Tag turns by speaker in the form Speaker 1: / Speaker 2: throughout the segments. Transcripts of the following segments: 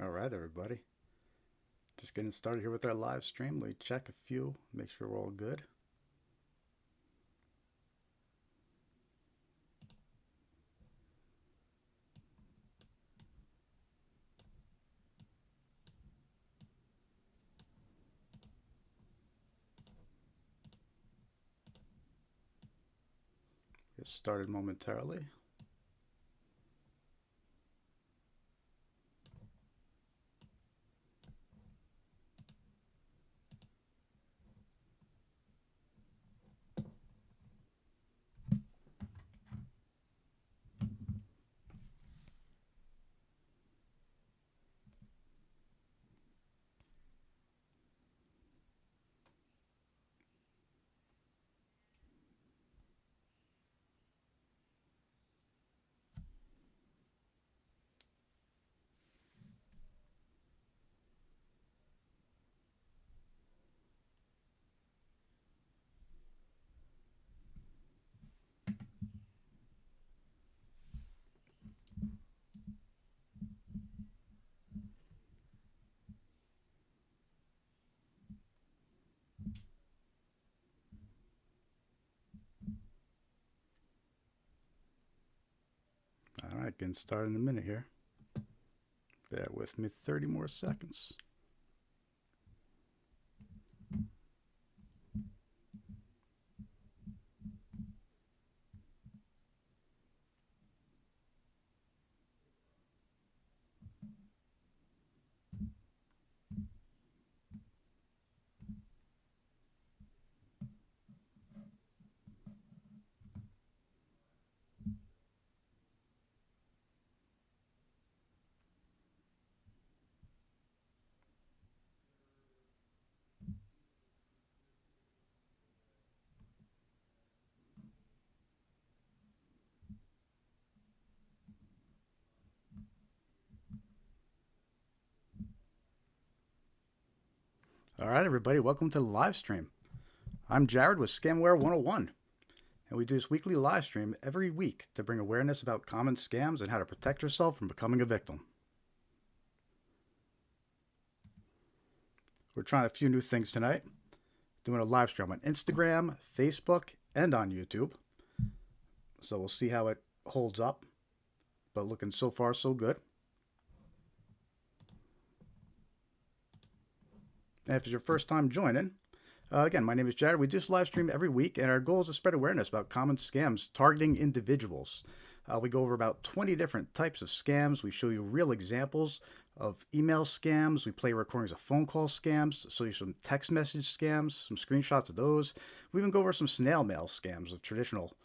Speaker 1: All right, everybody. Just getting started here with our live stream. Let me check a few, make sure we're all good. Get started momentarily. All right, getting started in a minute here. Bear with me 30 more seconds. All right, everybody, welcome to the live stream. I'm Jared with Scamware 101, and we do this weekly live stream every week to bring awareness about common scams and how to protect yourself from becoming a victim. We're trying a few new things tonight. Doing a live stream on Instagram, Facebook, and on YouTube. So we'll see how it holds up, but looking so far so good. And if it's your first time joining, again, my name is Jared. We do this live stream every week, and our goal is to spread awareness about common scams targeting individuals. We go over about 20 different types of scams. We show you real examples of email scams. We play recordings of phone call scams, show you some text message scams, some screenshots of those. We even go over some snail mail scams of traditional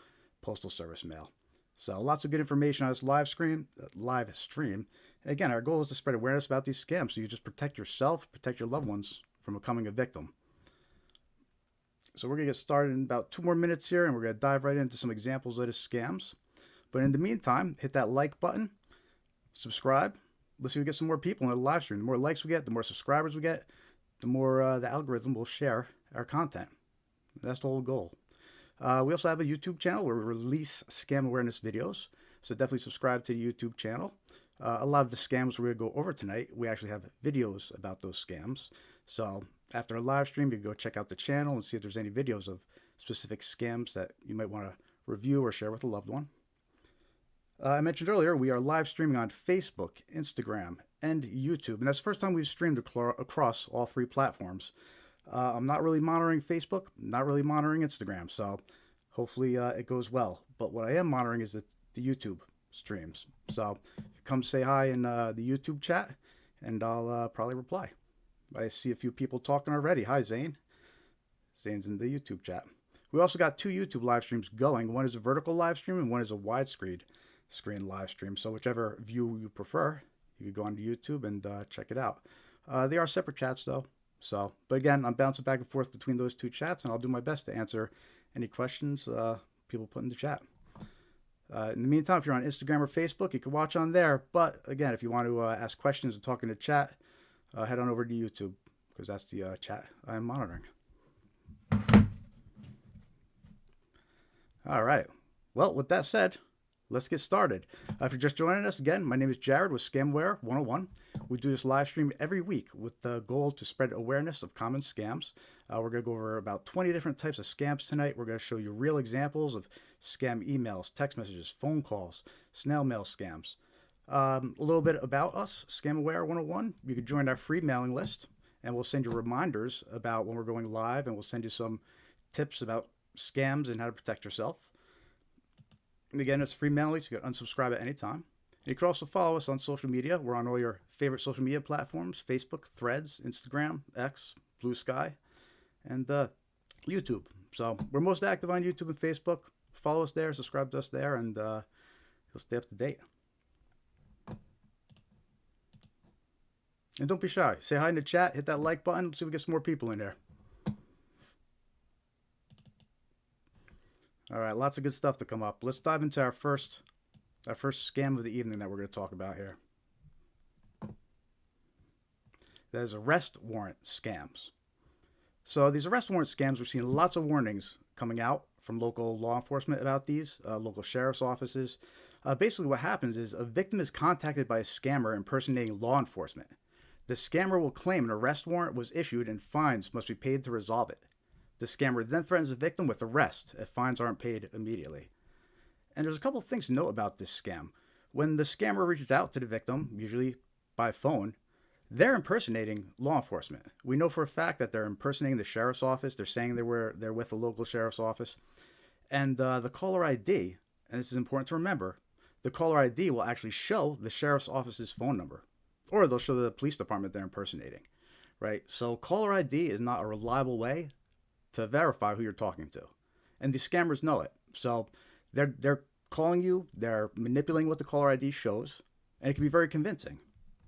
Speaker 1: postal service mail. So lots of good information on this live stream. And again, our goal is to spread awareness about these scams so you just protect yourself, protect your loved ones from becoming a victim. So we're going to get started in about 2 more minutes here, and we're going to dive right into some examples of the scams. But in the meantime, hit that like button, subscribe. Let's see if we get some more people in the live stream. The more likes we get, the more subscribers we get, the more the algorithm will share our content. That's the whole goal. We also have a YouTube channel where we release scam awareness videos. So definitely subscribe to the YouTube channel. A lot of the scams we're going to go over tonight, we actually have videos about those scams. So after a live stream, you can go check out the channel and see if there's any videos of specific scams that you might want to review or share with a loved one. I mentioned earlier, we are live streaming on Facebook, Instagram, and YouTube. And that's the first time we've streamed across all 3 platforms. I'm not really monitoring Facebook, not really monitoring Instagram, so hopefully it goes well. But what I am monitoring is the YouTube streams. So come say hi in the YouTube chat, and I'll probably reply. I see a few people talking already. Hi, Zane. Zane's in the YouTube chat. We also got 2 YouTube live streams going. One is a vertical live stream, and one is a widescreen live stream. So whichever view you prefer, you can go onto YouTube and check it out. They are separate chats, though. So, but again, I'm bouncing back and forth between those 2 chats, and I'll do my best to answer any questions people put in the chat. In the meantime, if you're on Instagram or Facebook, you can watch on there. But again, if you want to ask questions and talk in the chat, head on over to YouTube, because that's the chat I'm monitoring. All right. Well, with that said, let's get started. If you're just joining us again, my name is Jared with Scamware 101. We do this live stream every week with the goal to spread awareness of common scams. We're going to go over about 20 different types of scams tonight. We're going to show you real examples of scam emails, text messages, phone calls, snail mail scams. A little bit about us, Scamware 101. You can join our free mailing list, and we'll send you reminders about when we're going live, and we'll send you some tips about scams and how to protect yourself. And again, it's free mailing list. You can unsubscribe at any time. And you can also follow us on social media. We're on all your favorite social media platforms: Facebook, Threads, Instagram, X, Blue Sky, and YouTube. So we're most active on YouTube and Facebook. Follow us there, subscribe to us there, and you'll stay up to date. And don't be shy. Say hi in the chat. Hit that like button. Let's see if we get some more people in there. All right, lots of good stuff to come up. Let's dive into our first scam of the evening that we're going to talk about here. That is arrest warrant scams. So these arrest warrant scams, we've seen lots of warnings coming out from local law enforcement about these, local sheriff's offices. Basically what happens is a victim is contacted by a scammer impersonating law enforcement. The scammer will claim an arrest warrant was issued and fines must be paid to resolve it. The scammer then threatens the victim with arrest if fines aren't paid immediately. And there's a couple of things to note about this scam. When the scammer reaches out to the victim, usually by phone, they're impersonating law enforcement. We know for a fact that they're impersonating the sheriff's office. They're saying they're with the local sheriff's office. And the caller ID, and this is important to remember, the caller ID will actually show the sheriff's office's phone number. Or they'll show the police department they're impersonating, right? So caller ID is not a reliable way to verify who you're talking to. And the scammers know it. So they're calling you, they're manipulating what the caller ID shows, and it can be very convincing,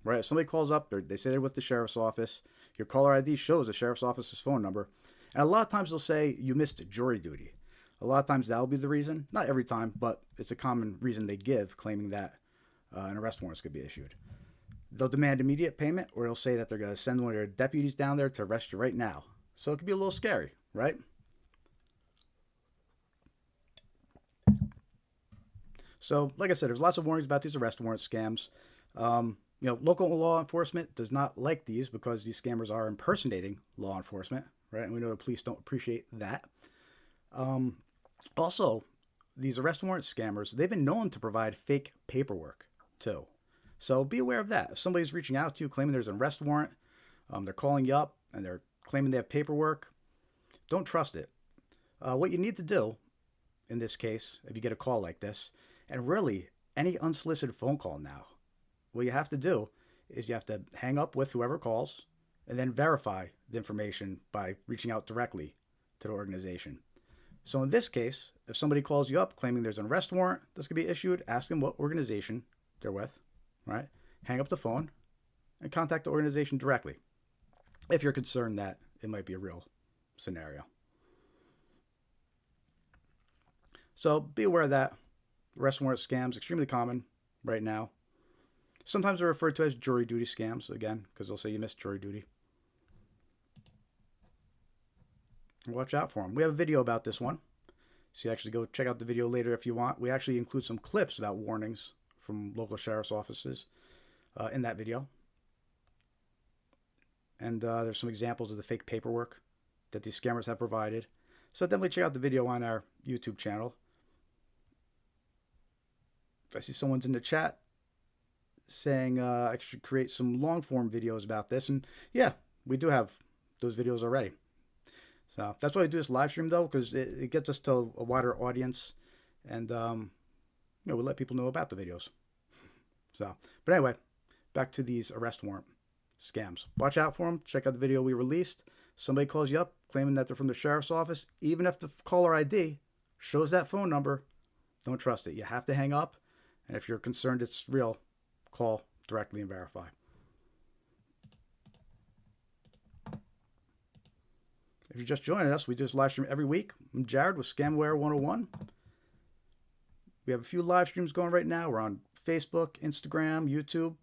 Speaker 1: right? If somebody calls up, they say they're with the sheriff's office, your caller ID shows the sheriff's office's phone number, and a lot of times they'll say you missed jury duty. A lot of times that'll be the reason. Not every time, but it's a common reason they give, claiming that an arrest warrant could be issued. They'll demand immediate payment, or they'll say that they're going to send one of their deputies down there to arrest you right now. So it could be a little scary, right? So, like I said, there's lots of warnings about these arrest warrant scams. Local law enforcement does not like these because these scammers are impersonating law enforcement, right? And we know the police don't appreciate that. Also, these arrest warrant scammers, they've been known to provide fake paperwork, too. So be aware of that. If somebody's reaching out to you claiming there's an arrest warrant, they're calling you up and they're claiming they have paperwork, don't trust it. What you need to do in this case, if you get a call like this, and really any unsolicited phone call now, what you have to do is you have to hang up with whoever calls and then verify the information by reaching out directly to the organization. So in this case, if somebody calls you up claiming there's an arrest warrant that's going to be issued, ask them what organization they're with. Right? Hang up the phone and contact the organization directly if you're concerned that it might be a real scenario. So be aware of that. Arrest warrant scams, extremely common right now. Sometimes they're referred to as jury duty scams, again, because they'll say you missed jury duty. Watch out for them. We have a video about this one. So you actually go check out the video later if you want. We actually include some clips about warnings from local sheriff's offices in that video. And there's some examples of the fake paperwork that these scammers have provided. So definitely check out the video on our YouTube channel. I see someone's in the chat saying I should create some long form videos about this. And yeah, we do have those videos already. So that's why we do this live stream though, because it gets us to a wider audience. And we'll let people know about the videos. So, but anyway, back to these arrest warrant scams. Watch out for them. Check out the video we released. Somebody calls you up claiming that they're from the sheriff's office. Even if the caller ID shows that phone number, don't trust it. You have to hang up. And if you're concerned it's real, call directly and verify. If you're just joining us, we do this live stream every week. I'm Jared with Scamware 101. We have a few live streams going right now. We're on Facebook, Instagram, YouTube.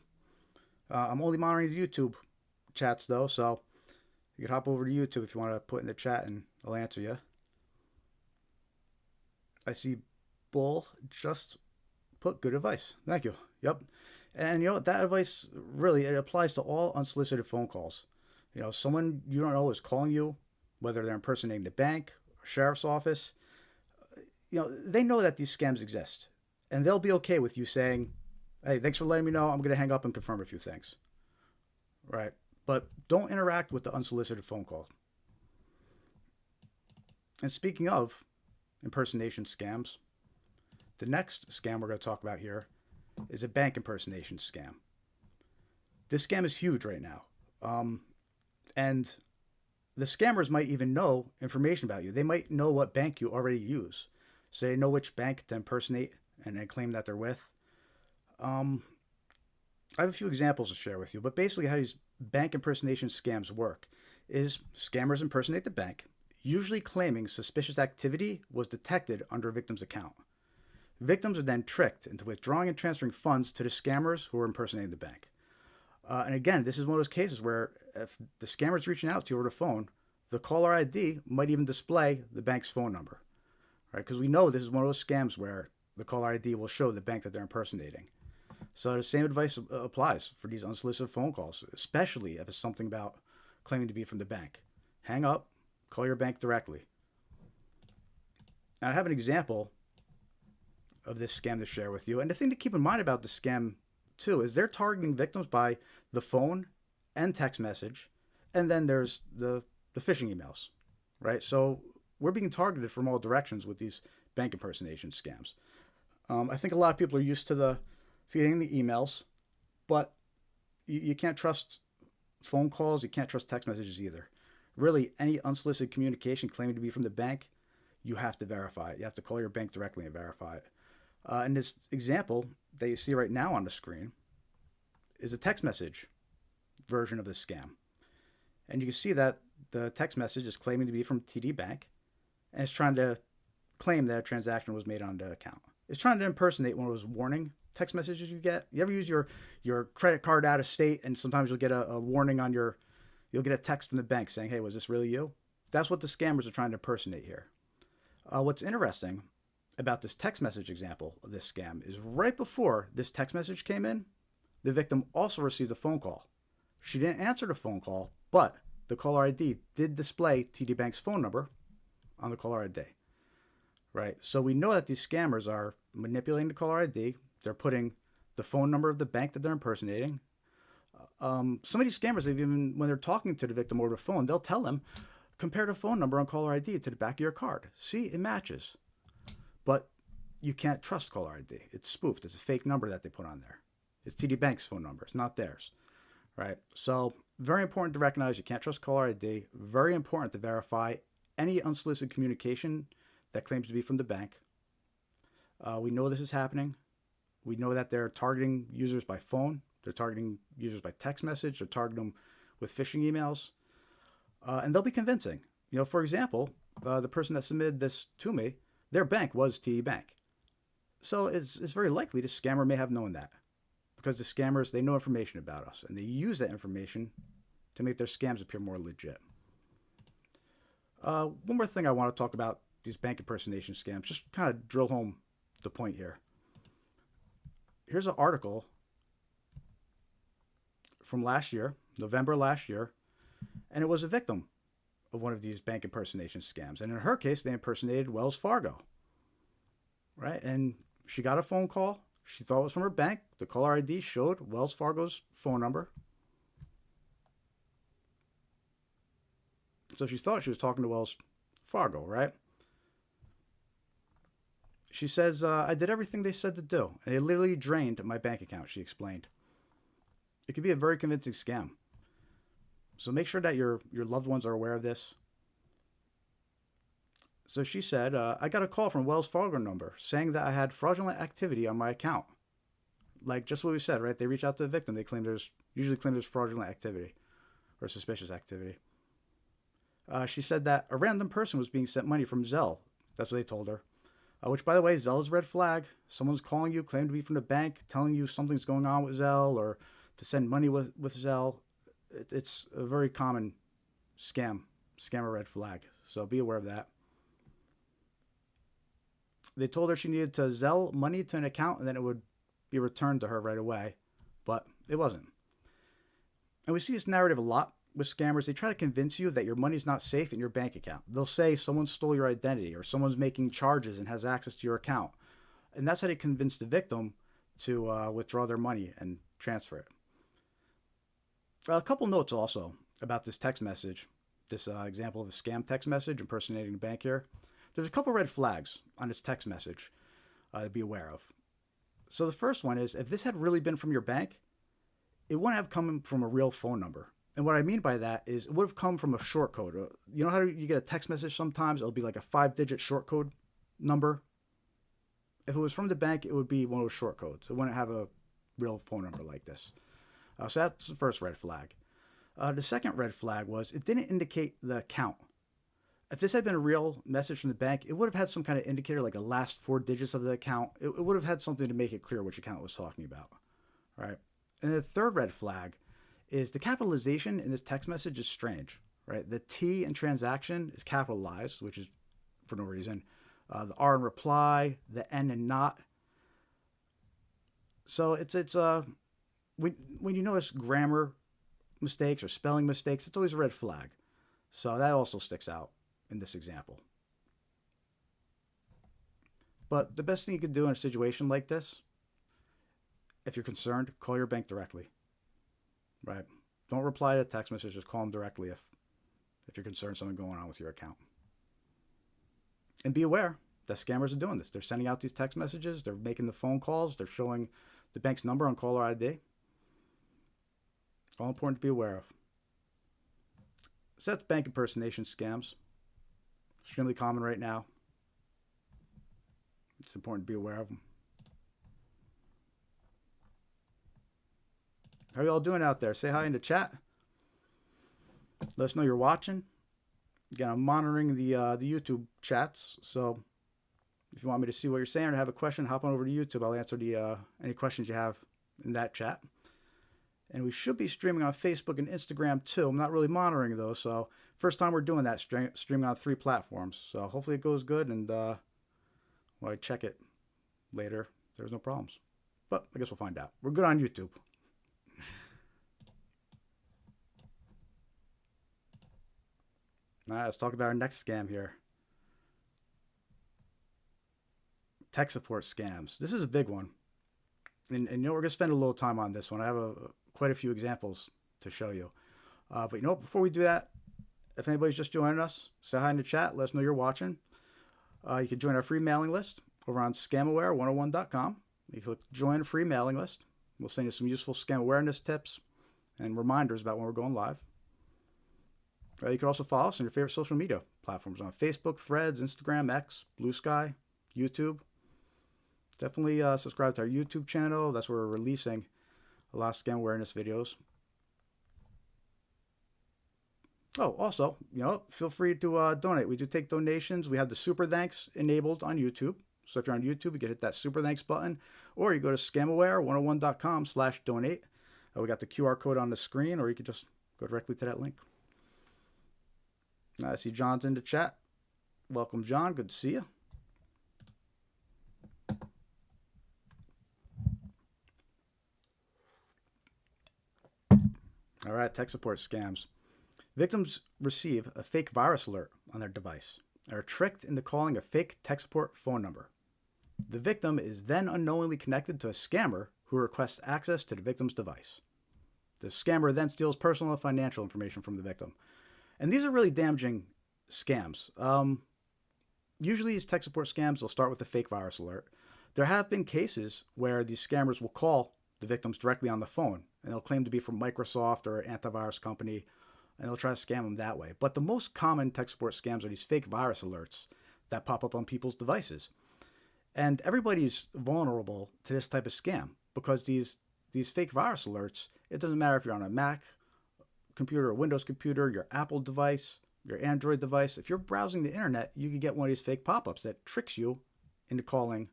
Speaker 1: I'm only monitoring the YouTube chats though, so you can hop over to YouTube if you want to put in the chat and I'll answer you. I see Bull just put. Good advice. Thank you. Yep. And you know that advice really it applies to all unsolicited phone calls. You know, someone you don't know is calling you, whether they're impersonating the bank, or sheriff's office. You know, they know that these scams exist, and they'll be okay with you saying, "Hey, thanks for letting me know. I'm going to hang up and confirm a few things." Right? But don't interact with the unsolicited phone call. And speaking of impersonation scams, the next scam we're going to talk about here is a bank impersonation scam. This scam is huge right now. And the scammers might even know information about you. They might know what bank you already use. So they know which bank to impersonate and then claim that they're with. I have a few examples to share with you, but basically how these bank impersonation scams work is scammers impersonate the bank, usually claiming suspicious activity was detected under a victim's account. Victims are then tricked into withdrawing and transferring funds to the scammers who are impersonating the bank. And again, this is one of those cases where if the scammer is reaching out to you over the phone, the caller ID might even display the bank's phone number, right? Because we know this is one of those scams where the caller ID will show the bank that they're impersonating. So the same advice applies for these unsolicited phone calls, especially if it's something about claiming to be from the bank. Hang up, call your bank directly. And I have an example of this scam to share with you. And the thing to keep in mind about the scam too is they're targeting victims by the phone and text message, and then there's the phishing emails, right? So we're being targeted from all directions with these bank impersonation scams. I think a lot of people are used to getting the emails, but you can't trust phone calls, you can't trust text messages either. Really, any unsolicited communication claiming to be from the bank, you have to verify it. You have to call your bank directly and verify it. And this example that you see right now on the screen is a text message version of this scam. And you can see that the text message is claiming to be from TD Bank, and it's trying to claim that a transaction was made on the account. It's trying to impersonate one of those warning text messages you get. You ever use your credit card out of state, and sometimes you'll get a warning on you'll get a text from the bank saying, "Hey, was this really you?" That's what the scammers are trying to impersonate here. What's interesting about this text message example of this scam is right before this text message came in, the victim also received a phone call. She didn't answer the phone call, but the caller ID did display TD Bank's phone number on the caller ID. Right? So we know that these scammers are manipulating the caller ID. They're putting the phone number of the bank that they're impersonating. Some of these scammers, even when they're talking to the victim over the phone, they'll tell them, compare the phone number on caller ID to the back of your card. See, it matches. But you can't trust caller ID. It's spoofed. It's a fake number that they put on there. It's TD Bank's phone number. It's not theirs. Right? So very important to recognize you can't trust caller ID. Very important to verify any unsolicited communication that claims to be from the bank. We know this is happening. We know that they're targeting users by phone. They're targeting users by text message. They're targeting them with phishing emails. And they'll be convincing. You know, for example, the person that submitted this to me, their bank was TD Bank. So it's very likely the scammer may have known that, because the scammers, they know information about us, and they use that information to make their scams appear more legit. One more thing I want to talk about these bank impersonation scams, just kind of drill home the point here. Here's an article from last year, November last year, and it was a victim of one of these bank impersonation scams. And in her case, they impersonated Wells Fargo, right? And she got a phone call. She thought it was from her bank. The caller ID showed Wells Fargo's phone number. So she thought she was talking to Wells Fargo, right? She says, I did everything they said to do. And they literally drained my bank account, she explained. It could be a very convincing scam. So make sure that your loved ones are aware of this. So she said, I got a call from Wells Fargo number saying that I had fraudulent activity on my account. Like just what we said, right? They reach out to the victim. They usually claim there's fraudulent activity or suspicious activity. She said that a random person was being sent money from Zelle. That's what they told her. Which, by the way, Zelle is a red flag. Someone's calling you, claiming to be from the bank, telling you something's going on with Zelle or to send money with Zelle. It's a very common scammer red flag. So be aware of that. They told her she needed to Zelle money to an account and then it would be returned to her right away, but it wasn't. And we see this narrative a lot with scammers. They try to convince you that your money's not safe in your bank account. They'll say someone stole your identity or someone's making charges and has access to your account. And that's how they convince the victim to withdraw their money and transfer it. A couple notes also about this text message, this example of a scam text message impersonating a bank here. There's a couple red flags on this text message to be aware of. So the first one is, if this had really been from your bank, it wouldn't have come from a real phone number. And what I mean by that is it would have come from a short code. You know how you get a text message sometimes? It'll be like a 5-digit short code number. If it was from the bank, it would be one of those short codes. It wouldn't have a real phone number like this. So that's the first red flag. The second red flag was it didn't indicate the account. If this had been a real message from the bank, it would have had some kind of indicator, like the last 4 digits of the account. It would have had something to make it clear which account it was talking about, right? And the third red flag is the capitalization in this text message is strange, right? The T in transaction is capitalized, which is for no reason. The R in reply, the N in not. So it's when you notice grammar mistakes or spelling mistakes, it's always a red flag. So that also sticks out in this example. But the best thing you can do in a situation like this, if you're concerned, call your bank directly, right? Don't reply to text messages, just call them directly if you're concerned something going on with your account. And be aware that scammers are doing this. They're sending out these text messages, they're making the phone calls, they're showing the bank's number on caller ID. All important to be aware of. So that's bank impersonation scams. Extremely common right now. It's important to be aware of them. How are you all doing out there? Say hi in the chat. Let us know you're watching. Again, I'm monitoring the YouTube chats, so if you want me to see what you're saying or have a question, hop on over to YouTube. I'll answer any questions you have in that chat. And we should be streaming on Facebook and Instagram too. I'm not really monitoring those, so first time we're doing that, streaming on 3 platforms. So hopefully it goes good, and when I check it later, there's no problems. But I guess we'll find out. We're good on YouTube. All right, let's talk about our next scam here. Tech support scams. This is a big one. And you know, we're going to spend a little time on this one. I have quite a few examples to show you. But you know, before we do that, if anybody's just joining us, say hi in the chat. Let us know you're watching. You can join our free mailing list over on scamaware101.com. You click join free mailing list. We'll send you some useful scam awareness tips and reminders about when we're going live. You can also follow us on your favorite social media platforms on Facebook, Threads, Instagram, X, Blue Sky, YouTube. Definitely subscribe to our YouTube channel. That's where we're releasing a lot of scam awareness videos. Oh, also, you know, feel free to donate. We do take donations. We have the super thanks enabled on YouTube. So if you're on YouTube, you can hit that super thanks button, or you go to scamaware101.com/donate. We got the QR code on the screen, or you can just go directly to that link. I see John's in the chat. Welcome, John. Good to see you. All right, tech support scams. Victims receive a fake virus alert on their device and are tricked into calling a fake tech support phone number. The victim is then unknowingly connected to a scammer who requests access to the victim's device. The scammer then steals personal and financial information from the victim. And these are really damaging scams. Usually these tech support scams will start with a fake virus alert. There have been cases where these scammers will call the victims directly on the phone, and they'll claim to be from Microsoft or an antivirus company, and they'll try to scam them that way. But the most common tech support scams are these fake virus alerts that pop up on people's devices. And everybody's vulnerable to this type of scam because these fake virus alerts, it doesn't matter if you're on a Mac computer, a Windows computer, your Apple device, your Android device. If you're browsing the internet, you can get one of these fake pop-ups that tricks you into calling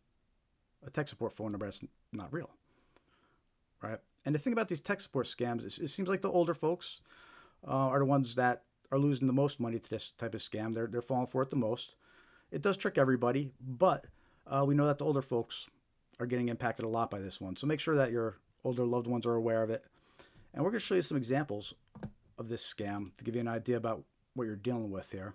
Speaker 1: a tech support phone number that's not real, right? And the thing about these tech support scams is it seems like the older folks are the ones that are losing the most money to this type of scam. They're falling for it the most. It does trick everybody, but We know that the older folks are getting impacted a lot by this one. So make sure that your older loved ones are aware of it. And we're going to show you some examples of this scam to give you an idea about what you're dealing with here.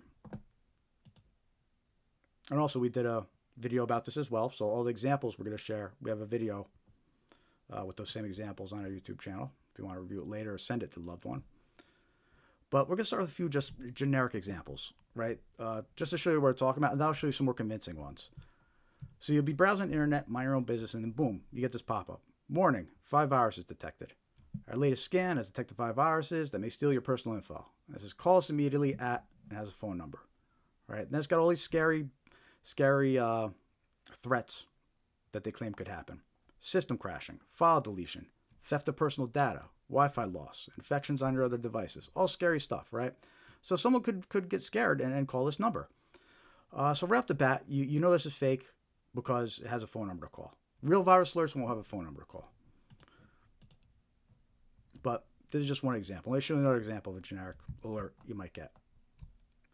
Speaker 1: And also we did a video about this as well. So all the examples we're going to share, we have a video with those same examples on our YouTube channel. If you want to review it later or send it to the loved one. But we're going to start with a few just generic examples, right? Just to show you what we're talking about, and then I'll show you some more convincing ones. So you'll be browsing the internet, mind your own business, and then boom, you get this pop-up. Warning, 5 viruses detected. Our latest scan has detected 5 viruses that may steal your personal info. This is call us immediately at, and has a phone number, right? And then it's got all these scary threats that they claim could happen. System crashing, file deletion, theft of personal data, Wi-Fi loss, infections on your other devices. All scary stuff, right? So someone could get scared and call this number. So right off the bat, you know this is fake because it has a phone number to call. Real virus alerts won't have a phone number to call. But this is just one example. Let me show you another example of a generic alert you might get.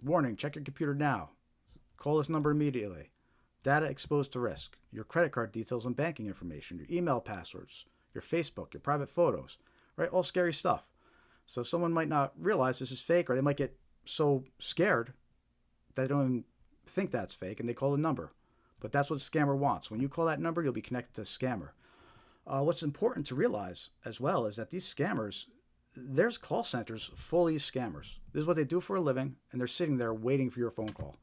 Speaker 1: Warning, check your computer now. Call this number immediately. Data exposed to risk. Your credit card details and banking information, your email passwords, your Facebook, your private photos, right? All scary stuff. So someone might not realize this is fake, or they might get so scared that they don't even think that's fake, and they call the number. But that's what the scammer wants. When you call that number, you'll be connected to a scammer. What's important to realize as well is that these scammers, there's call centers full of these scammers. This is what they do for a living, and they're sitting there waiting for your phone call.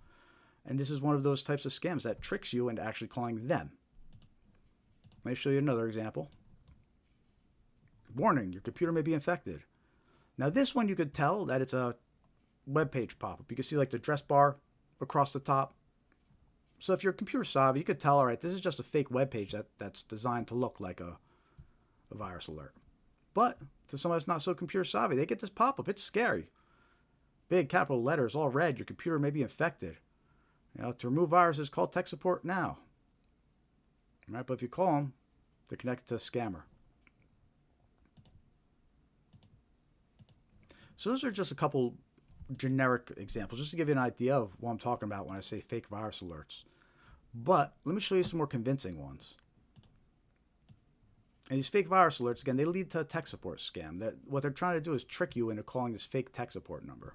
Speaker 1: And this is one of those types of scams that tricks you into actually calling them. Let me show you another example. Warning, your computer may be infected. Now this one you could tell that it's a web page pop-up. You can see like the address bar across the top. So if you're computer savvy, you could tell, all right, this is just a fake web page that's designed to look like a virus alert. But to someone that's not so computer savvy, they get this pop-up. It's scary. Big capital letters, all red. Your computer may be infected. You know, to remove viruses, call tech support now. All right, but if you call them, they're connected to a scammer. So those are just a couple generic examples, just to give you an idea of what I'm talking about when I say fake virus alerts. But let me show you some more convincing ones. And these fake virus alerts, again, they lead to a tech support scam. What they're trying to do is trick you into calling this fake tech support number.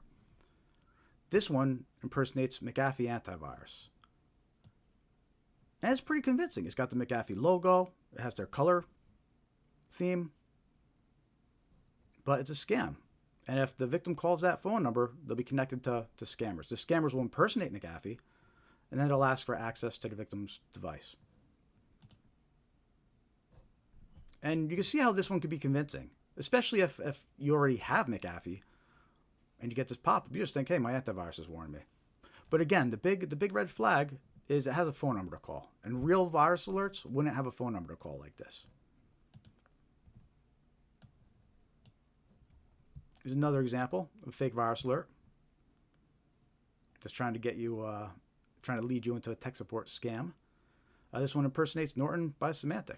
Speaker 1: This one impersonates McAfee antivirus. And it's pretty convincing. It's got the McAfee logo. It has their color theme. But it's a scam. And if the victim calls that phone number, they'll be connected to scammers. The scammers will impersonate McAfee, and then they'll ask for access to the victim's device. And you can see how this one could be convincing, especially if you already have McAfee and you get this pop-up. You just think, hey, my antivirus has warned me. But again, the big red flag is it has a phone number to call. And real virus alerts wouldn't have a phone number to call like this. Here's another example of a fake virus alert that's trying to get you, trying to lead you into a tech support scam. This one impersonates Norton by Symantec.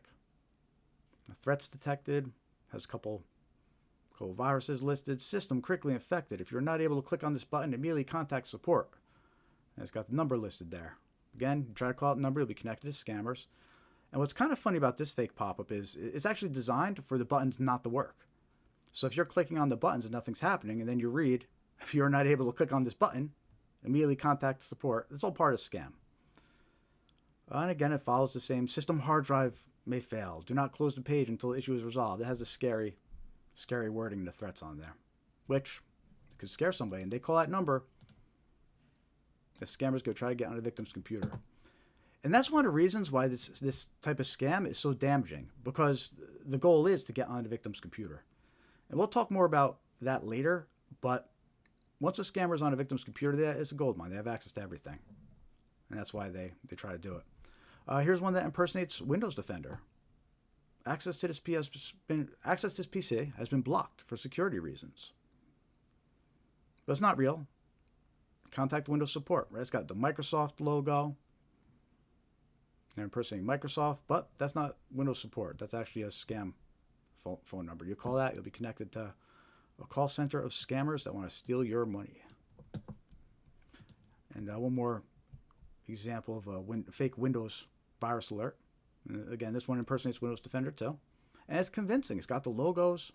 Speaker 1: Threats detected, has a couple viruses listed. System critically infected. If you're not able to click on this button, immediately contact support. And it's got the number listed there. Again, you try to call out the number, you'll be connected to scammers. And what's kind of funny about this fake pop-up is it's actually designed for the buttons not to work. So if you're clicking on the buttons and nothing's happening, and then you read, if you're not able to click on this button, immediately contact support. It's all part of the scam. And again, it follows the same system hard drive may fail. Do not close the page until the issue is resolved. It has a scary wording, the threats on there, which could scare somebody. And they call that number. The scammers go try to get on the victim's computer. And that's one of the reasons why this type of scam is so damaging, because the goal is to get on the victim's computer. And we'll talk more about that later, but once a scammer's on a victim's computer, it's a gold mine. They have access to everything. And that's why they try to do it. Here's one that impersonates Windows Defender. Access to this PC has been blocked for security reasons. But it's not real. Contact Windows support. Right? It's got the Microsoft logo. They're impersonating Microsoft, but that's not Windows support. That's actually a scam phone number. You call that, you'll be connected to a call center of scammers that want to steal your money. And one more example of a fake Windows virus alert. Again, this one impersonates Windows Defender too. And it's convincing. It's got the logos.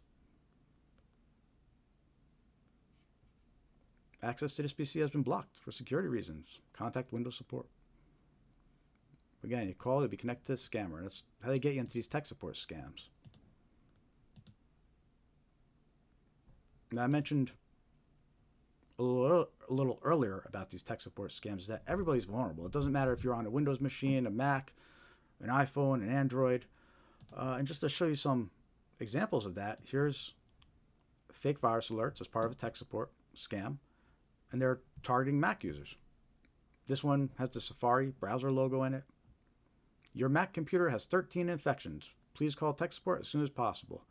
Speaker 1: Access to this PC has been blocked for security reasons. Contact Windows support. Again, you call to be connected to a scammer. That's how they get you into these tech support scams. Now, I mentioned a little earlier about these tech support scams is that everybody's vulnerable. It doesn't matter if you're on a Windows machine, a Mac, an iPhone, an Android. And just to show you some examples of that, here's fake virus alerts as part of a tech support scam. And they're targeting Mac users. This one has the Safari browser logo in it. Your Mac computer has 13 infections. Please call tech support as soon as possible.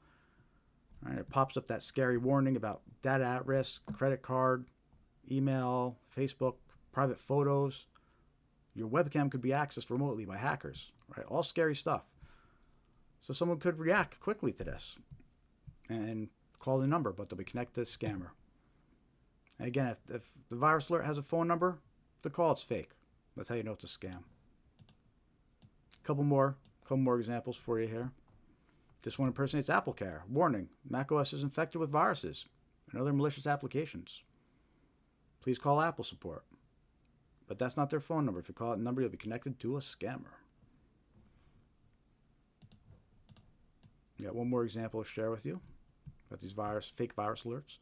Speaker 1: All right, it pops up that scary warning about data at risk, credit card, email, Facebook, private photos. Your webcam could be accessed remotely by hackers. Right, all scary stuff. So someone could react quickly to this and call the number, but they'll be connected to a scammer. And again, if the virus alert has a phone number, the call it's fake. That's how you know it's a scam. A couple more examples for you here. This one impersonates AppleCare. Warning, macOS is infected with viruses and other malicious applications. Please call Apple support. But that's not their phone number. If you call that number, you'll be connected to a scammer. Got one more example to share with you about these fake virus alerts.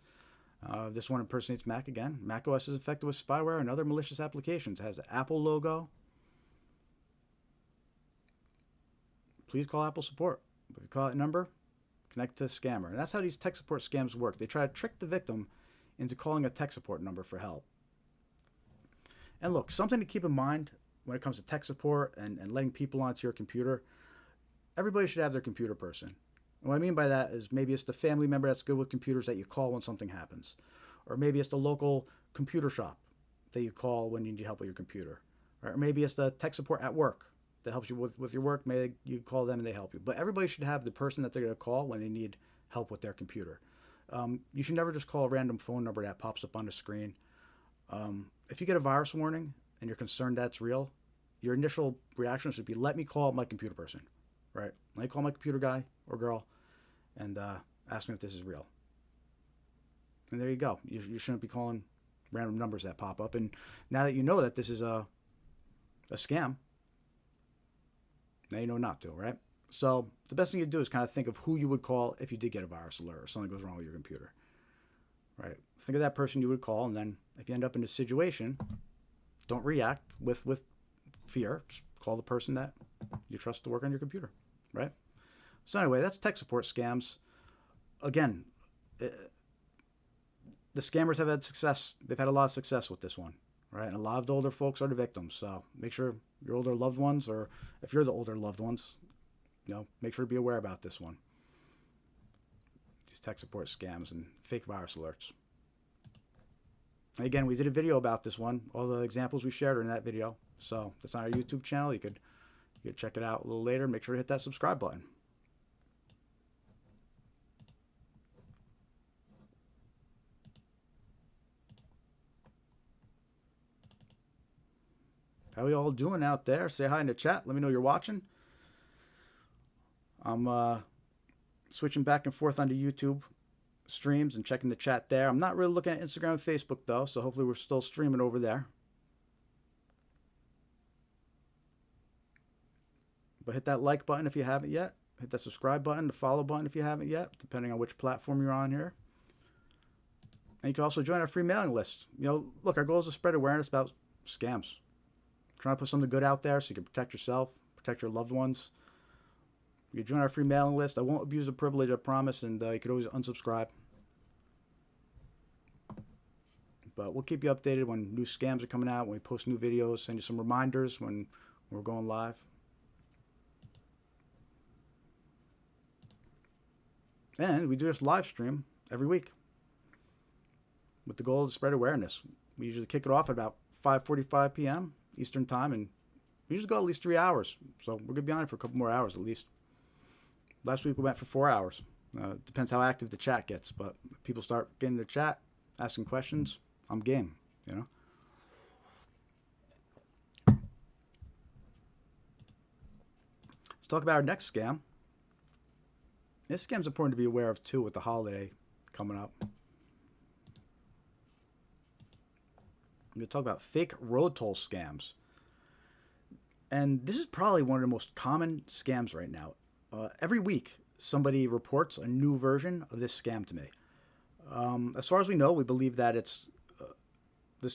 Speaker 1: This one impersonates Mac again. macOS is infected with spyware and other malicious applications. It has the Apple logo. Please call Apple support. If you call that number, connect to a scammer. And that's how these tech support scams work. They try to trick the victim into calling a tech support number for help. And look, something to keep in mind when it comes to tech support and letting people onto your computer, everybody should have their computer person. And what I mean by that is maybe it's the family member that's good with computers that you call when something happens. Or maybe it's the local computer shop that you call when you need help with your computer. Or maybe it's the tech support at work that helps you with your work. Maybe you call them and they help you. But everybody should have the person that they're going to call when they need help with their computer. You should never just call a random phone number that pops up on the screen. If you get a virus warning and you're concerned that's real, your initial reaction should be, let me call my computer person. Right? Let me call my computer guy or girl and ask me if this is real. And there you go. You shouldn't be calling random numbers that pop up. And now that you know that this is a scam, now you know not to, right? So the best thing you do is kind of think of who you would call if you did get a virus alert or something goes wrong with your computer. Right? Think of that person you would call, and then if you end up in a situation, don't react with fear. Just call the person that you trust to work on your computer, right? So anyway, that's tech support scams. Again, the scammers have had success. They've had a lot of success with this one, right? And a lot of the older folks are the victims. So make sure your older loved ones, or if you're the older loved ones, make sure to be aware about this one. These tech support scams and fake virus alerts. And again, we did a video about this one. All the examples we shared are in that video. So that's on our YouTube channel. You could check it out a little later. Make sure to hit that subscribe button. How are you all doing out there? Say hi in the chat. Let me know you're watching. I'm switching back and forth onto YouTube streams and checking the chat there. I'm not really looking at Instagram and Facebook though, so hopefully we're still streaming over there. But hit that like button if you haven't yet. Hit that subscribe button, the follow button if you haven't yet, depending on which platform you're on here. And you can also join our free mailing list. Look, our goal is to spread awareness about scams. Trying to put something good out there so you can protect yourself, protect your loved ones. You can join our free mailing list. I won't abuse the privilege, I promise, and you can always unsubscribe. But we'll keep you updated when new scams are coming out, when we post new videos, send you some reminders when we're going live. And we do this live stream every week with the goal to spread awareness. We usually kick it off at about 5:45 p.m. Eastern time, and we usually go at least 3 hours. So we're going to be on it for a couple more hours at least. Last week we went for 4 hours. Depends how active the chat gets, but if people start getting the chat, asking questions, I'm game, talk about our next scam. This scam's important to be aware of too with the holiday coming up. I'm going to talk about fake road toll scams. And this is probably one of the most common scams right now. Every week, somebody reports a new version of this scam to me. As far as we know, we believe that this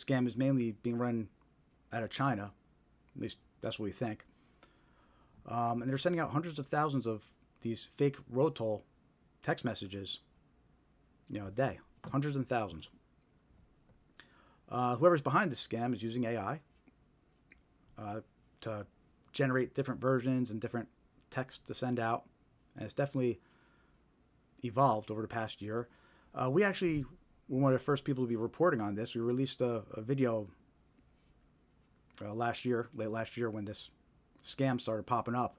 Speaker 1: scam is mainly being run out of China. At least that's what we think. And they're sending out hundreds of thousands of these fake road toll text messages, a day. Hundreds and thousands. Whoever's behind this scam is using AI to generate different versions and different text to send out. And it's definitely evolved over the past year. We actually were one of the first people to be reporting on this. We released a video late last year, when this scam started popping up.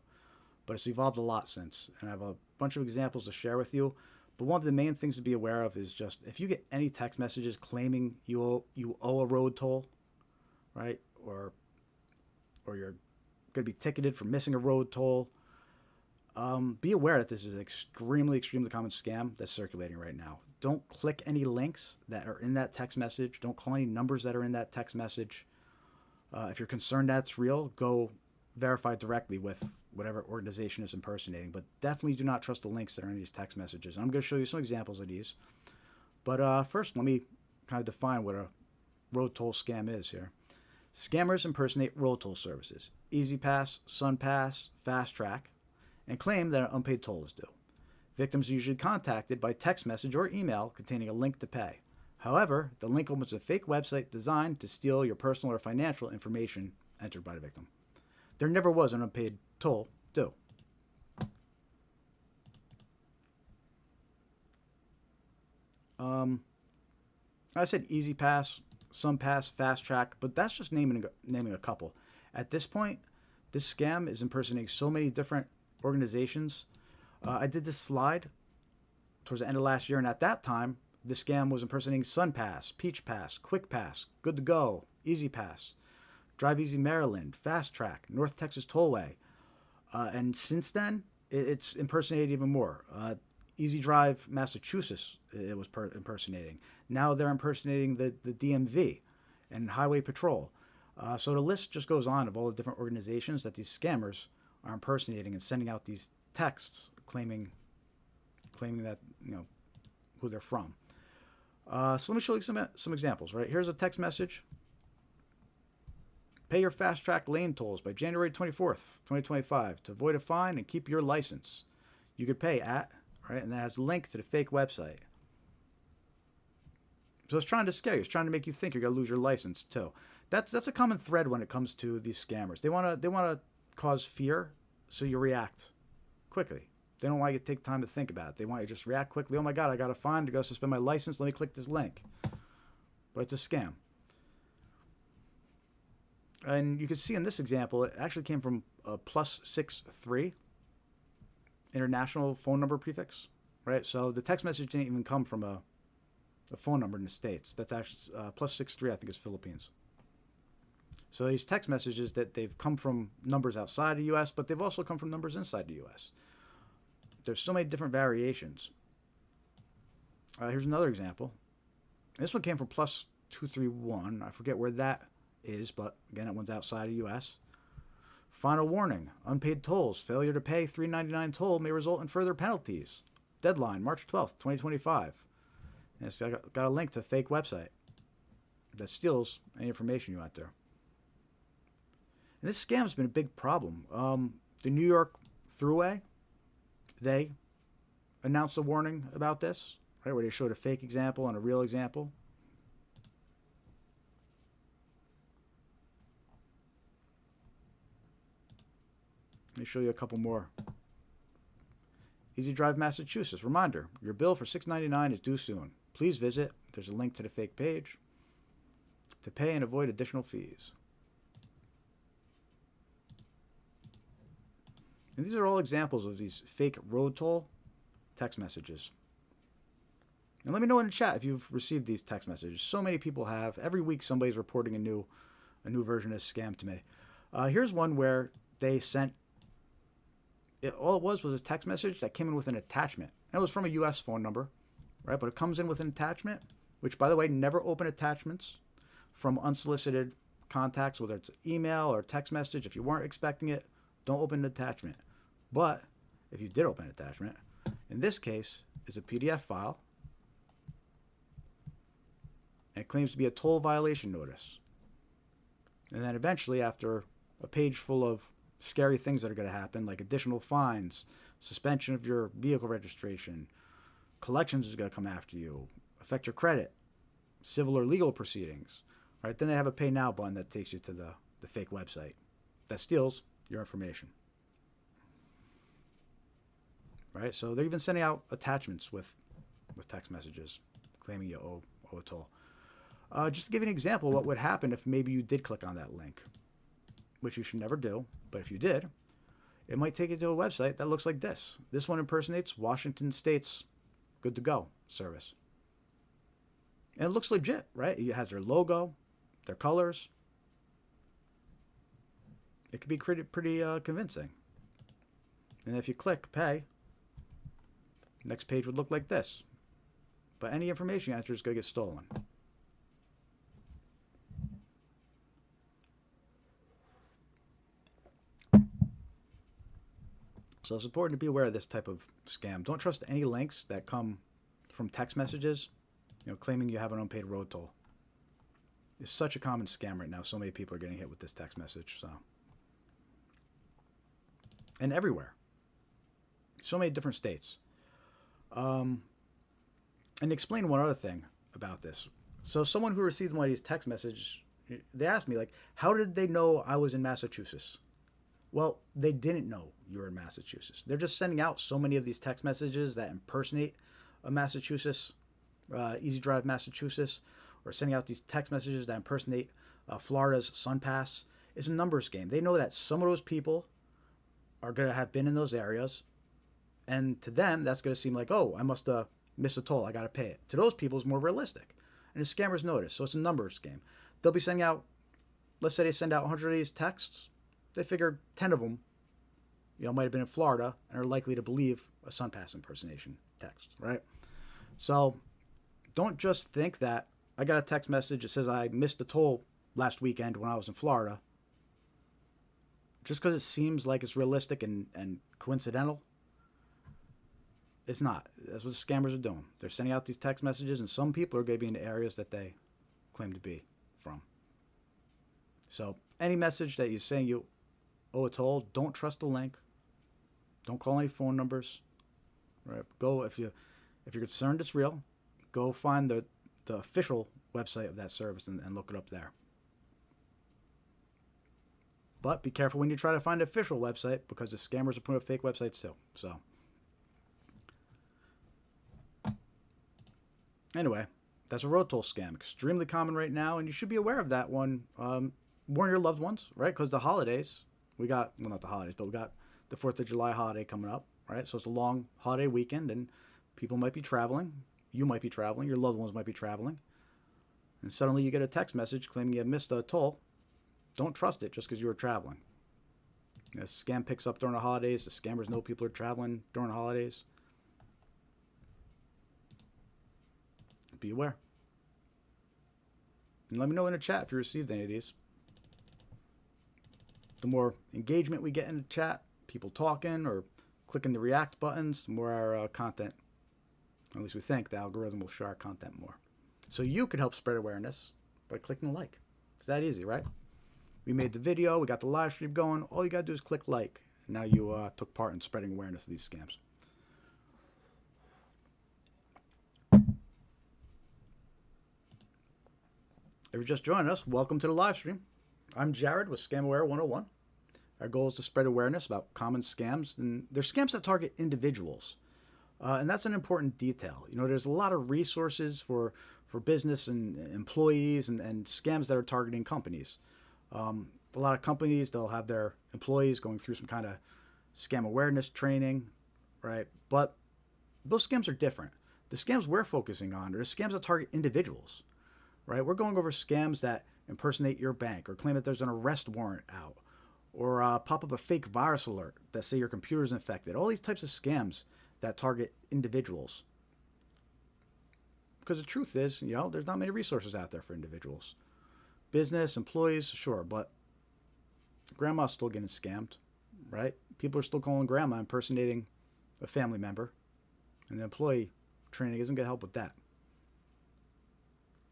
Speaker 1: But it's evolved a lot since. And I have a bunch of examples to share with you. But one of the main things to be aware of is just if you get any text messages claiming you owe a road toll, right? Or you're going to be ticketed for missing a road toll, be aware that this is an extremely, extremely common scam that's circulating right now. Don't click any links that are in that text message. Don't call any numbers that are in that text message. If you're concerned that's real, go verify directly with whatever organization is impersonating. But definitely do not trust the links that are in these text messages. And I'm going to show you some examples of these. But first, let me kind of define what a road toll scam is here. Scammers impersonate road toll services, EasyPass, SunPass, Fast Track, and claim that an unpaid toll is due. Victims are usually contacted by text message or email containing a link to pay. However, the link opens a fake website designed to steal your personal or financial information entered by the victim. There never was an unpaid toll due. I said EasyPass, SunPass, Fast Track, but that's just naming a couple. At this point, this scam is impersonating so many different organizations. I did this slide towards the end of last year, and at that time, this scam was impersonating SunPass, Peach Pass, Quick Pass, Good to Go, EasyPass, Drive Easy Maryland, Fast Track, North Texas Tollway. And since then, it's impersonated even more. Easy Drive Massachusetts, it was impersonating. Now they're impersonating the DMV and Highway Patrol. So the list just goes on of all the different organizations that these scammers are impersonating and sending out these texts claiming that, who they're from. So let me show you some examples, right? Here's a text message. Pay your Fast Track lane tolls by January 24th, 2025 to avoid a fine and keep your license. You could pay at, right? And that has a link to the fake website. So it's trying to scare you. It's trying to make you think you're going to lose your license too. That's a common thread when it comes to these scammers. They want to cause fear so you react quickly. They don't want you to take time to think about it. They want you to just react quickly. Oh my God, I got a fine to go suspend my license. Let me click this link. But it's a scam. And you can see in this example, it actually came from a +63 international phone number prefix, right? So the text message didn't even come from a phone number in the States. That's actually +63, I think, is Philippines. So these text messages they've come from numbers outside the U.S., but they've also come from numbers inside the U.S. There's so many different variations. Here's another example. This one came from +231. I forget where that is, but again, that one's outside the U.S. Final warning: unpaid tolls. Failure to pay $3.99 toll may result in further penalties. Deadline: March 12th, 2025. And it's got a link to a fake website that steals any information you enter. And this scam has been a big problem. The New York Thruway, they announced a warning about this, right, where they showed a fake example and a real example. Let me show you a couple more. Easy Drive Massachusetts. Reminder: your bill for $6.99 is due soon. Please visit. There's a link to the fake page to pay and avoid additional fees. And these are all examples of these fake road toll text messages. And let me know in the chat if you've received these text messages. So many people have. Every week somebody's reporting a new version of this scam to me. Here's one where they sent All it was a text message that came in with an attachment. And it was from a U.S. phone number, right? But it comes in with an attachment, which, by the way, never open attachments from unsolicited contacts, whether it's email or text message. If you weren't expecting it, don't open an attachment. But if you did open an attachment, in this case, it's a PDF file, and it claims to be a toll violation notice. And then eventually, after a page full of scary things that are going to happen, like additional fines, suspension of your vehicle registration, collections is going to come after you, affect your credit, civil or legal proceedings, right? Then they have a pay now button that takes you to the fake website that steals your information, right? So they're even sending out attachments with text messages claiming you owe a toll. Just to give you an example, what would happen if maybe you did click on that link, which you should never do, but if you did, it might take you to a website that looks like this. This one impersonates Washington State's Good to Go service. And it looks legit, right? It has their logo, their colors. It could be pretty convincing. And if you click pay, next page would look like this. But any information you enter is going to get stolen. So it's important to be aware of this type of scam. Don't trust any links that come from text messages, claiming you have an unpaid road toll. It's such a common scam right now. So many people are getting hit with this text message. And everywhere. So many different states. And explain one other thing about this. So someone who received one of these text messages, they asked me, how did they know I was in Massachusetts? Well, they didn't know you were in Massachusetts. They're just sending out so many of these text messages that impersonate a Massachusetts, Easy Drive, Massachusetts, or sending out these text messages that impersonate Florida's SunPass. It's a numbers game. They know that some of those people are going to have been in those areas, and to them, that's going to seem like, oh, I must have missed a toll. I got to pay it. To those people, it's more realistic. And the scammers notice. So it's a numbers game. They'll be sending out, let's say they send out 100 of these texts. They figure 10 of them, might have been in Florida and are likely to believe a SunPass impersonation text, right? So don't just think that I got a text message that says I missed a toll last weekend when I was in Florida. Just because it seems like it's realistic and coincidental, it's not. That's what the scammers are doing. They're sending out these text messages, and some people are going to be in the areas that they claim to be from. So any message that you're saying you owe a toll, don't trust the link. Don't call any phone numbers. Right? Go if you're concerned it's real, go find the official website of that service and look it up there. But be careful when you try to find an official website, because the scammers are putting up fake websites too. So anyway, that's a road toll scam. Extremely common right now, and you should be aware of that one. Warn your loved ones, right? Because the holidays, not the holidays, but we got the 4th of July holiday coming up, right? So it's a long holiday weekend, and people might be traveling. You might be traveling. Your loved ones might be traveling. And suddenly you get a text message claiming you missed a toll. Don't trust it just because you were traveling. The scam picks up during the holidays. The scammers know people are traveling during the holidays. Be aware. And let me know in the chat if you received any of these. The more engagement we get in the chat, people talking or clicking the react buttons, the more our content, at least we think, the algorithm will show our content more. So you could help spread awareness by clicking like. It's that easy, right? We made the video, we got the live stream going. All you got to do is click like. And now you took part in spreading awareness of these scams. If you're just joining us, welcome to the live stream. I'm Jared with ScamAware 101. Our goal is to spread awareness about common scams, and they're scams that target individuals. And that's an important detail. There's a lot of resources for business and employees and scams that are targeting companies. A lot of companies, they'll have their employees going through some kind of scam awareness training, right? But those scams are different. The scams we're focusing on are the scams that target individuals, right? We're going over scams that impersonate your bank or claim that there's an arrest warrant out, or pop up a fake virus alert that say your computer is infected. All these types of scams that target individuals. Because the truth is, there's not many resources out there for individuals. Business, employees, sure, but grandma's still getting scammed, right? People are still calling grandma impersonating a family member, and the employee training isn't going to help with that.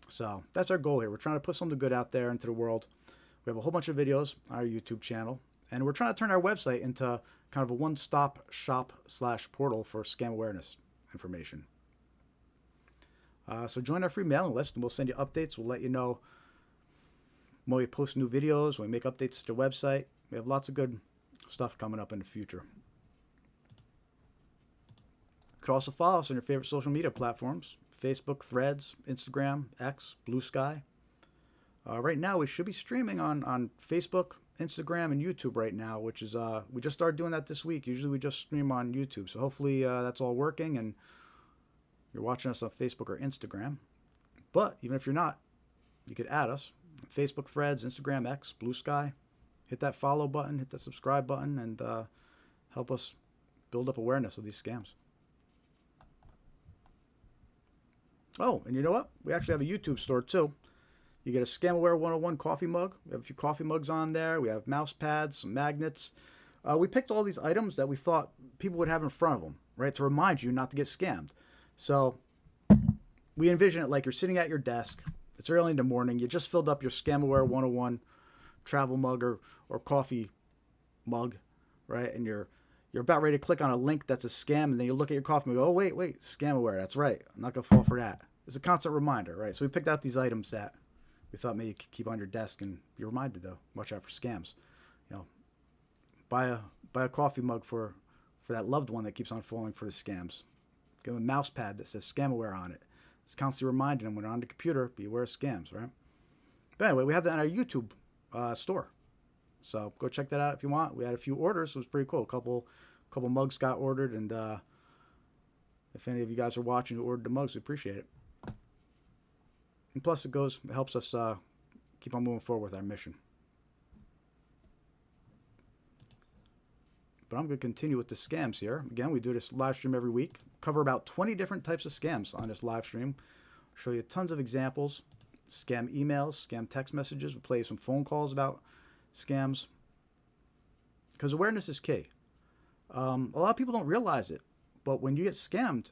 Speaker 1: So that's our goal here. We're trying to put something good out there into the world. We have a whole bunch of videos on our YouTube channel, and we're trying to turn our website into kind of a one-stop shop / portal for scam awareness information. So join our free mailing list, and we'll send you updates. We'll let you know when we post new videos, when we make updates to the website. We have lots of good stuff coming up in the future. You could also follow us on your favorite social media platforms: Facebook, Threads, Instagram, X, Blue Sky. Right now, we should be streaming on Facebook, Instagram, and YouTube right now, which is, we just started doing that this week. Usually we just stream on YouTube. So hopefully that's all working and you're watching us on Facebook or Instagram. But even if you're not, you could add us. Facebook, Threads, Instagram, X, Blue Sky. Hit that follow button, hit that subscribe button, and help us build up awareness of these scams. Oh, and you know what? We actually have a YouTube store too. You get a Scamaware 101 coffee mug. We have a few coffee mugs on there. We have mouse pads, some magnets. We picked all these items that we thought people would have in front of them, right, to remind you not to get scammed. So we envision it like you're sitting at your desk. It's early in the morning. You just filled up your Scamaware 101 travel mug or coffee mug, right? And you're about ready to click on a link that's a scam, and then you look at your coffee and go, oh, wait, Scamaware. That's right. I'm not going to fall for that. It's a constant reminder, right? So we picked out these items that we thought maybe you could keep on your desk and be reminded, though. Watch out for scams. Buy a coffee mug for that loved one that keeps on falling for the scams. Give them a mouse pad that says Scamaware on it. It's constantly reminding them when they're on the computer, be aware of scams, right? But anyway, we have that on our YouTube store. So go check that out if you want. We had a few orders. It was pretty cool. A couple mugs got ordered, and if any of you guys are watching who ordered the mugs, we appreciate it. And plus, it helps us keep on moving forward with our mission. But I'm going to continue with the scams here. Again, we do this live stream every week. Cover about 20 different types of scams on this live stream. Show you tons of examples. Scam emails, scam text messages. We'll play some phone calls about scams. Because awareness is key. A lot of people don't realize it. But when you get scammed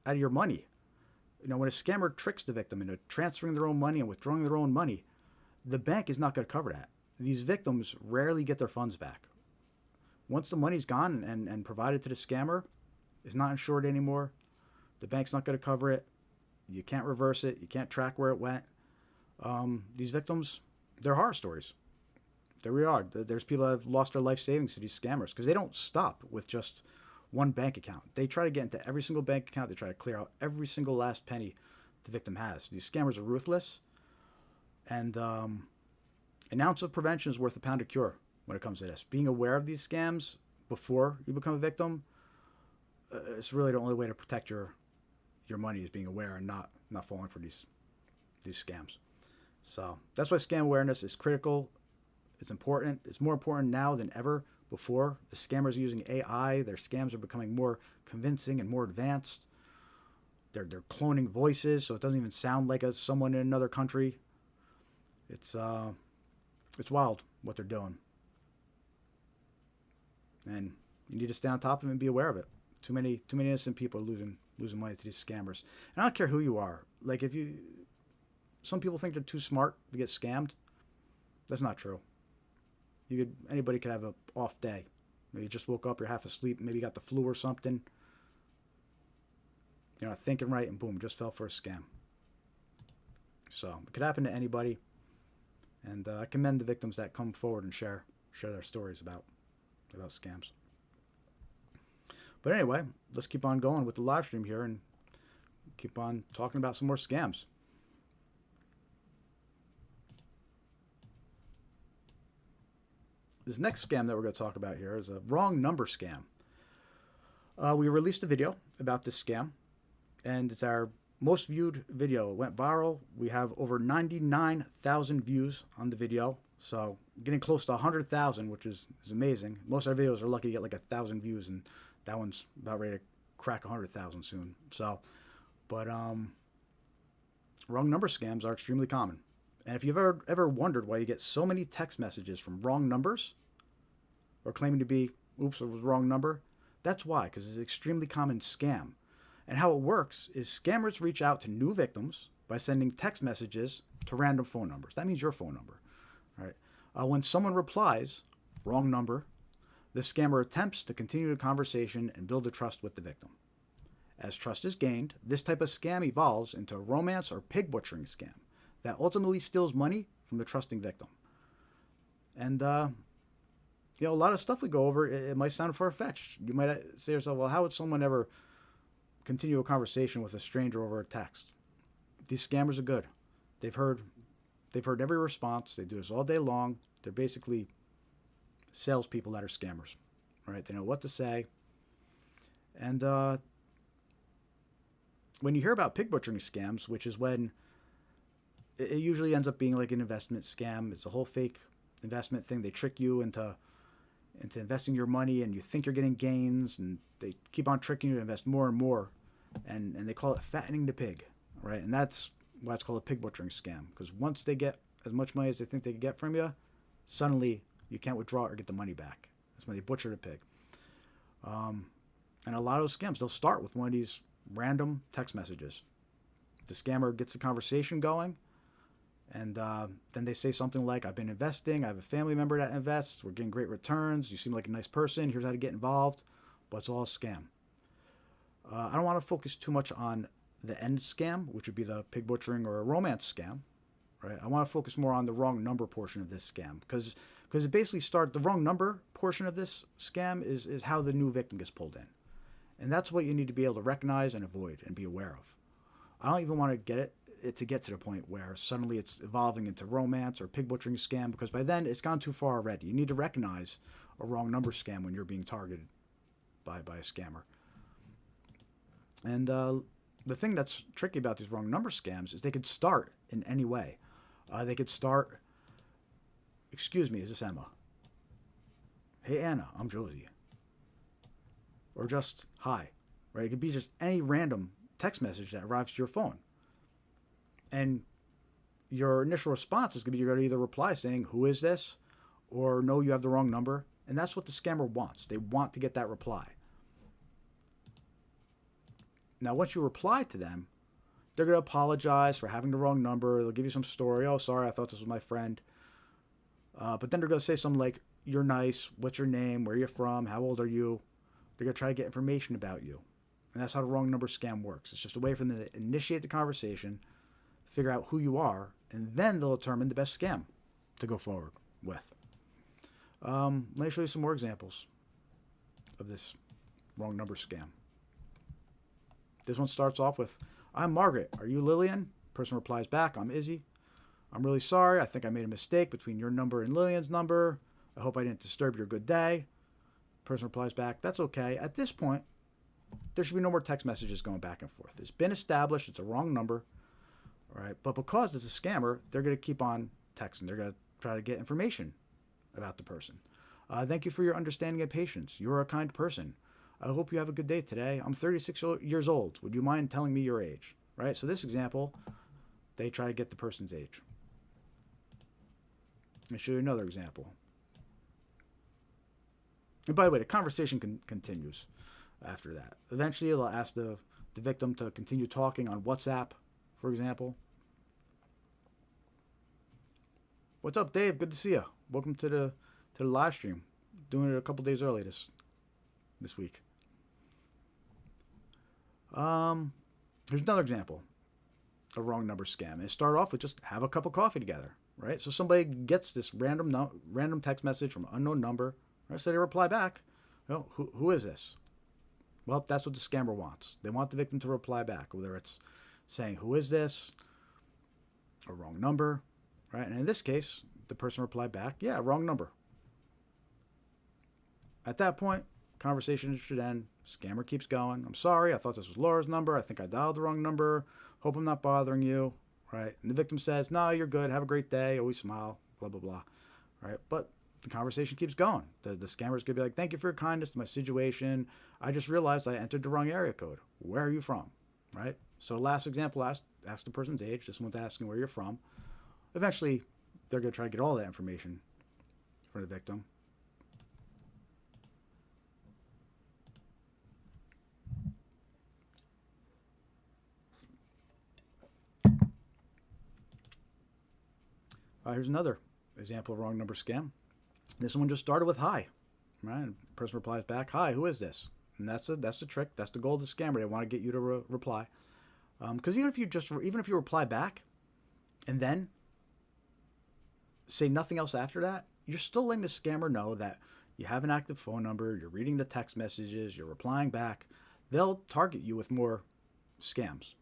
Speaker 1: out of your money, when a scammer tricks the victim into transferring their own money and withdrawing their own money, the bank is not going to cover that. These victims rarely get their funds back. Once the money's gone and provided to the scammer, it's not insured anymore. The bank's not going to cover it. You can't reverse it. You can't track where it went. These victims, they're horror stories. There we are. There's people that have lost their life savings to these scammers because they don't stop with just one bank account. They try to get into every single bank account. They try to clear out every single last penny the victim has. These scammers are ruthless. And an ounce of prevention is worth a pound of cure when it comes to this. Being aware of these scams before you become a victim, it's really the only way to protect your money, is being aware and not falling for these scams. So that's why scam awareness is critical. It's important. It's more important now than ever before. The scammers are using AI. Their scams are becoming more convincing and more advanced. They're cloning voices, so it doesn't even sound like someone in another country. It's wild what they're doing. And you need to stay on top of it and be aware of it. Too many innocent people are losing money to these scammers. And I don't care who you are. Like, some people think they're too smart to get scammed. That's not true. Anybody could have an off day. You just woke up, you're half asleep, maybe you got the flu or something. You're not thinking right, and boom, just fell for a scam. So it could happen to anybody. And I commend the victims that come forward and share their stories about scams. But anyway, let's keep on going with the live stream here and keep on talking about some more scams. This next scam that we're going to talk about here is a wrong number scam. We released a video about this scam, and it's our most viewed video. It went viral. We have over 99,000 views on the video So getting close to 100,000, which is amazing. Most of our videos are lucky to get like 1,000 views, and that one's about ready to crack 100,000 soon. So, but wrong number scams are extremely common. And if you've ever wondered why you get so many text messages from wrong numbers or claiming to be, oops, it was the wrong number, that's why, because it's an extremely common scam. And how it works is scammers reach out to new victims by sending text messages to random phone numbers. That means your phone number. All right. When someone replies, wrong number, the scammer attempts to continue the conversation and build a trust with the victim. As trust is gained, this type of scam evolves into a romance or pig butchering scam that ultimately steals money from the trusting victim. And, a lot of stuff we go over, it might sound far-fetched. You might say to yourself, well, how would someone ever continue a conversation with a stranger over a text? These scammers are good. They've heard every response. They do this all day long. They're basically salespeople that are scammers, right? They know what to say. And when you hear about pig butchering scams, which is when it usually ends up being like an investment scam. It's a whole fake investment thing. They trick you into investing your money, and you think you're getting gains, and they keep on tricking you to invest more and more, and they call it fattening the pig, right? And that's why it's called a pig butchering scam, because once they get as much money as they think they can get from you, suddenly you can't withdraw or get the money back. That's when they butcher the pig. And a lot of those scams, they'll start with one of these random text messages. The scammer gets the conversation going, and then they say something like, I've been investing, I have a family member that invests, we're getting great returns, you seem like a nice person, here's how to get involved, but it's all a scam. I don't want to focus too much on the end scam, which would be the pig butchering or a romance scam, right? I want to focus more on the wrong number portion of this scam, because it basically the wrong number portion of this scam is how the new victim gets pulled in. And that's what you need to be able to recognize and avoid and be aware of. I don't even want to get to the point where suddenly it's evolving into romance or pig butchering scam, because by then it's gone too far already. You need to recognize a wrong number scam when you're being targeted by a scammer. And the thing that's tricky about these wrong number scams is they could start in any way. They could start, excuse me, is this Emma? Hey Anna, I'm Josie. Or just hi, right? It could be just any random text message that arrives to your phone. And your initial response is going to be, you're going to either reply saying, who is this? Or no, you have the wrong number. And that's what the scammer wants. They want to get that reply. Now, once you reply to them, they're going to apologize for having the wrong number. They'll give you some story. Oh, sorry, I thought this was my friend. But then they're going to say something like, you're nice. What's your name? Where are you from? How old are you? They're going to try to get information about you. And that's how the wrong number scam works. It's just a way for them to initiate the conversation, figure out who you are, and then they'll determine the best scam to go forward with. Let me show you some more examples of this wrong number scam. This one starts off with, I'm Margaret. Are you Lillian? Person replies back, I'm Izzy. I'm really sorry. I think I made a mistake between your number and Lillian's number. I hope I didn't disturb your good day. Person replies back, that's okay. At this point, there should be no more text messages going back and forth. It's been established. It's a wrong number. All right. But because it's a scammer, they're going to keep on texting. They're going to try to get information about the person. Thank you for your understanding and patience. You're a kind person. I hope you have a good day today. I'm 36 years old. Would you mind telling me your age? Right? So this example, they try to get the person's age. Let me show you another example. And by the way, the conversation continues after that. Eventually, they'll ask the victim to continue talking on WhatsApp, for example. What's up, Dave? Good to see you. Welcome to the live stream. Doing it a couple days early this week. Here's another example. A wrong number scam. And it started off with just have a cup of coffee together, right? So somebody gets this random text message from an unknown number, right? So they reply back, oh, who is this? Well, that's what the scammer wants. They want the victim to reply back, whether it's saying, who is this? A wrong number, right? And in this case, the person replied back, yeah, wrong number. At that point, conversation should end. Scammer keeps going. I'm sorry. I thought this was Laura's number. I think I dialed the wrong number. Hope I'm not bothering you, right? And the victim says, no, you're good. Have a great day. Always smile, blah, blah, blah. right? But the conversation keeps going. The scammer's going to be like, thank you for your kindness to my situation. I just realized I entered the wrong area code. Where are you from, right? So last example, ask the person's age. This one's asking where you're from. Eventually, they're going to try to get all that information from the victim. Here's another example of wrong number scam. This one just started with hi, right? And the person replies back, hi, who is this? And that's the trick. That's the goal of the scammer. They want to get you to reply. Because even if you reply back and then say nothing else after that, you're still letting the scammer know that you have an active phone number, you're reading the text messages, you're replying back. They'll target you with more scams.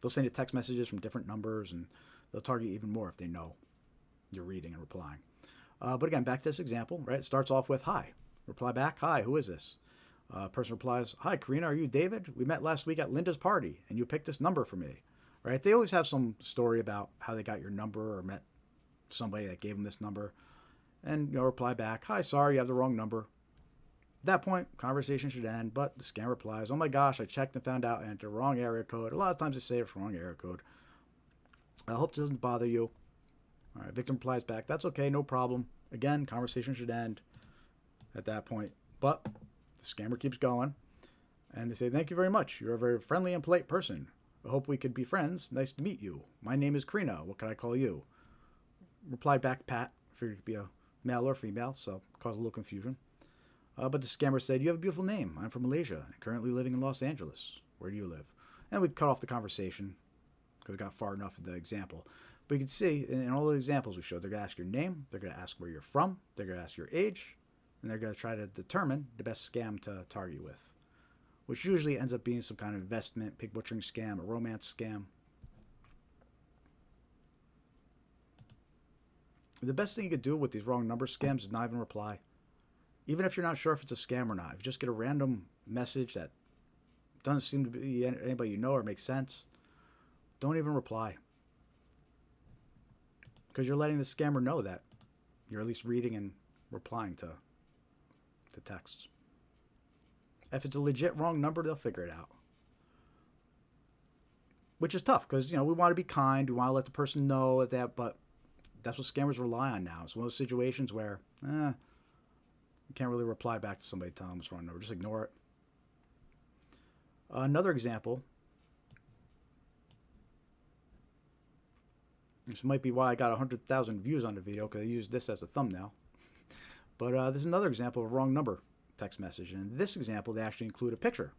Speaker 1: They'll send you text messages from different numbers, and they'll target you even more if they know you're reading and replying. But again, back to this example, right? It starts off with hi. Reply back, hi, who is this? Person replies, hi, Karina, are you David? We met last week at Linda's party, and you picked this number for me, right? They always have some story about how they got your number or met somebody that gave them this number. And reply back, hi, sorry, you have the wrong number. At that point, conversation should end, but the scam replies, oh my gosh, I checked and found out I entered the wrong area code. A lot of times they say it's the wrong area code. I hope it doesn't bother you. All right, victim replies back, that's okay, no problem. Again, conversation should end at that point. But the scammer keeps going, and they say, thank you very much. You're a very friendly and polite person. I hope we could be friends. Nice to meet you. My name is Karina. What can I call you? Replied back, Pat. Figured it could be a male or female, so caused a little confusion. But the scammer said, you have a beautiful name. I'm from Malaysia, and currently living in Los Angeles. Where do you live? And we cut off the conversation because we got far enough in the example. But you can see in all the examples we showed, they're going to ask your name, they're going to ask where you're from, they're going to ask your age, and they're going to try to determine the best scam to target you with, which usually ends up being some kind of investment, pig butchering scam, a romance scam. The best thing you could do with these wrong number scams is not even reply. Even if you're not sure if it's a scam or not, if you just get a random message that doesn't seem to be anybody you know or makes sense, don't even reply. Because you're letting the scammer know that you're at least reading and replying to the texts. If it's a legit wrong number, they'll figure it out. Which is tough because, we want to be kind. We want to let the person know that, but that's what scammers rely on now. It's one of those situations where, you can't really reply back to somebody telling them it's wrong number. Just ignore it. Another example. This might be why I got 100,000 views on the video, because I used this as a thumbnail. But this is another example of a wrong number text message. And in this example, they actually include a picture.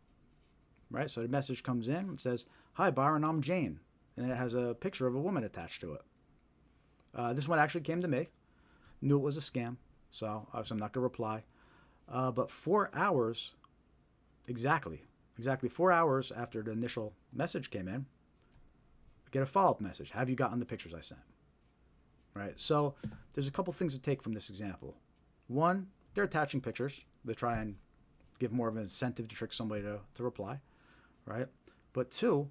Speaker 1: Right? So the message comes in and says, hi, Byron, I'm Jane. And it has a picture of a woman attached to it. This one actually came to me. Knew it was a scam. So obviously I'm not going to reply. But 4 hours, exactly 4 hours after the initial message came in, get a follow-up message. Have you gotten the pictures I sent? Right? So there's a couple things to take from this example. One, they're attaching pictures. They try and give more of an incentive to trick somebody to reply. Right? But two,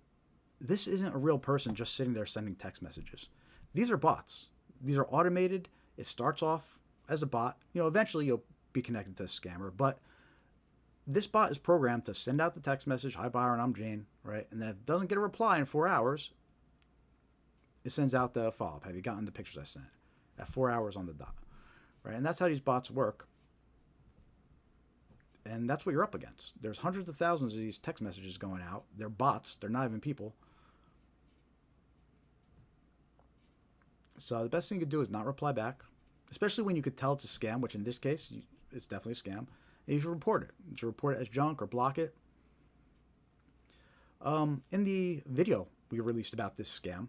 Speaker 1: this isn't a real person just sitting there sending text messages. These are bots. These are automated. It starts off as a bot. Eventually you'll be connected to a scammer, but this bot is programmed to send out the text message, hi Byron, I'm Jane, right? And then if it doesn't get a reply in 4 hours, it sends out the follow-up. Have you gotten the pictures I sent? At 4 hours on the dot, right? And that's how these bots work. And that's what you're up against. There's hundreds of thousands of these text messages going out. They're bots. They're not even people. So the best thing you could do is not reply back, especially when you could tell it's a scam, which in this case, it's definitely a scam. And you should report it. You should report it as junk or block it. In the video we released about this scam,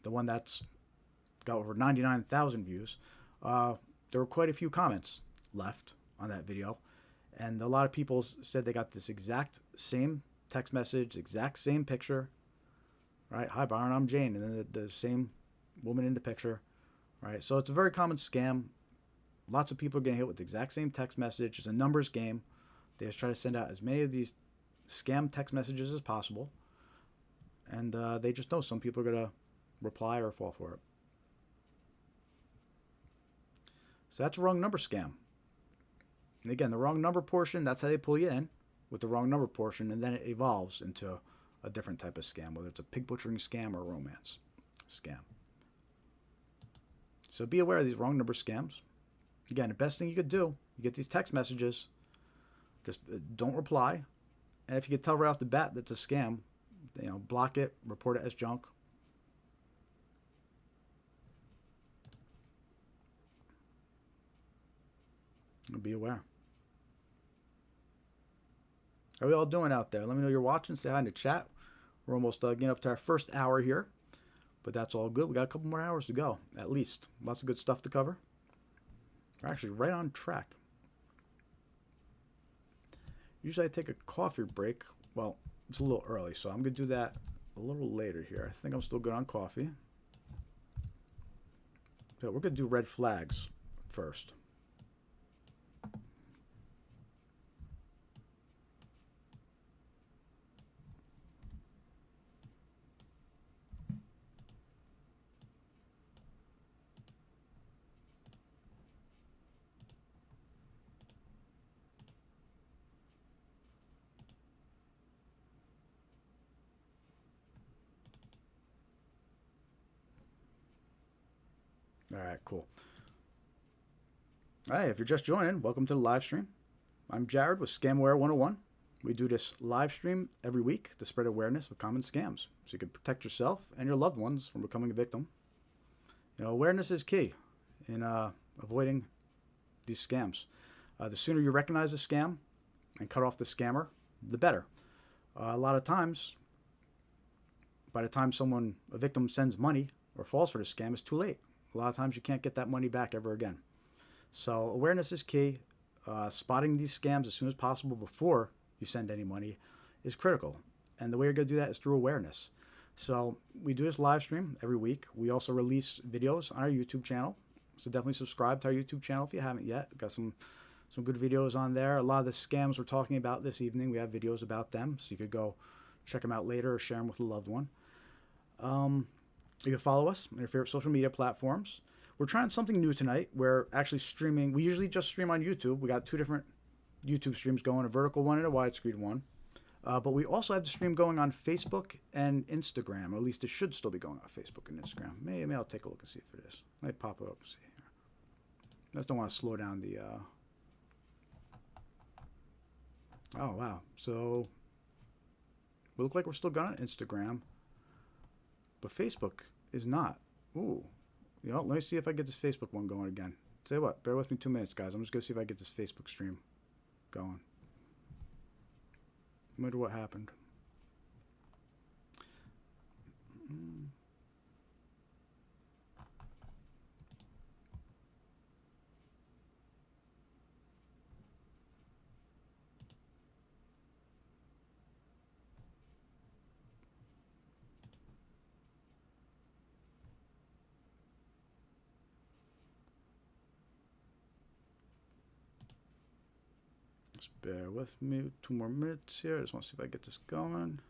Speaker 1: the one that's got over 99,000 views, there were quite a few comments left on that video. And a lot of people said they got this exact same text message, exact same picture, right? Hi, Byron, I'm Jane. And then the same woman in the picture, right? So it's a very common scam. Lots of people are getting hit with the exact same text message. It's a numbers game. They just try to send out as many of these scam text messages as possible. And they just know some people are going to reply or fall for it. So that's a wrong number scam. And again, the wrong number portion, that's how they pull you in with the wrong number portion, and then it evolves into a different type of scam, whether it's a pig butchering scam or a romance scam. So be aware of these wrong number scams. Again, the best thing you could do, you get these text messages, just don't reply. And if you could tell right off the bat that's a scam, block it, report it as junk. Be aware. How are we all doing out there? Let me know you're watching. Say hi in the chat. We're almost getting up to our first hour here, but that's all good. We got a couple more hours to go, at least. Lots of good stuff to cover. We're actually right on track. Usually I take a coffee break. Well, it's a little early, so I'm going to do that a little later here. I think I'm still good on coffee. So we're going to do red flags first. All right, cool. All right, if you're just joining, welcome to the live stream. I'm Jared with Scamware 101. We do this live stream every week to spread awareness of common scams so you can protect yourself and your loved ones from becoming a victim. Awareness is key in avoiding these scams. The sooner you recognize a scam and cut off the scammer, the better. A lot of times, by the time a victim sends money or falls for the scam, it's too late. A lot of times you can't get that money back ever again. So awareness is key. Spotting these scams as soon as possible before you send any money is critical. And the way you're going to do that is through awareness. So we do this live stream every week. We also release videos on our YouTube channel. So definitely subscribe to our YouTube channel if you haven't yet. We've got some good videos on there. A lot of the scams we're talking about this evening, we have videos about them. So you could go check them out later or share them with a loved one. You can follow us on your favorite social media platforms. We're trying something new tonight. We're actually streaming. We usually just stream on YouTube. We got 2 different YouTube streams going, a vertical one and a widescreen one. But we also have the stream going on Facebook and Instagram, or at least it should still be going on Facebook and Instagram. Maybe I'll take a look and see if it is. Let me pop it up and see here. I just don't want to slow down the... Oh, wow. So we look like we're still going on Instagram, but Facebook is not. Ooh. Let me see if I get this Facebook one going again. Tell you what, bear with me 2 minutes, guys. I'm just going to see if I get this Facebook stream going. I wonder what happened. Just bear with me 2 more minutes here. I just want to see if I get this going.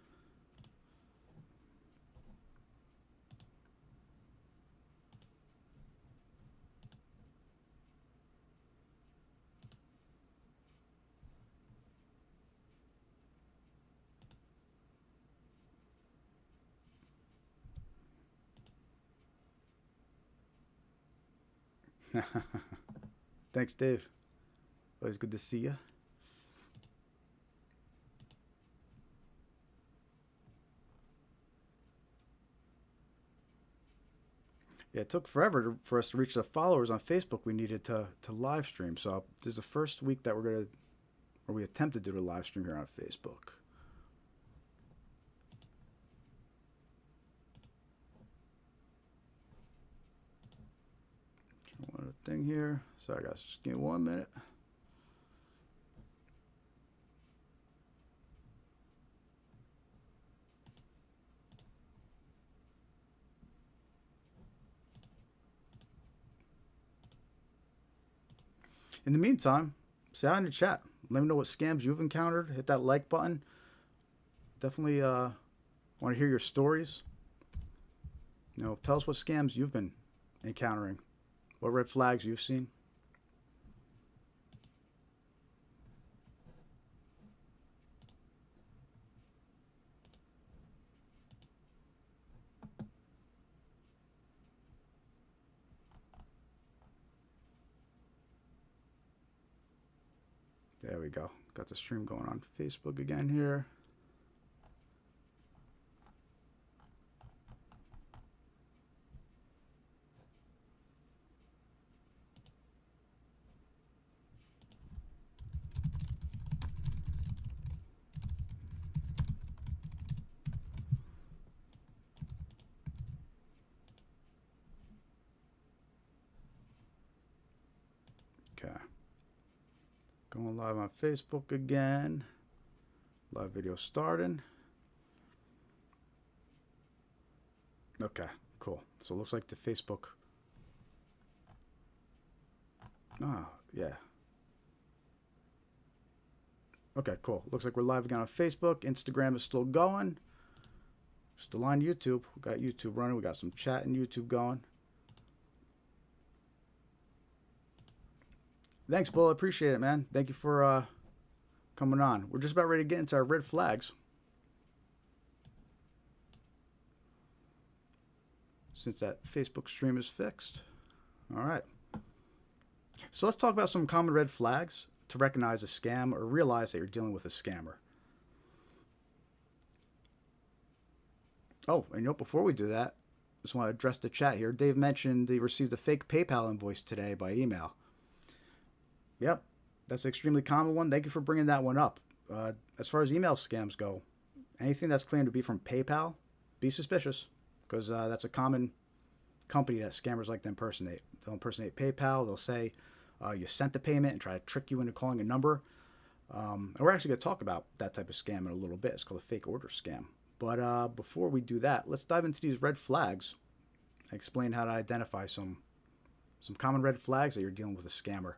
Speaker 1: Thanks, Dave. Always good to see you. Yeah, it took forever for us to reach the followers on Facebook we needed to live stream. So this is the first week that we attempted to do a live stream here on Facebook. One other thing here. Sorry guys, just give me 1 minute. In the meantime, say hi in the chat. Let me know what scams you've encountered. Hit that like button. Definitely want to hear your stories. Tell us what scams you've been encountering. What red flags you've seen. There we go. Got the stream going on Facebook again here. Okay. Going live on Facebook again. Live video starting. Okay, cool. So it looks like the Facebook. Oh, yeah. Okay, cool. Looks like we're live again on Facebook. Instagram is still going. Still on YouTube. We got YouTube running. We got some chat and YouTube going. Thanks, Bull. I appreciate it, man. Thank you for coming on. We're just about ready to get into our red flags. Since that Facebook stream is fixed. All right. So let's talk about some common red flags to recognize a scam or realize that you're dealing with a scammer. Oh, and you know, before we do that, just want to address the chat here. Dave mentioned he received a fake PayPal invoice today by email. Yep, that's an extremely common one. Thank you for bringing that one up. As far as email scams go, anything that's claimed to be from PayPal, be suspicious, because that's a common company that scammers like to impersonate. They'll impersonate PayPal. They'll say you sent the payment and try to trick you into calling a number. And we're actually going to talk about that type of scam in a little bit. It's called a fake order scam. But before we do that, let's dive into these red flags and explain how to identify some common red flags that you're dealing with a scammer.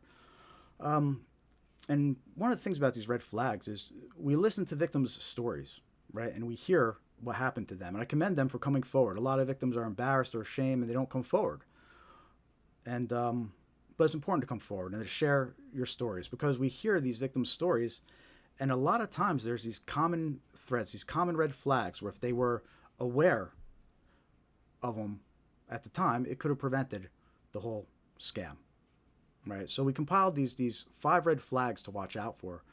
Speaker 1: And one of the things about these red flags is we listen to victims' stories, right? And we hear what happened to them. And I commend them for coming forward. A lot of victims are embarrassed or ashamed and they don't come forward. And but it's important to come forward and to share your stories, because we hear these victims' stories, and a lot of times there's these common threads, these common red flags, where if they were aware of them at the time, it could have prevented the whole scam. Right, so we compiled these 5 red flags to watch out for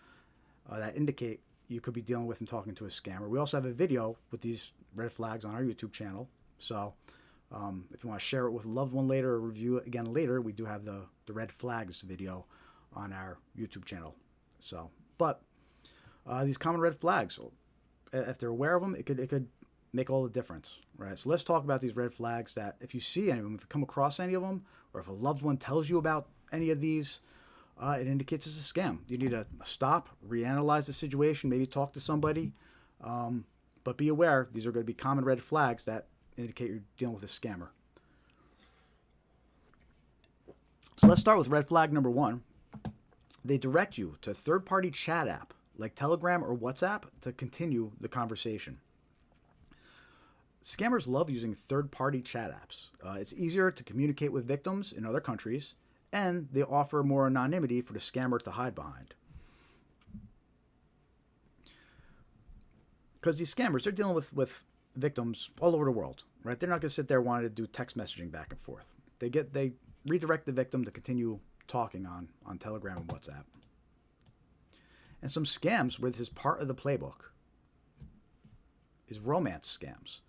Speaker 1: that indicate you could be dealing with and talking to a scammer. We also have a video with these red flags on our YouTube channel. So if you want to share it with a loved one later or review it again later, we do have the red flags video on our YouTube channel. So, but these common red flags, if they're aware of them, it could make all the difference, right? So let's talk about these red flags that if you see any of them, if you come across any of them, or if a loved one tells you about any of these, it indicates it's a scam. You need to stop, reanalyze the situation, maybe talk to somebody, but be aware these are going to be common red flags that indicate you're dealing with a scammer. So let's start with red flag number 1. They direct you to a third-party chat app like Telegram or WhatsApp to continue the conversation. Scammers love using third-party chat apps. It's easier to communicate with victims in other countries, and they offer more anonymity for the scammer to hide behind. Because these scammers, they're dealing with victims all over the world, right? They're not going to sit there wanting to do text messaging back and forth. They redirect the victim to continue talking on Telegram and WhatsApp. And some scams where this is part of the playbook is romance scams.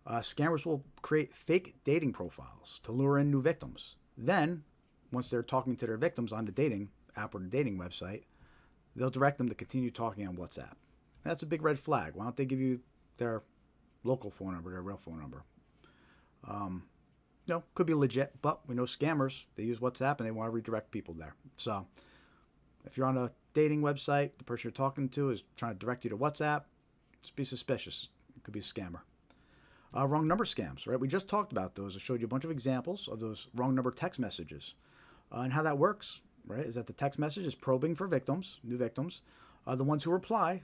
Speaker 1: Scammers will create fake dating profiles to lure in new victims. Then, once they're talking to their victims on the dating app or the dating website, they'll direct them to continue talking on WhatsApp. That's a big red flag. Why don't they give you their local phone number, their real phone number? No, could be legit, but we know scammers, they use WhatsApp and they want to redirect people there. So if you're on a dating website, the person you're talking to is trying to direct you to WhatsApp, just be suspicious. It could be a scammer. Wrong number scams, right? We just talked about those. I showed you a bunch of examples of those wrong number text messages. And how that works, right, is that the text message is probing for victims, new victims. The ones who reply,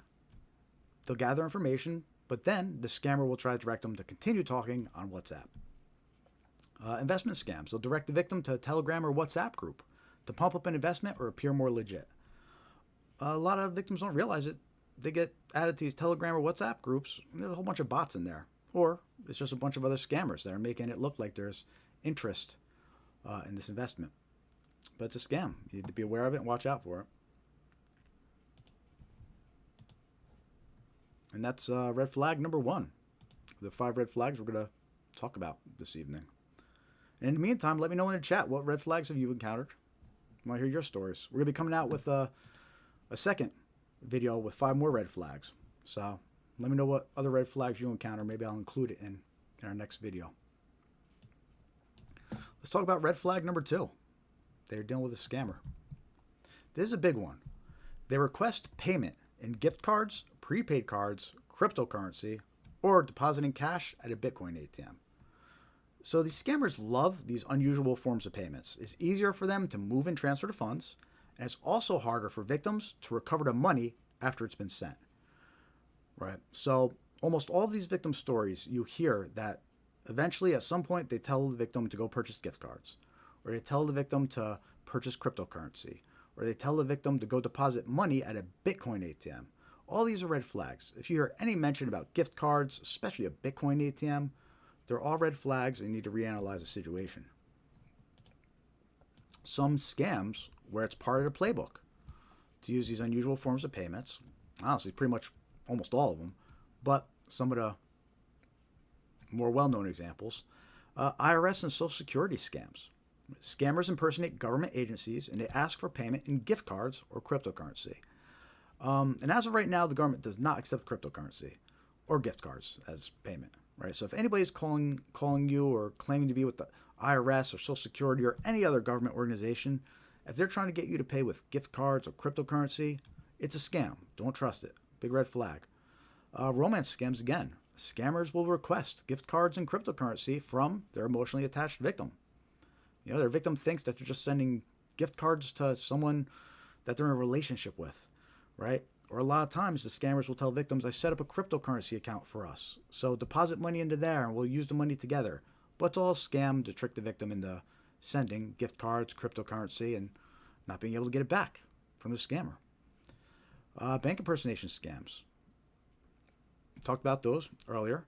Speaker 1: they'll gather information, but then the scammer will try to direct them to continue talking on WhatsApp. Investment scams. They'll direct the victim to a Telegram or WhatsApp group to pump up an investment or appear more legit. A lot of victims don't realize it. They get added to these Telegram or WhatsApp groups, and there's a whole bunch of bots in there. Or it's just a bunch of other scammers that are making it look like there's interest in this investment. But it's a scam. You need to be aware of it and watch out for it. And that's red flag number 1. The 5 red flags we're going to talk about this evening. And in the meantime, let me know in the chat, what red flags have you encountered? I want to hear your stories. We're going to be coming out with a second video with 5 more red flags. So let me know what other red flags you encounter. Maybe I'll include it in our next video. Let's talk about red flag number 2. They're dealing with a scammer. This is a big one. They request payment in gift cards, prepaid cards, cryptocurrency, or depositing cash at a Bitcoin ATM. So these scammers love these unusual forms of payments. It's easier for them to move and transfer the funds, and it's also harder for victims to recover the money after it's been sent. Right? So almost all of these victim stories, you hear that eventually at some point they tell the victim to go purchase gift cards, or they tell the victim to purchase cryptocurrency, or they tell the victim to go deposit money at a Bitcoin ATM. All these are red flags. If you hear any mention about gift cards, especially a Bitcoin ATM, they're all red flags and you need to reanalyze the situation. Some scams where it's part of the playbook to use these unusual forms of payments, honestly, pretty much almost all of them, but some of the more well-known examples, IRS and Social Security scams. Scammers impersonate government agencies and they ask for payment in gift cards or cryptocurrency. And as of right now, the government does not accept cryptocurrency or gift cards as payment. Right? So if anybody's calling you or claiming to be with the IRS or Social Security or any other government organization, if they're trying to get you to pay with gift cards or cryptocurrency, it's a scam. Don't trust it. Big red flag. Romance scams again. Scammers will request gift cards and cryptocurrency from their emotionally attached victim. You know, their victim thinks that they're just sending gift cards to someone that they're in a relationship with, right? Or a lot of times the scammers will tell victims, I set up a cryptocurrency account for us, so deposit money into there and we'll use the money together. But it's all a scam to trick the victim into sending gift cards, cryptocurrency, and not being able to get it back from the scammer. Bank impersonation scams. Talked about those earlier.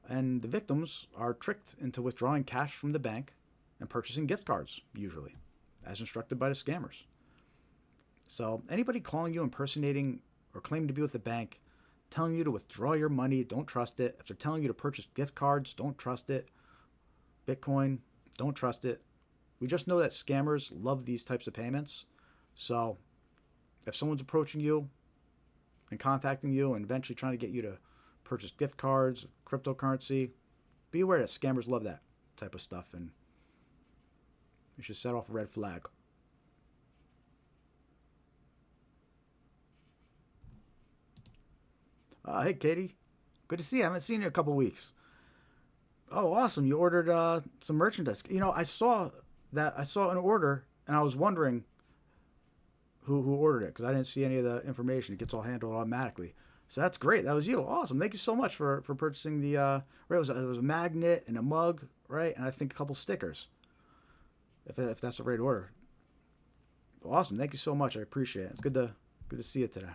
Speaker 1: And the victims are tricked into withdrawing cash from the bank and purchasing gift cards, usually, as instructed by the scammers. So anybody calling you impersonating or claiming to be with the bank, telling you to withdraw your money, don't trust it. If they're telling you to purchase gift cards, don't trust it. Bitcoin, don't trust it. We just know that scammers love these types of payments. So if someone's approaching you and contacting you and eventually trying to get you to purchase gift cards, cryptocurrency, be aware that scammers love that type of stuff, and you should set off a red flag. Hey, Katie. Good to see you. I haven't seen you in a couple weeks. Oh, awesome. You ordered some merchandise. You know, I saw an order, and I was wondering who ordered it because I didn't see any of the information. It gets all handled automatically. So that's great. That was you. Awesome. Thank you so much for purchasing the, right, it was a magnet and a mug, right? And I think a couple stickers, if that's the right order. Awesome. Thank you so much. I appreciate it. It's good to see you today.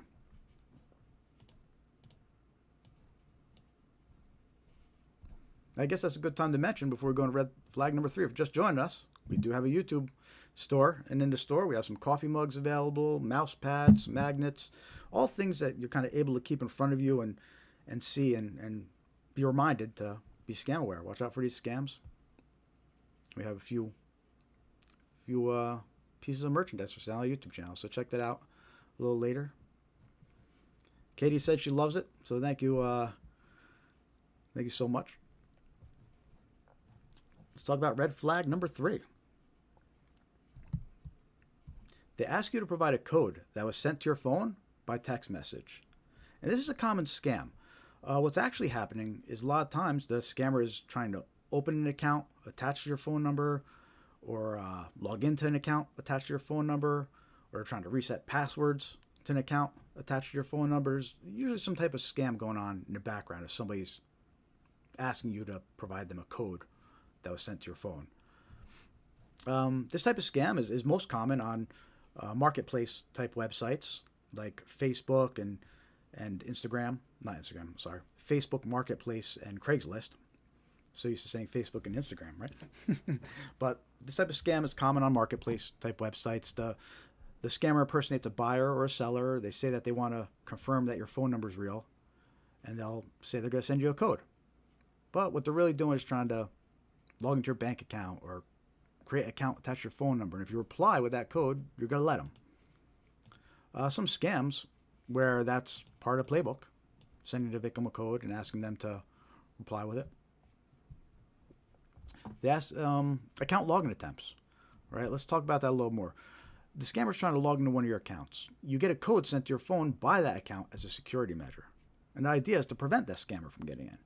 Speaker 1: I guess that's a good time to mention before we go into red flag number 3. If you just joined us, we do have a YouTube store, and in the store we have some coffee mugs available, mouse pads, magnets, all things that you're kind of able to keep in front of you and see and be reminded to be scam aware. Watch out for these scams. We have a few pieces of merchandise for sale on our YouTube channel, so check that out a little later. Katie said she loves it, so thank you so much. Let's talk about red flag number 3. They ask you to provide a code that was sent to your phone by text message. And this is a common scam. What's actually happening is a lot of times the scammer is trying to open an account attached to your phone number, or log into an account attached to your phone number, or trying to reset passwords to an account attached to your phone numbers. Usually some type of scam going on in the background if somebody's asking you to provide them a code that was sent to your phone. This type of scam is most common on marketplace type websites like Facebook and Instagram. Not Instagram, sorry. Facebook Marketplace and Craigslist. So used to saying Facebook and Instagram, right? But this type of scam is common on marketplace type websites. The scammer impersonates a buyer or a seller. They say that they want to confirm that your phone number is real. and they'll say they're going to send you a code. But what they're really doing is trying to log into your bank account or create an account, attach your phone number. And if you reply with that code, you're going to let them. Some scams where that's part of playbook, sending the victim a code and asking them to reply with it. They ask account login attempts, right? Let's talk about that a little more. The scammer's trying to log into one of your accounts. You get a code sent to your phone by that account as a security measure. And the idea is to prevent that scammer from getting in.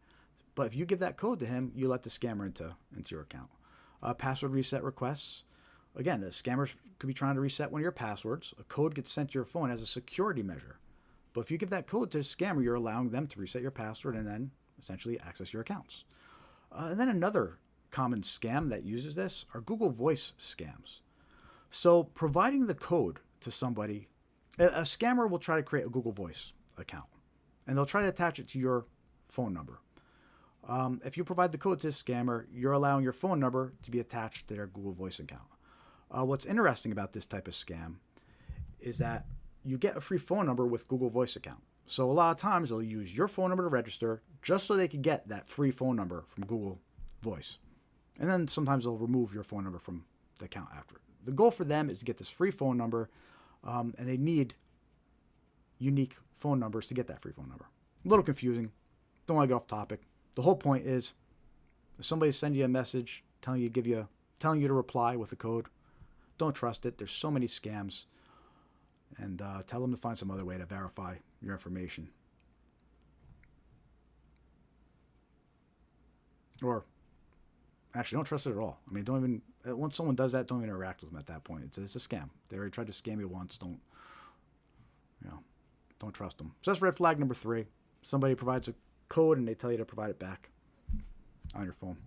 Speaker 1: But if you give that code to him, you let the scammer into your account. Password reset requests. Again, the scammers could be trying to reset one of your passwords. A code gets sent to your phone as a security measure. But if you give that code to the scammer, you're allowing them to reset your password and then essentially access your accounts. And then another common scam that uses this are Google Voice scams. So providing the code to somebody, a scammer will try to create a Google Voice account, and they'll try to attach it to your phone number. If you provide the code to a scammer, you're allowing your phone number to be attached to their Google Voice account. What's interesting about this type of scam is that you get a free phone number with Google Voice account. So a lot of times they'll use your phone number to register just so they can get that free phone number from Google Voice. And then sometimes they'll remove your phone number from the account after. The goal for them is to get this free phone number, and they need unique phone numbers to get that free phone number. A little confusing. Don't want to get off topic. The whole point is, if somebody sends you a message telling you to reply with a code, don't trust it. There's so many scams, and tell them to find some other way to verify your information. Or actually, don't trust it at all. I mean, don't even, once someone does that, don't even interact with them at that point. It's a scam. They already tried to scam you once. Don't trust them. So that's red flag number 3. Somebody provides a code and they tell you to provide it back on your phone.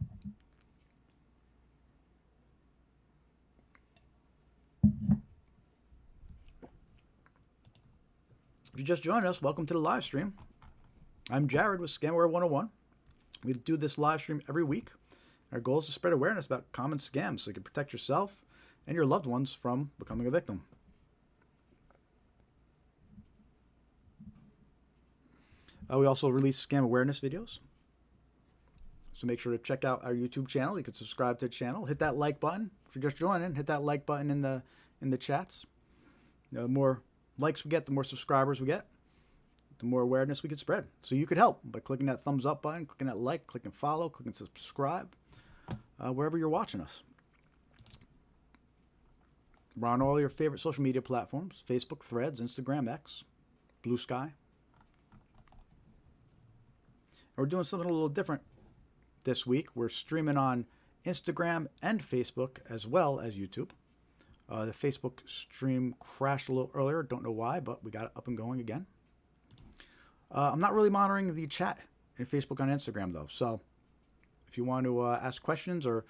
Speaker 1: If you just joined us, welcome to the live stream. I'm Jared with Scamware 101. We do this live stream every week. Our goal is to spread awareness about common scams so you can protect yourself and your loved ones from becoming a victim. We also release scam awareness videos. So make sure to check out our YouTube channel. You can subscribe to the channel. Hit that like button. If you're just joining, hit that like button in the chats. The more likes we get, the more subscribers we get, the more awareness we can spread. So you could help by clicking that thumbs up button, clicking that like, clicking follow, clicking subscribe, wherever you're watching us. We're on all your favorite social media platforms: Facebook, Threads, Instagram, X, Blue Sky. And we're doing something a little different this week. We're streaming on Instagram and Facebook as well as YouTube. The Facebook stream crashed a little earlier. Don't know why, but we got it up and going again. I'm not really monitoring the chat in Facebook on Instagram, though. So if you want to ask questions or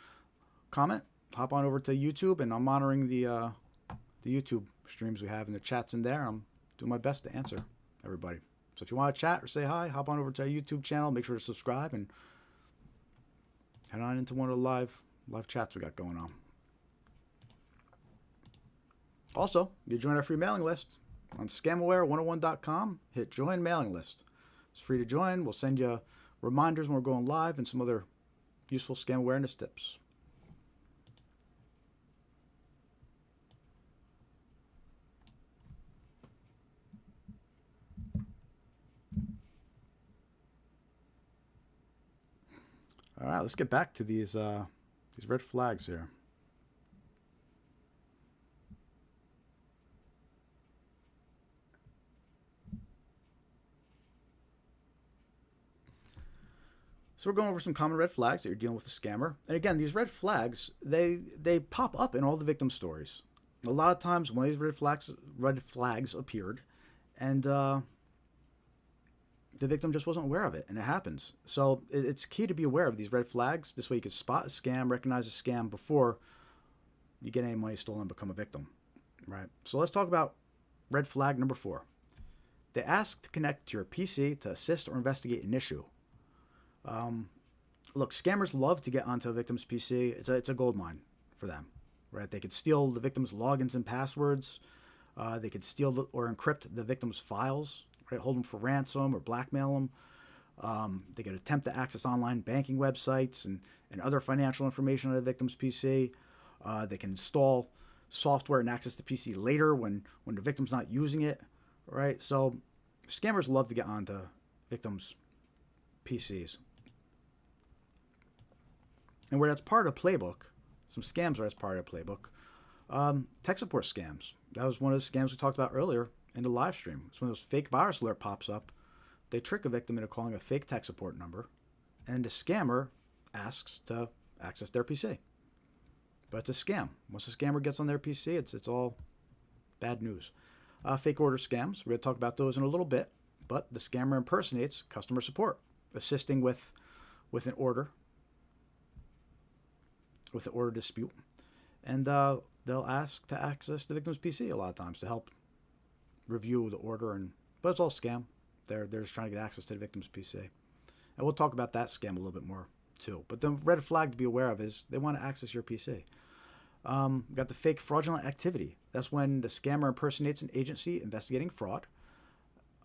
Speaker 1: comment, hop on over to YouTube, and I'm monitoring the YouTube streams we have and the chats in there. I'm doing my best to answer everybody. So if you want to chat or say hi, hop on over to our YouTube channel. Make sure to subscribe and head on into one of the live chats we got going on. Also, you join our free mailing list on scamaware101.com. Hit join mailing list. It's free to join. We'll send you reminders when we're going live and some other useful scam awareness tips. All right, let's get back to these red flags here. So we're going over some common red flags that you're dealing with a scammer. And again, these red flags, they pop up in all the victim stories. A lot of times one of these red flags appeared, and the victim just wasn't aware of it, and it happens. So it's key to be aware of these red flags. This way you can spot a scam, recognize a scam before you get any money stolen and become a victim. Right? So let's talk about red flag number 4. They ask to connect to your PC to assist or investigate an issue. Look, scammers love to get onto a victim's PC. It's a gold mine for them. Right? They could steal the victim's logins and passwords. They could steal or encrypt the victim's files. Right? Hold them for ransom or blackmail them. They could attempt to access online banking websites and other financial information on the victim's PC. They can install software and access the PC later when the victim's not using it, right? So scammers love to get onto victims' PCs. And where that's part of the playbook, some scams are as part of the playbook. Tech support scams. That was one of the scams we talked about earlier in the live stream. It's when those fake virus alert pops up. They trick a victim into calling a fake tech support number, and the scammer asks to access their PC. But it's a scam. Once the scammer gets on their PC, it's all bad news. Fake order scams. We're going to talk about those in a little bit, but the scammer impersonates customer support, assisting with an order, with an order dispute, and they'll ask to access the victim's PC a lot of times to help review the order, but it's all scam. They're just trying to get access to the victim's PC. And we'll talk about that scam a little bit more too. But the red flag to be aware of is they want to access your PC. We've got the fake fraudulent activity. That's when the scammer impersonates an agency investigating fraud.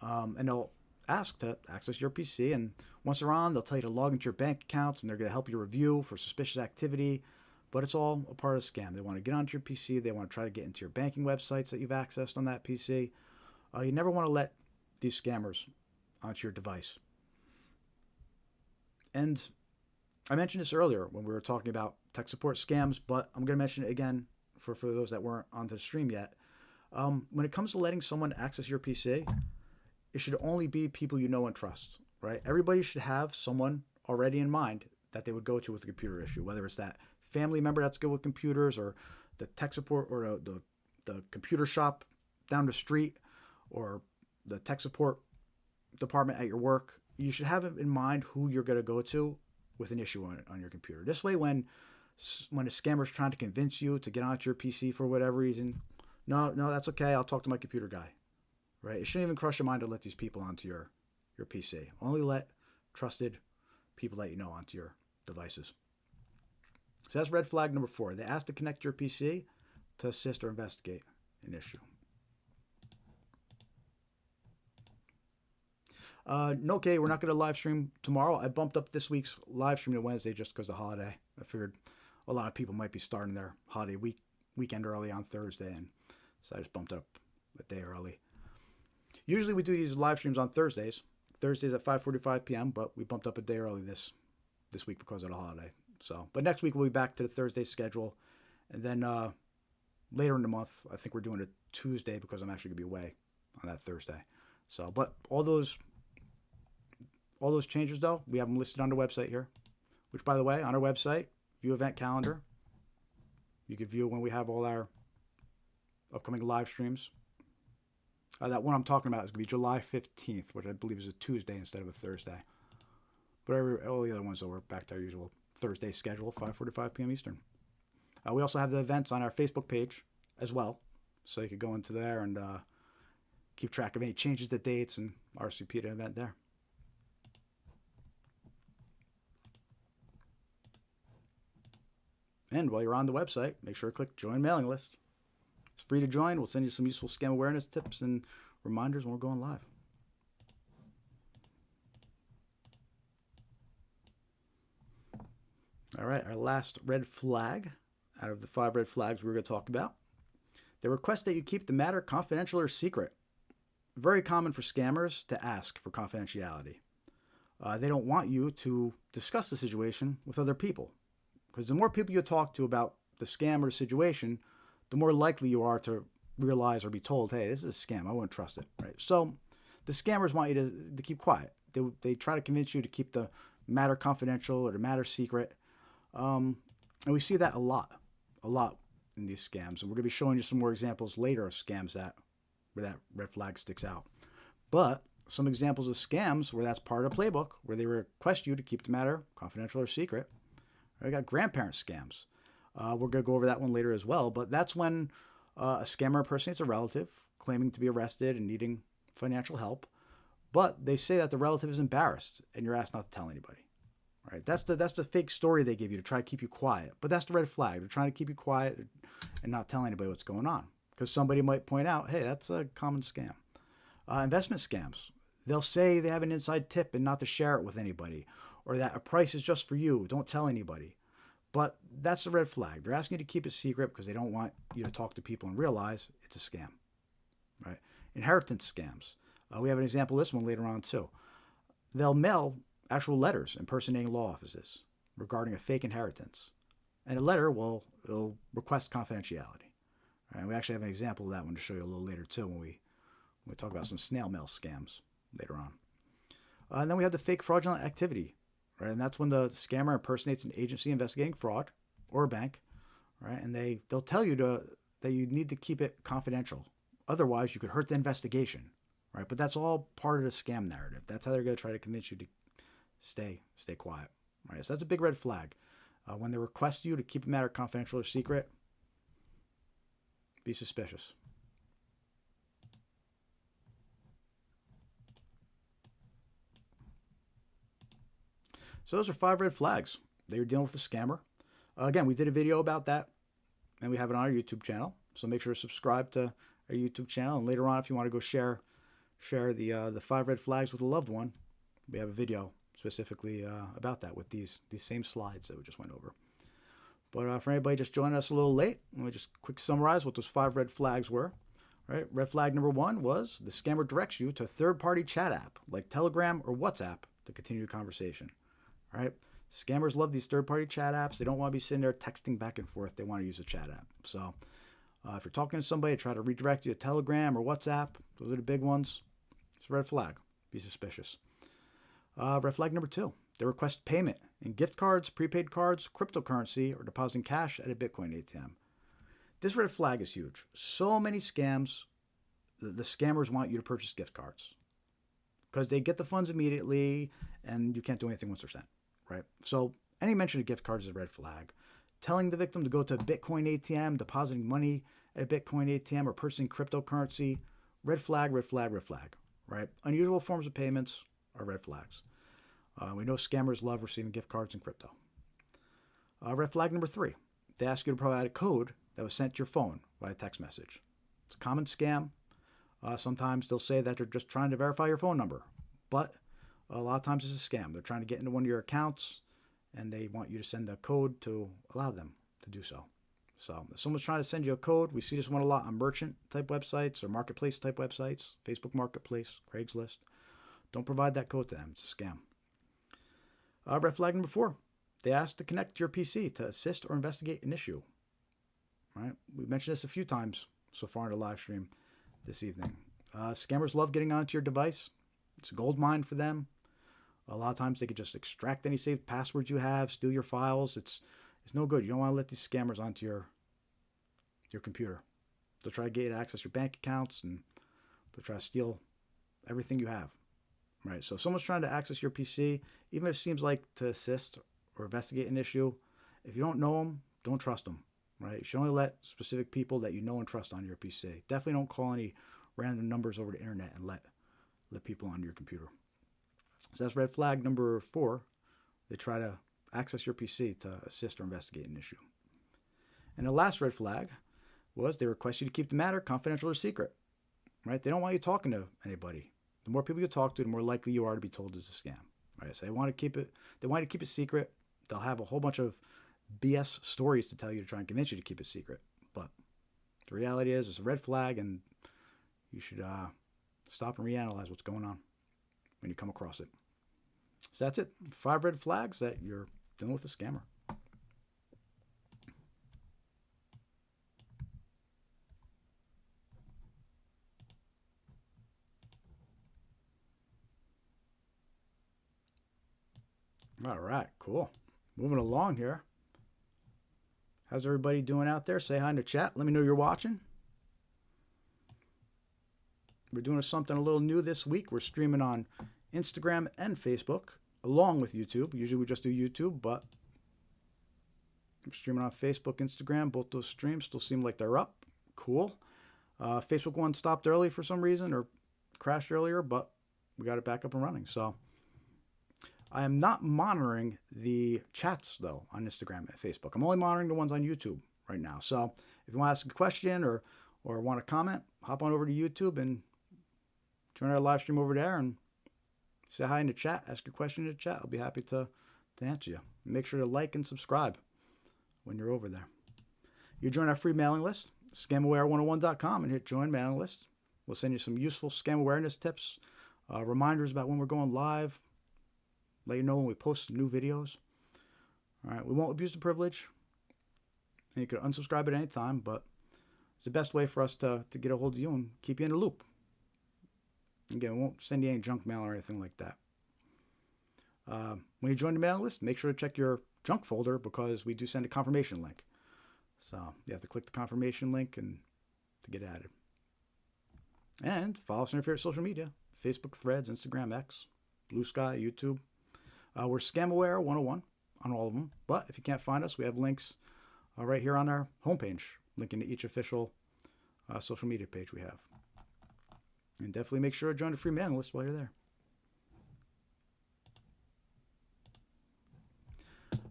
Speaker 1: And they'll ask to access your PC. And once they're on, they'll tell you to log into your bank accounts and they're going to help you review for suspicious activity. But it's all a part of the scam. They want to get onto your PC. They want to try to get into your banking websites that you've accessed on that PC. You never want to let these scammers onto your device. And I mentioned this earlier when we were talking about tech support scams, but I'm going to mention it again for those that weren't on the stream yet. When it comes to letting someone access your PC, it should only be people you know and trust, right? Everybody should have someone already in mind that they would go to with a computer issue, whether it's that family member that's good with computers or the tech support or the computer shop down the street or the tech support department at your work. You should have in mind who you're going to go to with an issue on your computer. This way, when a scammer's trying to convince you to get onto your PC for whatever reason, no, that's okay. I'll talk to my computer guy, right? It shouldn't even cross your mind to let these people onto your PC. Only let trusted people that you know onto your devices. So that's red flag number 4. They ask to connect your PC to assist or investigate an issue. Okay, we're not going to live stream tomorrow. I bumped up this week's live stream to Wednesday just because of the holiday. I figured a lot of people might be starting their holiday weekend early on Thursday, and so I just bumped it up a day early. Usually we do these live streams on Thursdays at 5:45 p.m., but we bumped up a day early this week because of the holiday. So, but next week we'll be back to the Thursday schedule, and then later in the month I think we're doing a Tuesday because I'm actually going to be away on that Thursday. So, but all those changes, though, we have them listed on the website here, which, by the way, on our website, view event calendar. You can view when we have all our upcoming live streams. That one I'm talking about is going to be July 15th, which I believe is a Tuesday instead of a Thursday. But all the other ones, though, we're back to our usual Thursday schedule, 5:45 p.m. Eastern. We also have the events on our Facebook page as well, so you could go into there and keep track of any changes to dates and RSVP to an event there. And while you're on the website, make sure to click Join Mailing List. It's free to join. We'll send you some useful scam awareness tips and reminders when we're going live. All right, our last red flag out of the 5 red flags we're going to talk about. They request that you keep the matter confidential or secret. Very common for scammers to ask for confidentiality. They don't want you to discuss the situation with other people. Because the more people you talk to about the scam or the situation, the more likely you are to realize or be told, hey, this is a scam. I won't trust it. Right? So the scammers want you to keep quiet. They try to convince you to keep the matter confidential or the matter secret. And we see that a lot in these scams. And we're going to be showing you some more examples later of scams where that red flag sticks out. But some examples of scams where that's part of the playbook, where they request you to keep the matter confidential or secret. We got grandparent scams. We're going to go over that one later as well. But that's when a scammer impersonates a relative claiming to be arrested and needing financial help. But they say that the relative is embarrassed and you're asked not to tell anybody. Right? That's the fake story they give you to try to keep you quiet. But that's the red flag. They're trying to keep you quiet and not tell anybody what's going on. Because somebody might point out, hey, that's a common scam. Investment scams. They'll say they have an inside tip and not to share it with anybody, or that a price is just for you. Don't tell anybody. But that's a red flag. They're asking you to keep it secret because they don't want you to talk to people and realize it's a scam, right? Inheritance scams. We have an example of this one later on too. They'll mail actual letters impersonating law offices regarding a fake inheritance. And a letter will request confidentiality. All right, we actually have an example of that one to show you a little later too when we talk about some snail mail scams later on. And then we have the fake fraudulent activity, right? And that's when the scammer impersonates an agency investigating fraud or a bank, right? And they'll tell you that you need to keep it confidential. Otherwise, you could hurt the investigation, right? But that's all part of the scam narrative. That's how they're going to try to convince you to stay quiet, right? So that's a big red flag. When they request you to keep a matter confidential or secret, be suspicious. So those are 5 red flags. They were dealing with a scammer. Again, we did a video about that, and we have it on our YouTube channel. So make sure to subscribe to our YouTube channel. And later on, if you want to go share the 5 red flags with a loved one, we have a video specifically about that with these same slides that we just went over. But for anybody just joining us a little late, let me just quick summarize what those 5 red flags were. Right? Red flag number 1 was the scammer directs you to a third-party chat app like Telegram or WhatsApp to continue the conversation. Right? Scammers love these third-party chat apps. They don't want to be sitting there texting back and forth. They want to use a chat app. So if you're talking to somebody, try to redirect you to Telegram or WhatsApp. Those are the big ones. It's a red flag. Be suspicious. Red flag number 2, they request payment in gift cards, prepaid cards, cryptocurrency, or depositing cash at a Bitcoin ATM. This red flag is huge. So many scams, the scammers want you to purchase gift cards because they get the funds immediately and you can't do anything once they're sent, right? So any mention of gift cards is a red flag. Telling the victim to go to a Bitcoin ATM, depositing money at a Bitcoin ATM, or purchasing cryptocurrency, red flag, red flag, red flag, right? Unusual forms of payments are red flags. We know scammers love receiving gift cards and crypto. Red flag number 3, they ask you to provide a code that was sent to your phone by a text message. It's a common scam. Sometimes they'll say that they're just trying to verify your phone number, but a lot of times it's a scam. They're trying to get into one of your accounts, and they want you to send a code to allow them to do so. So if someone's trying to send you a code, we see this one a lot on merchant-type websites or marketplace-type websites, Facebook Marketplace, Craigslist. Don't provide that code to them. It's a scam. Red flag number 4, they ask to connect to your PC to assist or investigate an issue. Right? We mentioned this a few times so far in the live stream this evening. Scammers love getting onto your device. It's a gold mine for them. A lot of times they could just extract any saved passwords you have, steal your files. It's no good. You don't want to let these scammers onto your computer. They'll try to get you to access your bank accounts, and they'll try to steal everything you have. Right? So if someone's trying to access your PC, even if it seems like to assist or investigate an issue, if you don't know them, don't trust them. Right? You should only let specific people that you know and trust on your PC. Definitely don't call any random numbers over the internet and let people on your computer. So that's red flag number 4. They try to access your PC to assist or investigate an issue. And the last red flag was they request you to keep the matter confidential or secret. Right? They don't want you talking to anybody. The more people you talk to, the more likely you are to be told it's a scam. Right? So they want you to keep it secret. They'll have a whole bunch of BS stories to tell you to try and convince you to keep it secret. But the reality is it's a red flag, and you should stop and reanalyze what's going on when you come across it. So that's it. 5 red flags that you're dealing with a scammer. All right, cool. Moving along here. How's everybody doing out there? Say hi in the chat. Let me know you're watching. We're doing something a little new this week. We're streaming on Instagram and Facebook, along with YouTube. Usually we just do YouTube, but I'm streaming on Facebook, Instagram. Both those streams still seem like they're up. Cool. Facebook one stopped early for some reason, or crashed earlier, but we got it back up and running. So I am not monitoring the chats, though, on Instagram and Facebook. I'm only monitoring the ones on YouTube right now. So if you want to ask a question or want to comment, hop on over to YouTube and join our live stream over there, and Say hi in the chat. Ask your question in the chat. I'll be happy to answer you. Make sure to like and subscribe when you're over there. You join our free mailing list, scamaware101.com, and hit join mailing list. We'll send you some useful scam awareness tips, reminders about when we're going live, let you know when we post new videos. All right, we won't abuse the privilege. And you can unsubscribe at any time, but it's the best way for us to get a hold of you and keep you in the loop. Again, we won't send you any junk mail or anything like that. When you join the mailing list, make sure to check your junk folder because we do send a confirmation link. So you have to click the confirmation link and to get added. And follow us on your favorite social media: Facebook, Threads, Instagram, X, Blue Sky, YouTube. We're Scamaware 101 on all of them. But if you can't find us, we have links right here on our homepage, linking to each official social media page we have. And definitely make sure to join the free mailing list while you're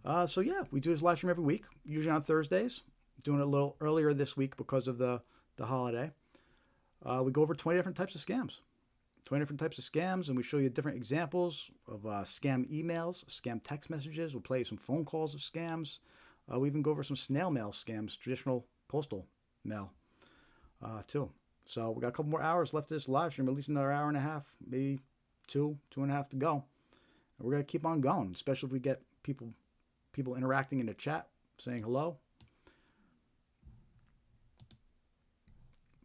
Speaker 1: there. So yeah, we do this live stream every week, usually on Thursdays. Doing it a little earlier this week because of the holiday. We go over 20 different types of scams. 20 different types of scams, and we show you different examples of scam emails, scam text messages. We'll play some phone calls of scams. We even go over some snail mail scams, traditional postal mail, too. So we got a couple more hours left of this live stream, at least another hour and a half, maybe two and a half to go. And we're going to keep on going, especially if we get people interacting in the chat, saying hello.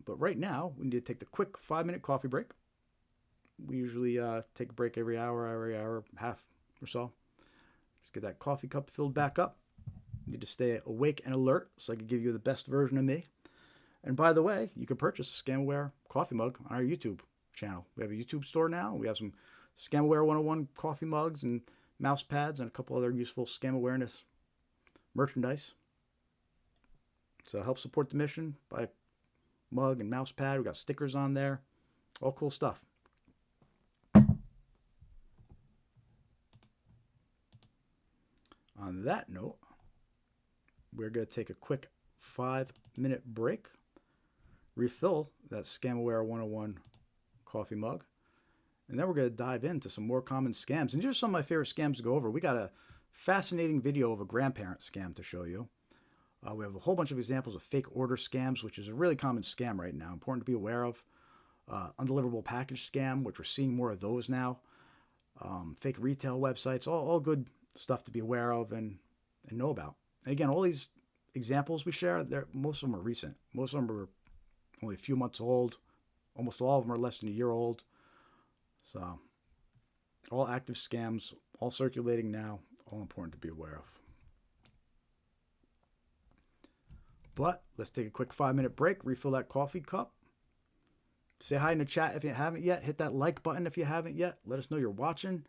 Speaker 1: But right now, we need to take the quick 5-minute coffee break. We usually take a break every hour, half or so. Just get that coffee cup filled back up. Need to stay awake and alert so I can give you the best version of me. And by the way, you can purchase a Scamaware coffee mug on our YouTube channel. We have a YouTube store now. We have some Scamaware 101 coffee mugs and mouse pads and a couple other useful scam awareness merchandise. So help support the mission by mug and mouse pad. We got stickers on there. All cool stuff. On that note, we're going to take a quick 5-minute break, refill that Scamaware 101 coffee mug, and then we're going to dive into some more common scams. And these are some of my favorite scams to go over. We got a fascinating video of a grandparent scam to show you. We have a whole bunch of examples of fake order scams, which is a really common scam right now, important to be aware of. Undeliverable package scam, which we're seeing more of those now. Fake retail websites, all good stuff to be aware of and know about. And again, all these examples we share, most of them are recent. Most of them are only a few months old. Almost all of them are less than a year old. So, all active scams, all circulating now, all important to be aware of. But let's take a quick 5-minute break, refill that coffee cup. Say hi in the chat if you haven't yet. Hit that like button if you haven't yet. Let us know you're watching.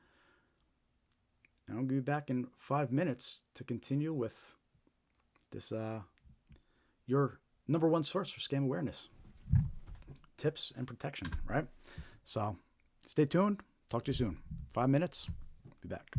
Speaker 1: And I'll be back in 5 minutes to continue with this, your number one source for scam awareness. Tips and protection, right? So stay tuned. Talk to you soon. 5 minutes. Be back.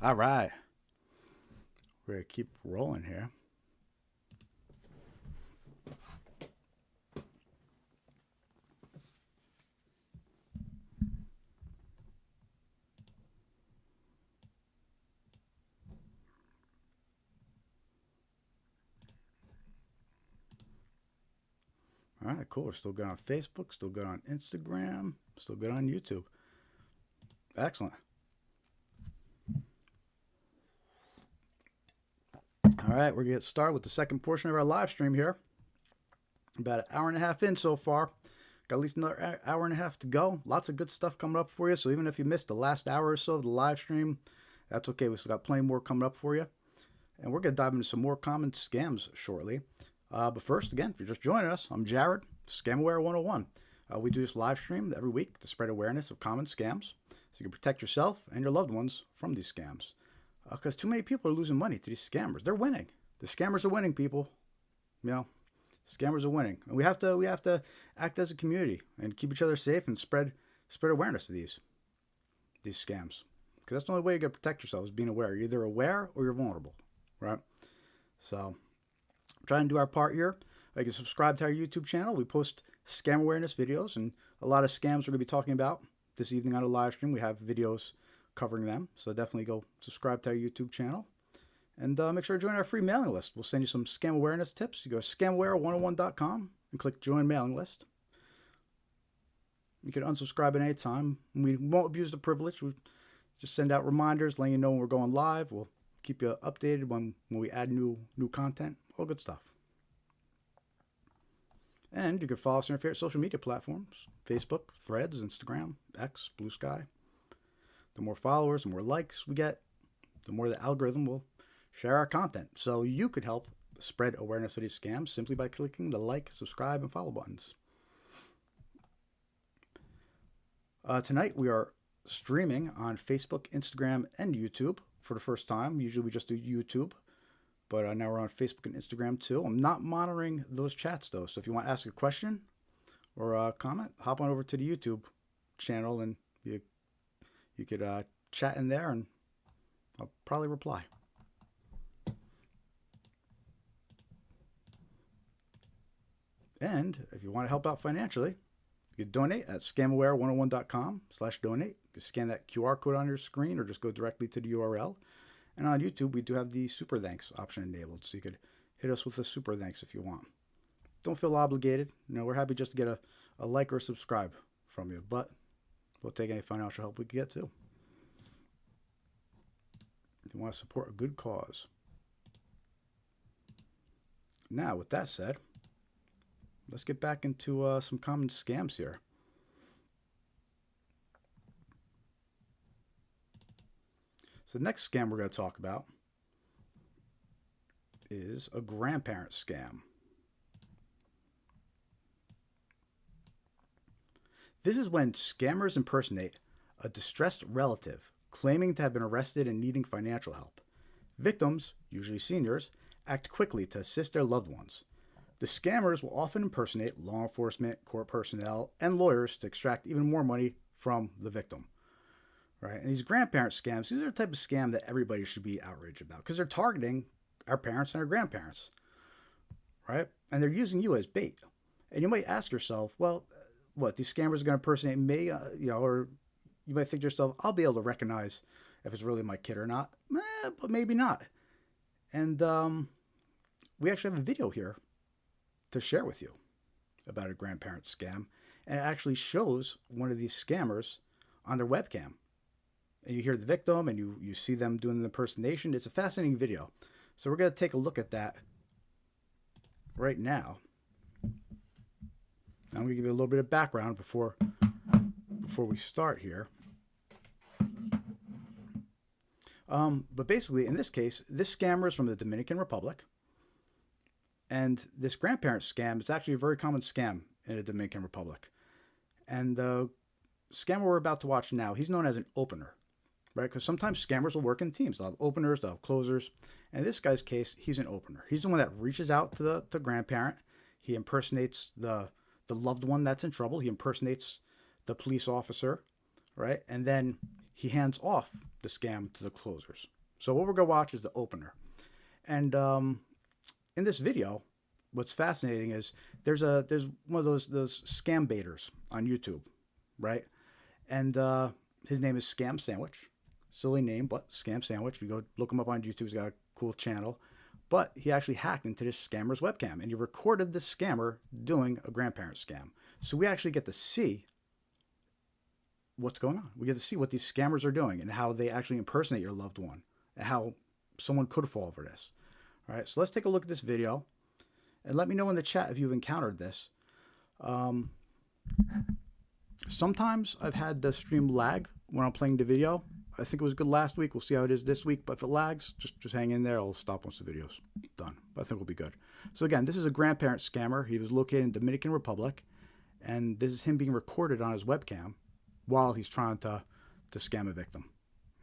Speaker 1: All right. We're going to keep rolling here. All right, cool. We're still good on Facebook, still good on Instagram, still good on YouTube. Excellent. All right, we're going to get started with the second portion of our live stream here. About an hour and a half in so far. Got at least another hour and a half to go. Lots of good stuff coming up for you. So even if you missed the last hour or so of the live stream, that's okay. We still got plenty more coming up for you. And we're going to dive into some more common scams shortly. But first, again, if you're just joining us, I'm Jared, ScamAware 101. We do this live stream every week to spread awareness of common scams so you can protect yourself and your loved ones from these scams. Because too many people are losing money to these scammers. They're winning. The scammers are winning, people. You know, scammers are winning. And we have to act as a community and keep each other safe and spread awareness of these scams. Because that's the only way you're going to protect yourself is being aware. You're either aware or you're vulnerable, right? So try and do our part here. You can subscribe to our YouTube channel. We post scam awareness videos and a lot of scams we're going to be talking about this evening on a live stream. We have videos covering them. So definitely go subscribe to our YouTube channel. And make sure to join our free mailing list. We'll send you some scam awareness tips. You go to scamaware101.com and click join mailing list. You can unsubscribe at any time. We won't abuse the privilege. We just send out reminders letting you know when we're going live. We'll keep you updated when we add new content. All good stuff. And you can follow us on your favorite social media platforms. Facebook, Threads, Instagram, X, Blue Sky. The more followers, the more likes we get, the more the algorithm will share our content. So you could help spread awareness of these scams simply by clicking the like, subscribe, and follow buttons. Tonight we are streaming on Facebook, Instagram, and YouTube for the first time. Usually we just do YouTube, but now we're on Facebook and Instagram too. I'm not monitoring those chats though, so if you want to ask a question or a comment, hop on over to the YouTube channel and you could chat in there and I'll probably reply. And if you want to help out financially, you can donate at scamaware101.com/donate. You can scan that QR code on your screen or just go directly to the URL. And on YouTube, we do have the super thanks option enabled, so you could hit us with a super thanks if you want. Don't feel obligated. You know, we're happy just to get a like or a subscribe from you, but we'll take any financial help we can get too. If you want to support a good cause. Now, with that said, let's get back into some common scams here. So the next scam we're going to talk about is a grandparent scam. This is when scammers impersonate a distressed relative claiming to have been arrested and needing financial help. Victims, usually seniors, act quickly to assist their loved ones. The scammers will often impersonate law enforcement, court personnel, and lawyers to extract even more money from the victim. Right? And these grandparent scams, these are the type of scam that everybody should be outraged about because they're targeting our parents and our grandparents. Right? And they're using you as bait. And you might ask yourself, well, what, these scammers are going to impersonate me? Or you might think to yourself, I'll be able to recognize if it's really my kid or not. But maybe not. And we actually have a video here to share with you about a grandparent scam. And it actually shows one of these scammers on their webcam. And you hear the victim and you see them doing the impersonation. It's a fascinating video. So we're going to take a look at that right now. I'm going to give you a little bit of background before we start here. But basically, in this case, this scammer is from the Dominican Republic. And this grandparent scam is actually a very common scam in the Dominican Republic. And the scammer we're about to watch now, he's known as an opener, right? Because sometimes scammers will work in teams. They'll have openers, they'll have closers. And in this guy's case, he's an opener. He's the one that reaches out to the grandparent. He impersonates the loved one that's in trouble. He impersonates the police officer, right? And then he hands off the scam to the closers. So what we're going to watch is the opener. And in this video, what's fascinating is there's one of those scam baiters on YouTube, right? And his name is Scam Sandwich. Silly name, but Scam Sandwich. You go look him up on YouTube. He's got a cool channel. But he actually hacked into this scammer's webcam, and he recorded this scammer doing a grandparent scam. So we actually get to see what's going on. We get to see what these scammers are doing and how they actually impersonate your loved one and how someone could fall for this. All right, so let's take a look at this video and let me know in the chat if you've encountered this. Sometimes I've had the stream lag when I'm playing the video. I think it was good last week. We'll see how it is this week. But if it lags, just hang in there. I'll stop once the video's done. But I think we'll be good. So again, this is a grandparent scammer. He was located in Dominican Republic. And this is him being recorded on his webcam while he's trying to scam a victim.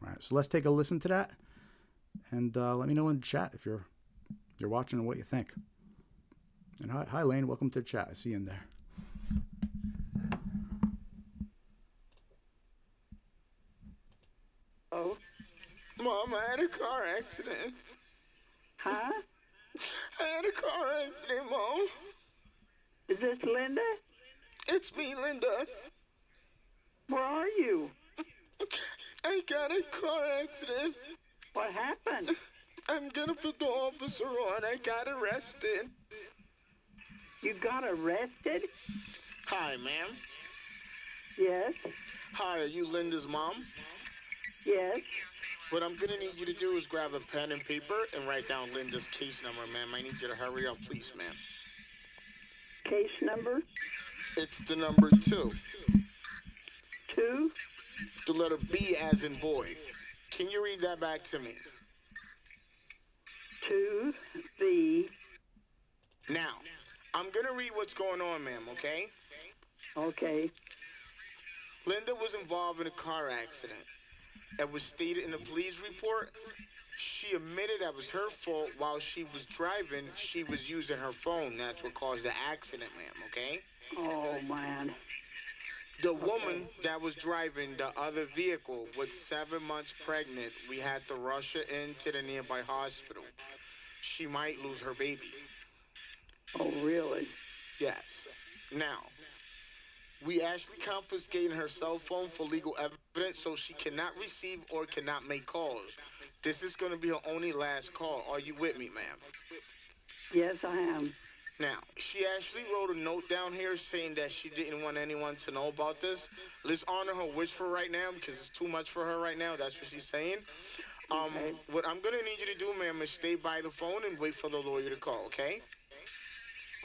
Speaker 1: All right, so let's take a listen to that. And let me know in the chat if you're watching and what you think. And hi Lane, welcome to the chat. I see you in there.
Speaker 2: Oh, Mom, I had a car accident.
Speaker 3: Huh?
Speaker 2: I had a car accident, Mom.
Speaker 3: Is this Linda?
Speaker 2: It's me, Linda.
Speaker 3: Where are you?
Speaker 2: I got a car accident.
Speaker 3: What happened?
Speaker 2: I'm gonna put the officer on. I got arrested.
Speaker 3: You got arrested?
Speaker 2: Hi, ma'am.
Speaker 3: Yes.
Speaker 2: Hi, are you Linda's mom?
Speaker 3: Yes.
Speaker 2: What I'm gonna need you to do is grab a pen and paper and write down Linda's case number, ma'am. I need you to hurry up, please, ma'am.
Speaker 3: Case number?
Speaker 2: It's the number 2.
Speaker 3: 2?
Speaker 2: The letter B as in boy. Can you read that back to me?
Speaker 3: 2, B.
Speaker 2: Now, I'm gonna read what's going on, ma'am, okay?
Speaker 3: Okay.
Speaker 2: Linda was involved in a car accident. It was stated in the police report. She admitted that was her fault. While she was driving, she was using her phone. That's what caused the accident, ma'am, okay?
Speaker 3: Oh, man.
Speaker 2: The woman that was driving the other vehicle was 7 months pregnant. We had to rush her into the nearby hospital. She might lose her baby.
Speaker 3: Oh, really?
Speaker 2: Yes. Now, we actually confiscated her cell phone for legal evidence, so she cannot receive or cannot make calls. This is going to be her only last call. Are you with me, ma'am?
Speaker 3: Yes, I am.
Speaker 2: Now, she actually wrote a note down here saying that she didn't want anyone to know about this. Let's honor her wish for right now because it's too much for her right now. That's what she's saying.
Speaker 3: Okay.
Speaker 2: What I'm going to need you to do, ma'am, is stay by the phone and wait for the lawyer to call, okay?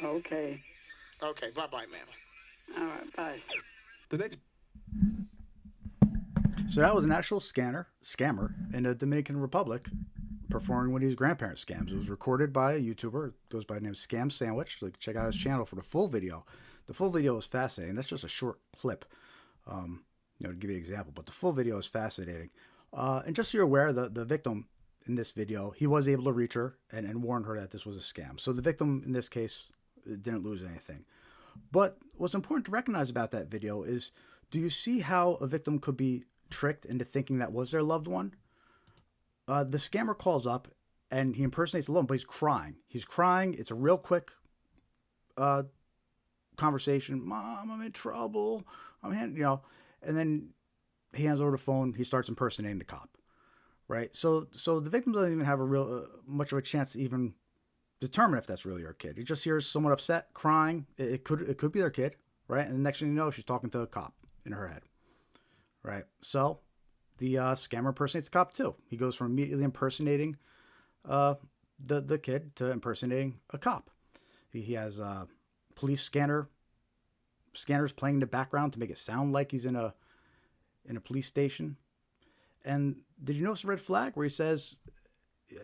Speaker 3: Okay.
Speaker 2: Okay, bye-bye, ma'am.
Speaker 3: All right, bye.
Speaker 4: The next.
Speaker 1: So that was an actual scammer in the Dominican Republic performing one of these grandparent scams. It was recorded by a YouTuber. It goes by the name of Scam Sandwich. So check out his channel for the full video. The full video is fascinating. That's just a short clip, to give you an example. But the full video is fascinating. And just so you're aware, the victim in this video, he was able to reach her and warn her that this was a scam. So the victim in this case didn't lose anything. But what's important to recognize about that video is, do you see how a victim could be tricked into thinking that was their loved one? The scammer calls up and he impersonates a loved one, but he's crying. He's crying. It's a real quick conversation. Mom, I'm in trouble. And then he hands over the phone. He starts impersonating the cop, right? So the victim doesn't even have a real much of a chance to even determine if that's really her kid. He just hears someone upset, crying. It could be their kid, right? And the next thing you know, she's talking to a cop in her head, right? So the scammer impersonates the cop too. He goes from immediately impersonating the kid to impersonating a cop. He has police scanners playing in the background to make it sound like he's in a police station. And did you notice the red flag where he says,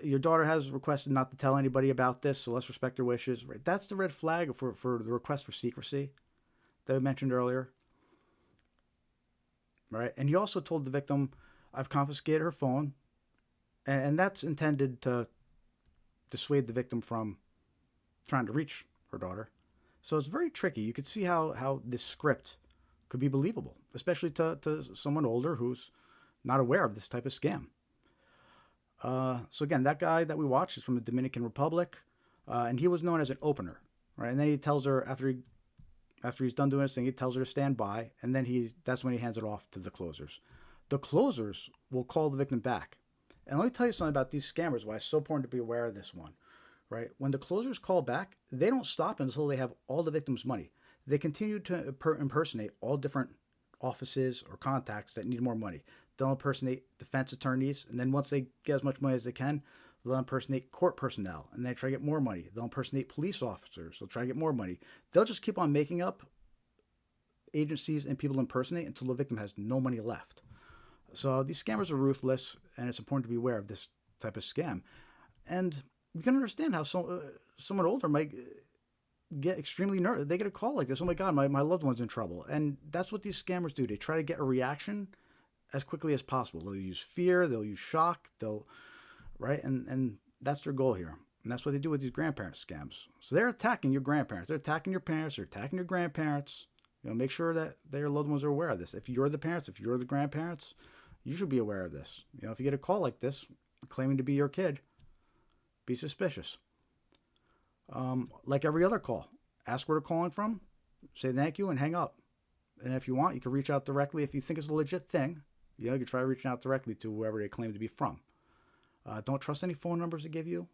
Speaker 1: your daughter has requested not to tell anybody about this, so let's respect her wishes. Right? That's the red flag for the request for secrecy that we mentioned earlier. Right? And he also told the victim, I've confiscated her phone. And that's intended to dissuade the victim from trying to reach her daughter. So it's very tricky. You could see how this script could be believable, especially to someone older who's not aware of this type of scam. So again, that guy that we watched is from the Dominican Republic, and he was known as an opener, right? And then he tells her after he's done doing this thing, he tells her to stand by, and then that's when he hands it off to the closers. The closers will call the victim back. And let me tell you something about these scammers, why it's so important to be aware of this one, right? When the closers call back, they don't stop until they have all the victim's money. They continue to impersonate all different offices or contacts that need more money. They'll impersonate defense attorneys, and then once they get as much money as they can, they'll impersonate court personnel, and they try to get more money. They'll impersonate police officers. They'll try to get more money. They'll just keep on making up agencies and people to impersonate until the victim has no money left. So these scammers are ruthless, and it's important to be aware of this type of scam. And you can understand how someone older might get extremely nervous. They get a call like this. Oh my God, my loved one's in trouble. And that's what these scammers do. They try to get a reaction as quickly as possible. They'll use fear. They'll use shock. Right? And that's their goal here. And that's what they do with these grandparent scams. So they're attacking your grandparents. They're attacking your parents. They're attacking your grandparents. Make sure that their loved ones are aware of this. If you're the parents, if you're the grandparents, you should be aware of this. If you get a call like this claiming to be your kid, be suspicious. Like every other call, ask where they're calling from, say thank you, and hang up. And if you want, you can reach out directly. If you think it's a legit thing, you can try reaching out directly to whoever they claim to be from. Don't trust any phone numbers they give you.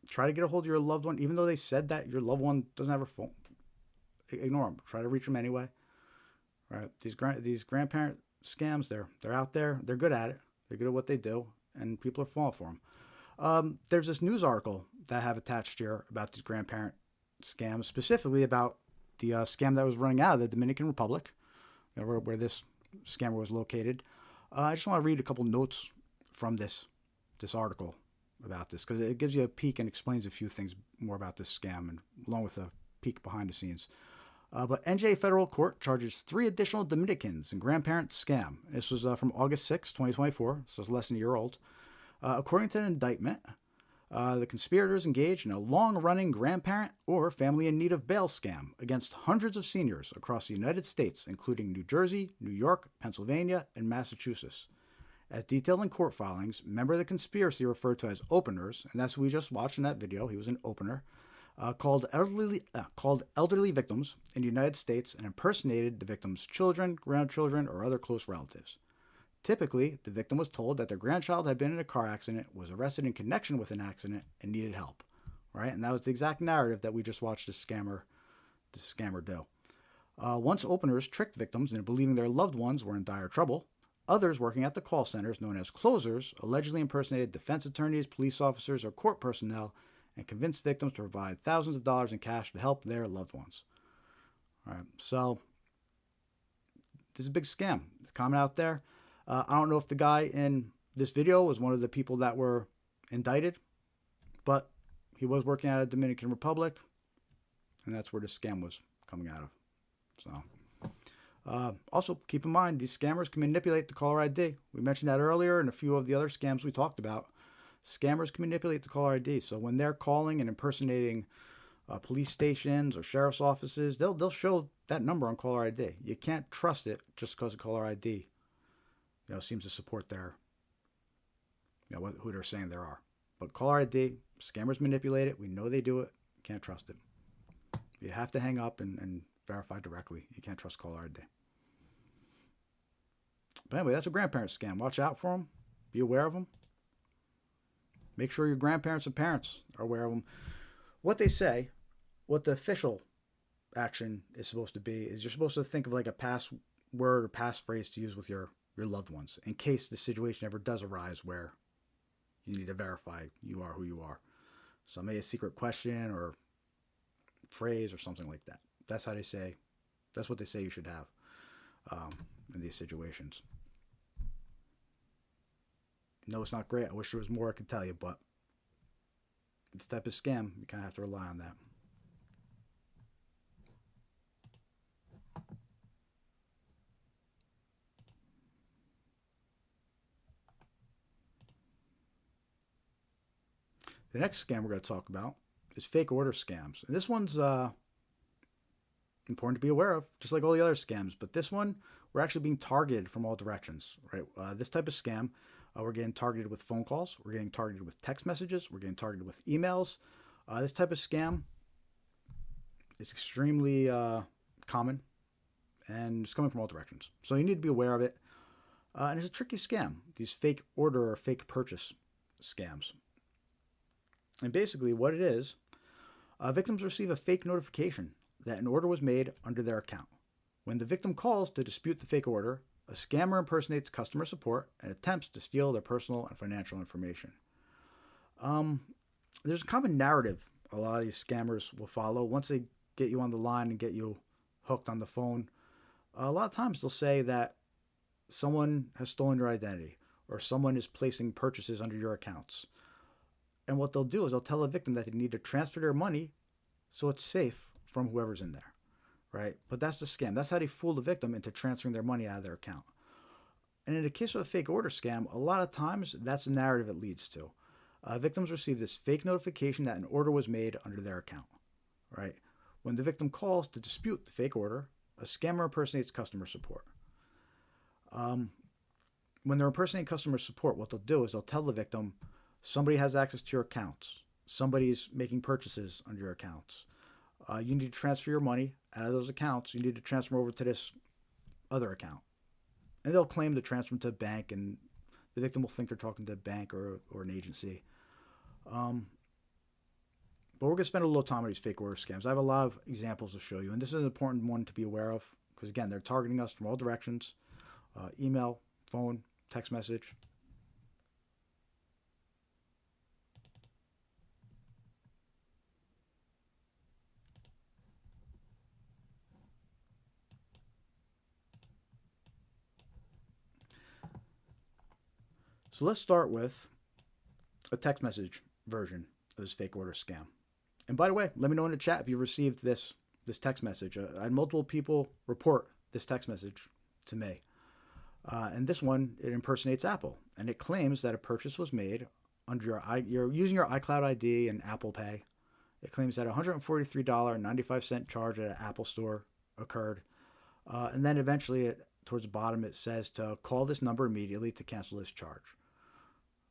Speaker 1: Try to get a hold of your loved one, even though they said that your loved one doesn't have a phone. Ignore them. Try to reach them anyway. Right? These grandparent scams, they're out there. They're good at it. They're good at what they do, and people are falling for them. There's this news article that I have attached here about these grandparent scams, specifically about the scam that was running out of the Dominican Republic, where this scammer was located. I just want to read a couple notes from this article about this, because it gives you a peek and explains a few things more about this scam, and along with a peek behind the scenes. But NJ Federal Court charges 3 additional Dominicans in grandparent scam. This was from August 6, 2024, so it's less than a year old. According to an indictment, the conspirators engaged in a long-running grandparent or family in need of bail scam against hundreds of seniors across the United States, including New Jersey, New York, Pennsylvania, and Massachusetts. As detailed in court filings, member of the conspiracy referred to as openers, and that's who we just watched in that video, he was an opener, called elderly victims in the United States and impersonated the victim's children, grandchildren, or other close relatives. Typically, the victim was told that their grandchild had been in a car accident, was arrested in connection with an accident, and needed help. Right? And that was the exact narrative that we just watched this scammer do. Once openers tricked victims into believing their loved ones were in dire trouble, others working at the call centers, known as closers, allegedly impersonated defense attorneys, police officers, or court personnel and convinced victims to provide thousands of dollars in cash to help their loved ones. All right, so this is a big scam. It's common out there. I don't know if the guy in this video was one of the people that were indicted, but he was working out of the Dominican Republic, and that's where this scam was coming out of. So, also keep in mind, these scammers can manipulate the caller ID. We mentioned that earlier in a few of the other scams we talked about. Scammers can manipulate the caller ID. So when they're calling and impersonating police stations or sheriff's offices, they'll show that number on caller ID. You can't trust it just because the caller ID, seems to support their, who they're saying they are. But caller ID, scammers manipulate it. We know they do it. Can't trust it. You have to hang up and verify directly. You can't trust caller ID. But anyway, that's a grandparent scam. Watch out for them. Be aware of them. Make sure your grandparents and parents are aware of them. What they say, what the official action is supposed to be, is you're supposed to think of like a password or passphrase to use with your loved ones in case the situation ever does arise where you need to verify you are who you are. So maybe a secret question or phrase or something like that. That's how they say, that's what they say you should have in these situations. No, it's not great. I wish there was more I could tell you, but this type of scam, you kind of have to rely on that. The next scam we're going to talk about is fake order scams. And this one's important to be aware of, just like all the other scams. But this one, we're actually being targeted from all directions, right? This type of scam, we're getting targeted with phone calls, we're getting targeted with text messages, we're getting targeted with emails. This type of scam is extremely common, and it's coming from all directions. So you need to be aware of it. And it's a tricky scam, these fake order or fake purchase scams. And basically what it is, victims receive a fake notification that an order was made under their account. When the victim calls to dispute the fake order, a scammer impersonates customer support and attempts to steal their personal and financial information. There's a common narrative a lot of these scammers will follow. Once they get you on the line and get you hooked on the phone, a lot of times they'll say that someone has stolen your identity or someone is placing purchases under your accounts. And what they'll do is they'll tell the victim that they need to transfer their money so it's safe from whoever's in there, right? But that's the scam. That's how they fool the victim into transferring their money out of their account. And in the case of a fake order scam, a lot of times that's the narrative it leads to. Victims receive this fake notification that an order was made under their account, right? When the victim calls to dispute the fake order, a scammer impersonates customer support. When they're impersonating customer support, what they'll do is they'll tell the victim, somebody has access to your accounts. Somebody's making purchases under your accounts. You need to transfer your money out of those accounts. You need to transfer over to this other account. And they'll claim to transfer them to a bank, and the victim will think they're talking to a bank or an agency. But we're going to spend a little time on these fake order scams. I have a lot of examples to show you, and this is an important one to be aware of because, again, they're targeting us from all directions. Email, phone, text message. So let's start with a text message version of this fake order scam. And by the way, let me know in the chat if you received this text message. I had multiple people report this text message to me. And this one, it impersonates Apple. And it claims that a purchase was made under you're using your iCloud ID and Apple Pay. It claims that a $143.95 charge at an Apple store occurred. And then eventually, towards the bottom, it says to call this number immediately to cancel this charge.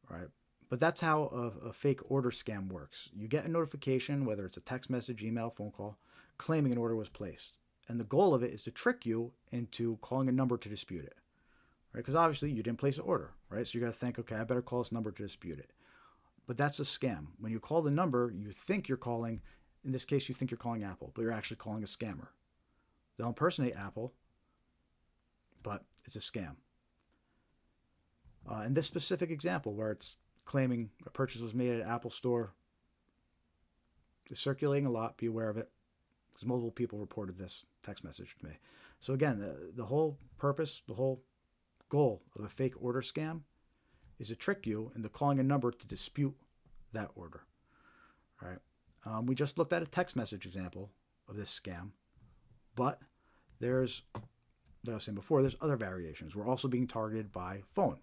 Speaker 1: Right? But that's how a fake order scam works. You get a notification, whether it's a text message, email, phone call, claiming an order was placed. And the goal of it is to trick you into calling a number to dispute it. Right? Because obviously you didn't place an order, right? So you're going to think, okay, I better call this number to dispute it. But that's a scam. When you call the number, you think you're calling, in this case, you think you're calling Apple, but you're actually calling a scammer. They'll impersonate Apple, but it's a scam. In this specific example where it's claiming a purchase was made at an Apple store, it's circulating a lot. Be aware of it because multiple people reported this text message to me. So again, the whole purpose, the whole goal of a fake order scam is to trick you into calling a number to dispute that order. All right. We just looked at a text message example of this scam, but there's, like I was saying before, there's other variations. We're also being targeted by phone.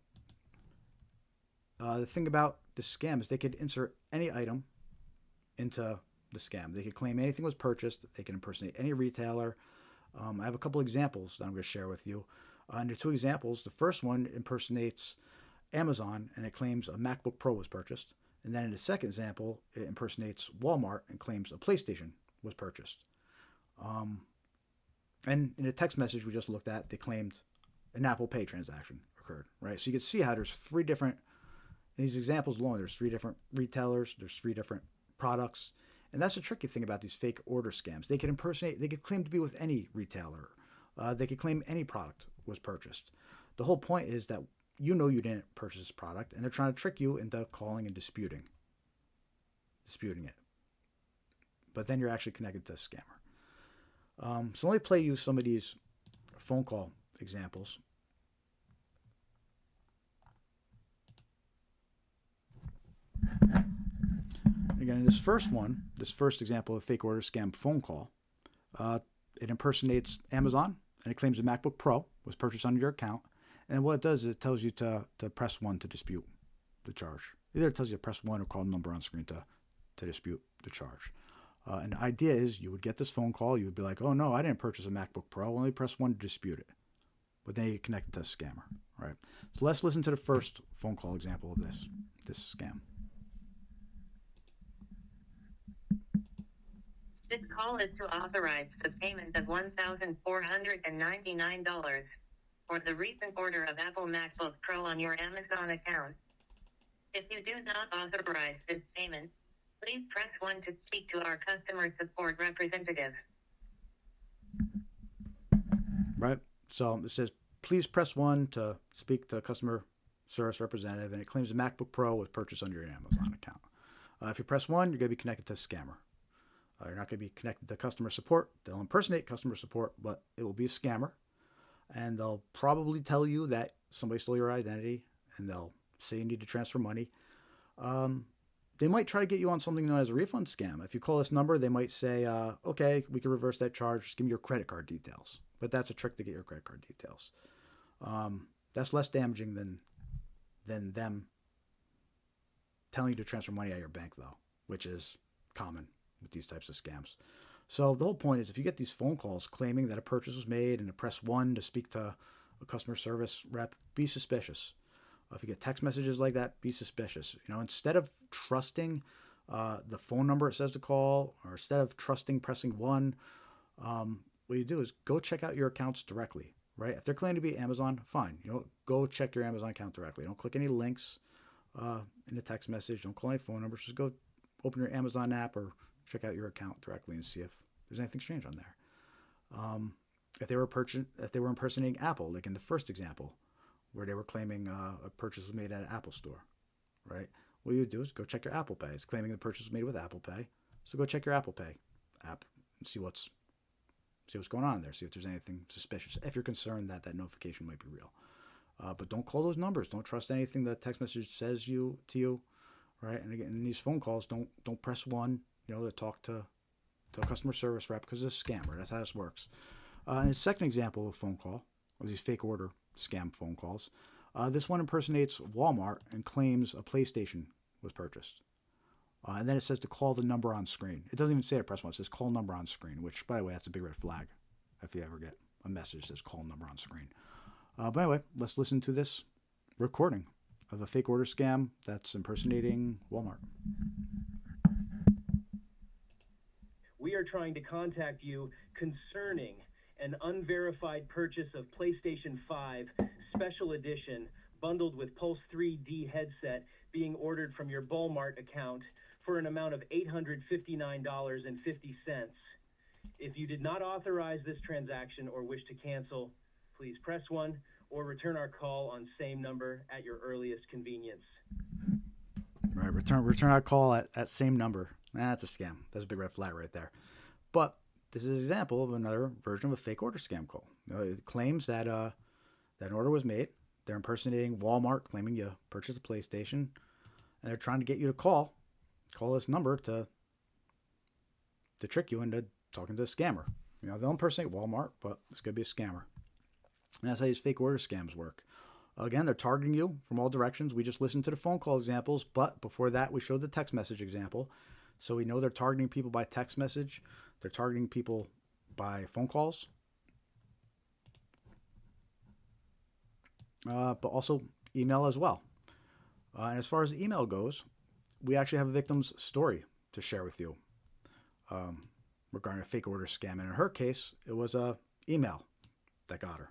Speaker 1: The thing about this scam is they could insert any item into the scam. They could claim anything was purchased. They can impersonate any retailer. I have a couple examples that I'm going to share with you. And there are two examples. The first one impersonates Amazon, and it claims a MacBook Pro was purchased. And then in the second example, it impersonates Walmart and claims a PlayStation was purchased. And in the text message we just looked at, they claimed an Apple Pay transaction occurred, right? So you can see how there's three different, in these examples alone, there's three different retailers, there's three different products. And that's the tricky thing about these fake order scams. They could impersonate, they could claim to be with any retailer. They could claim any product was purchased. The whole point is that you know you didn't purchase this product, and they're trying to trick you into calling and disputing it. But then you're actually connected to a scammer. So let me play you some of these phone call examples. Again, in this first example of fake order scam phone call, it impersonates Amazon, and it claims a MacBook Pro was purchased under your account. And what it does is it tells you to press 1 to dispute the charge. Either it tells you to press 1 or call the number on screen to dispute the charge. And the idea is you would get this phone call. You would be like, oh, no, I didn't purchase a MacBook Pro. Only press 1 to dispute it. but then you get connected to a scammer, right? So let's listen to the first phone call example of this scam.
Speaker 4: This call is to authorize the payment of $1,499 for the recent order of Apple MacBook Pro on your Amazon account. If you do not authorize this payment, please press 1 to speak to our customer support representative.
Speaker 1: Right? So it says, please press 1 to speak to a customer service representative, and it claims a MacBook Pro was purchased under your Amazon account. If you press 1, you're going to be connected to a scammer. You're not going to be connected to customer support. They'll impersonate customer support, but it will be a scammer. And they'll probably tell you that somebody stole your identity, and they'll say you need to transfer money. They might try to get you on something known as a refund scam. If you call this number, they might say, okay, we can reverse that charge. Just give me your credit card details. But that's a trick to get your credit card details. That's less damaging than them telling you to transfer money out of your bank, though, which is common with these types of scams. So the whole point is, if you get these phone calls claiming that a purchase was made and to press 1 to speak to a customer service rep, be suspicious. If you get text messages like that, be suspicious. Instead of trusting the phone number it says to call, or instead of trusting pressing 1, what you do is go check out your accounts directly, right? If they're claiming to be Amazon, fine. Go check your Amazon account directly. Don't click any links in the text message. Don't call any phone numbers. Just go open your Amazon app or check out your account directly and see if there's anything strange on there. If they were impersonating Apple, like in the first example, where they were claiming a purchase was made at an Apple store, right? What you do is go check your Apple Pay. It's claiming the purchase was made with Apple Pay, so go check your Apple Pay app and see what's going on there. See if there's anything suspicious. If you're concerned that that notification might be real, but don't call those numbers. Don't trust anything the text message says to you, right? And again, in these phone calls, don't press 1, to talk to a customer service rep, because it's a scammer. That's how this works. And the second example of phone call was these fake order scam phone calls. This one impersonates Walmart and claims a PlayStation was purchased. And then it says to call the number on screen. It doesn't even say to press 1. It says call number on screen, which, by the way, that's a big red flag if you ever get a message that says call number on screen. But anyway, let's listen to this recording of a fake order scam that's impersonating Walmart.
Speaker 5: We are trying to contact you concerning an unverified purchase of PlayStation 5 Special Edition bundled with Pulse 3D headset being ordered from your Walmart account for an amount of $859.50. If you did not authorize this transaction or wish to cancel, please press 1 or return our call on same number at your earliest convenience.
Speaker 1: Right, return our call at same number. That's a scam. That's a big red flag right there. But this is an example of another version of a fake order scam call. It claims that that an order was made. They're impersonating Walmart, claiming you purchased a PlayStation, and they're trying to get you to call this number to trick you into talking to a scammer. They'll impersonate Walmart, but it's going to be a scammer. And that's how these fake order scams work. Again, they're targeting you from all directions. We just listened to the phone call examples, but before that, we showed the text message example. So we know they're targeting people by text message. They're targeting people by phone calls. But also email as well. And as far as the email goes, we actually have a victim's story to share with you regarding a fake order scam. And in her case, it was a email that got her.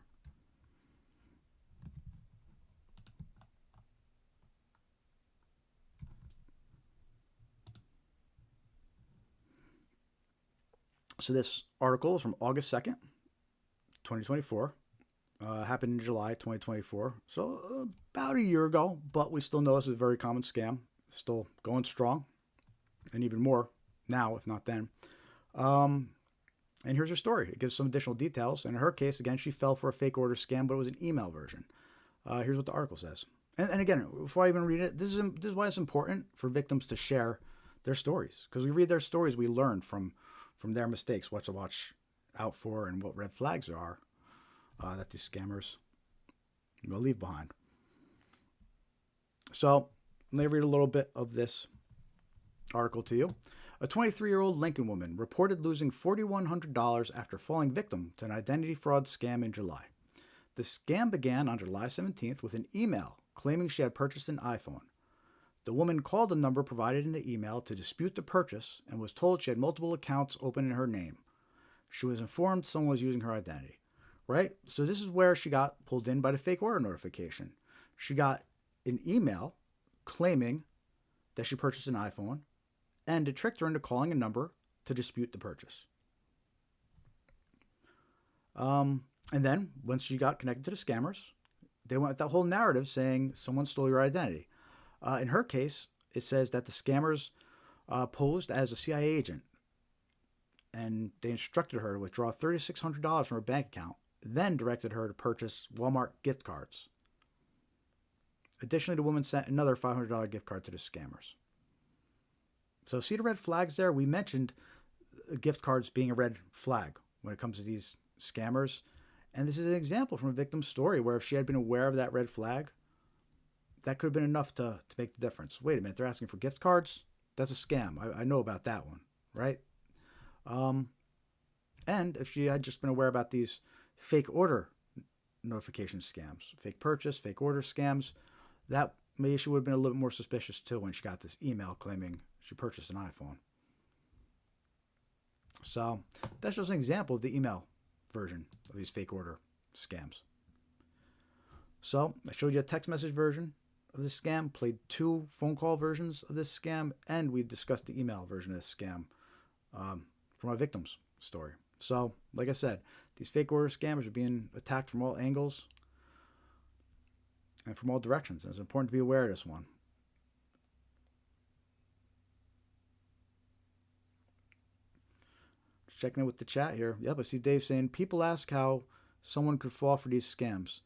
Speaker 1: So this article is from August 2nd, 2024. Happened in July 2024. So about a year ago, but we still know this is a very common scam. It's still going strong, and even more now, if not then. And here's her story. It gives some additional details. And in her case, again, she fell for a fake order scam, but it was an email version. Here's what the article says. And again, before I even read it, this is why it's important for victims to share their stories. Because we read their stories, we learn from their mistakes, what to watch out for, and what red flags there are that these scammers will leave behind. So let me read a little bit of this article to you. A 23-year-old Lincoln woman reported losing $4,100 after falling victim to an identity fraud scam in July. The scam began on July 17th with an email claiming she had purchased an iPhone. The woman called the number provided in the email to dispute the purchase and was told she had multiple accounts open in her name. She was informed someone was using her identity. Right? So this is where she got pulled in by the fake order notification. She got an email claiming that she purchased an iPhone, and it tricked her into calling a number to dispute the purchase. And then, once she got connected to the scammers, they went with that whole narrative saying someone stole your identity. In her case, it says that the scammers posed as a CIA agent, and they instructed her to withdraw $3,600 from her bank account, then directed her to purchase Walmart gift cards. Additionally, the woman sent another $500 gift card to the scammers. So see the red flags there? We mentioned gift cards being a red flag when it comes to these scammers. And this is an example from a victim's story where if she had been aware of that red flag, that could have been enough to make the difference. Wait a minute, they're asking for gift cards? That's a scam. I know about that one, right? And if she had just been aware about these fake order notification scams, fake purchase, fake order scams, that maybe she would have been a little bit more suspicious too when she got this email claiming she purchased an iPhone. So that's just an example of the email version of these fake order scams. So I showed you a text message version of this scam, played 2 phone call versions of this scam, and we discussed the email version of this scam from our victim's story. So, like I said, these fake order scammers are being attacked from all angles and from all directions. And it's important to be aware of this one. Just checking in with the chat here. Yep, I see Dave saying, people ask how someone could fall for these scams.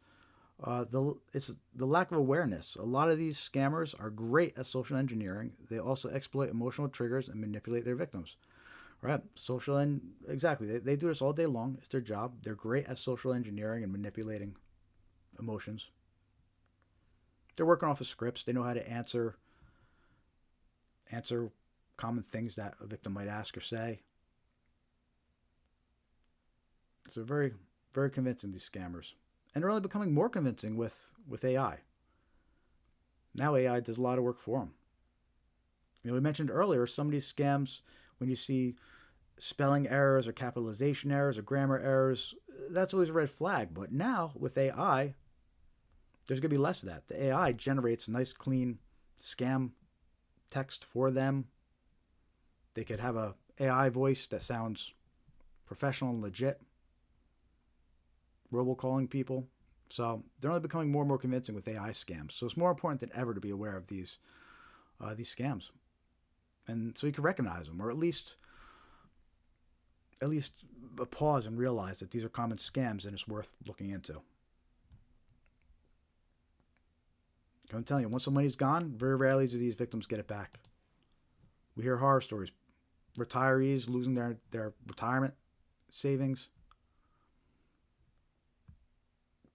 Speaker 1: It's the lack of awareness. A lot of these scammers are great at social engineering. They also exploit emotional triggers and manipulate their victims. Right? Exactly. They do this all day long. It's their job. They're great at social engineering and manipulating emotions. They're working off of scripts. They know how to answer common things that a victim might ask or say. So very, very convincing, these scammers. And they're only becoming more convincing with AI. Now AI does a lot of work for them. You know, we mentioned earlier, some of these scams, when you see spelling errors or capitalization errors or grammar errors, that's always a red flag. But now, with AI, there's going to be less of that. The AI generates nice, clean scam text for them. They could have a AI voice that sounds professional and legit, robocalling people. So they're only becoming more and more convincing with AI scams. So it's more important than ever to be aware of these scams, and so you can recognize them, or at least pause and realize that these are common scams and it's worth looking into. I'm telling you, once the money's gone, very rarely do these victims get it back. We hear horror stories. Retirees losing their retirement savings.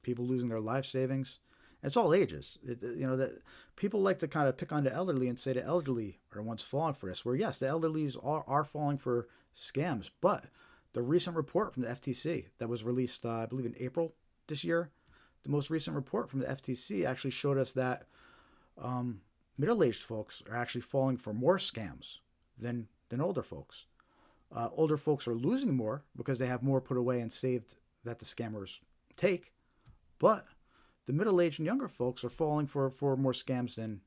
Speaker 1: People losing their life savings. It's all ages. That people like to kind of pick on the elderly and say the elderly are the ones falling for this. Where yes, the elderlies are falling for scams, but the recent report from the FTC that was released, I believe, in April this year, the most recent report from the FTC actually showed us that middle-aged folks are actually falling for more scams than older folks. Older folks are losing more because they have more put away and saved that the scammers take, but the middle-aged and younger folks are falling for more scams than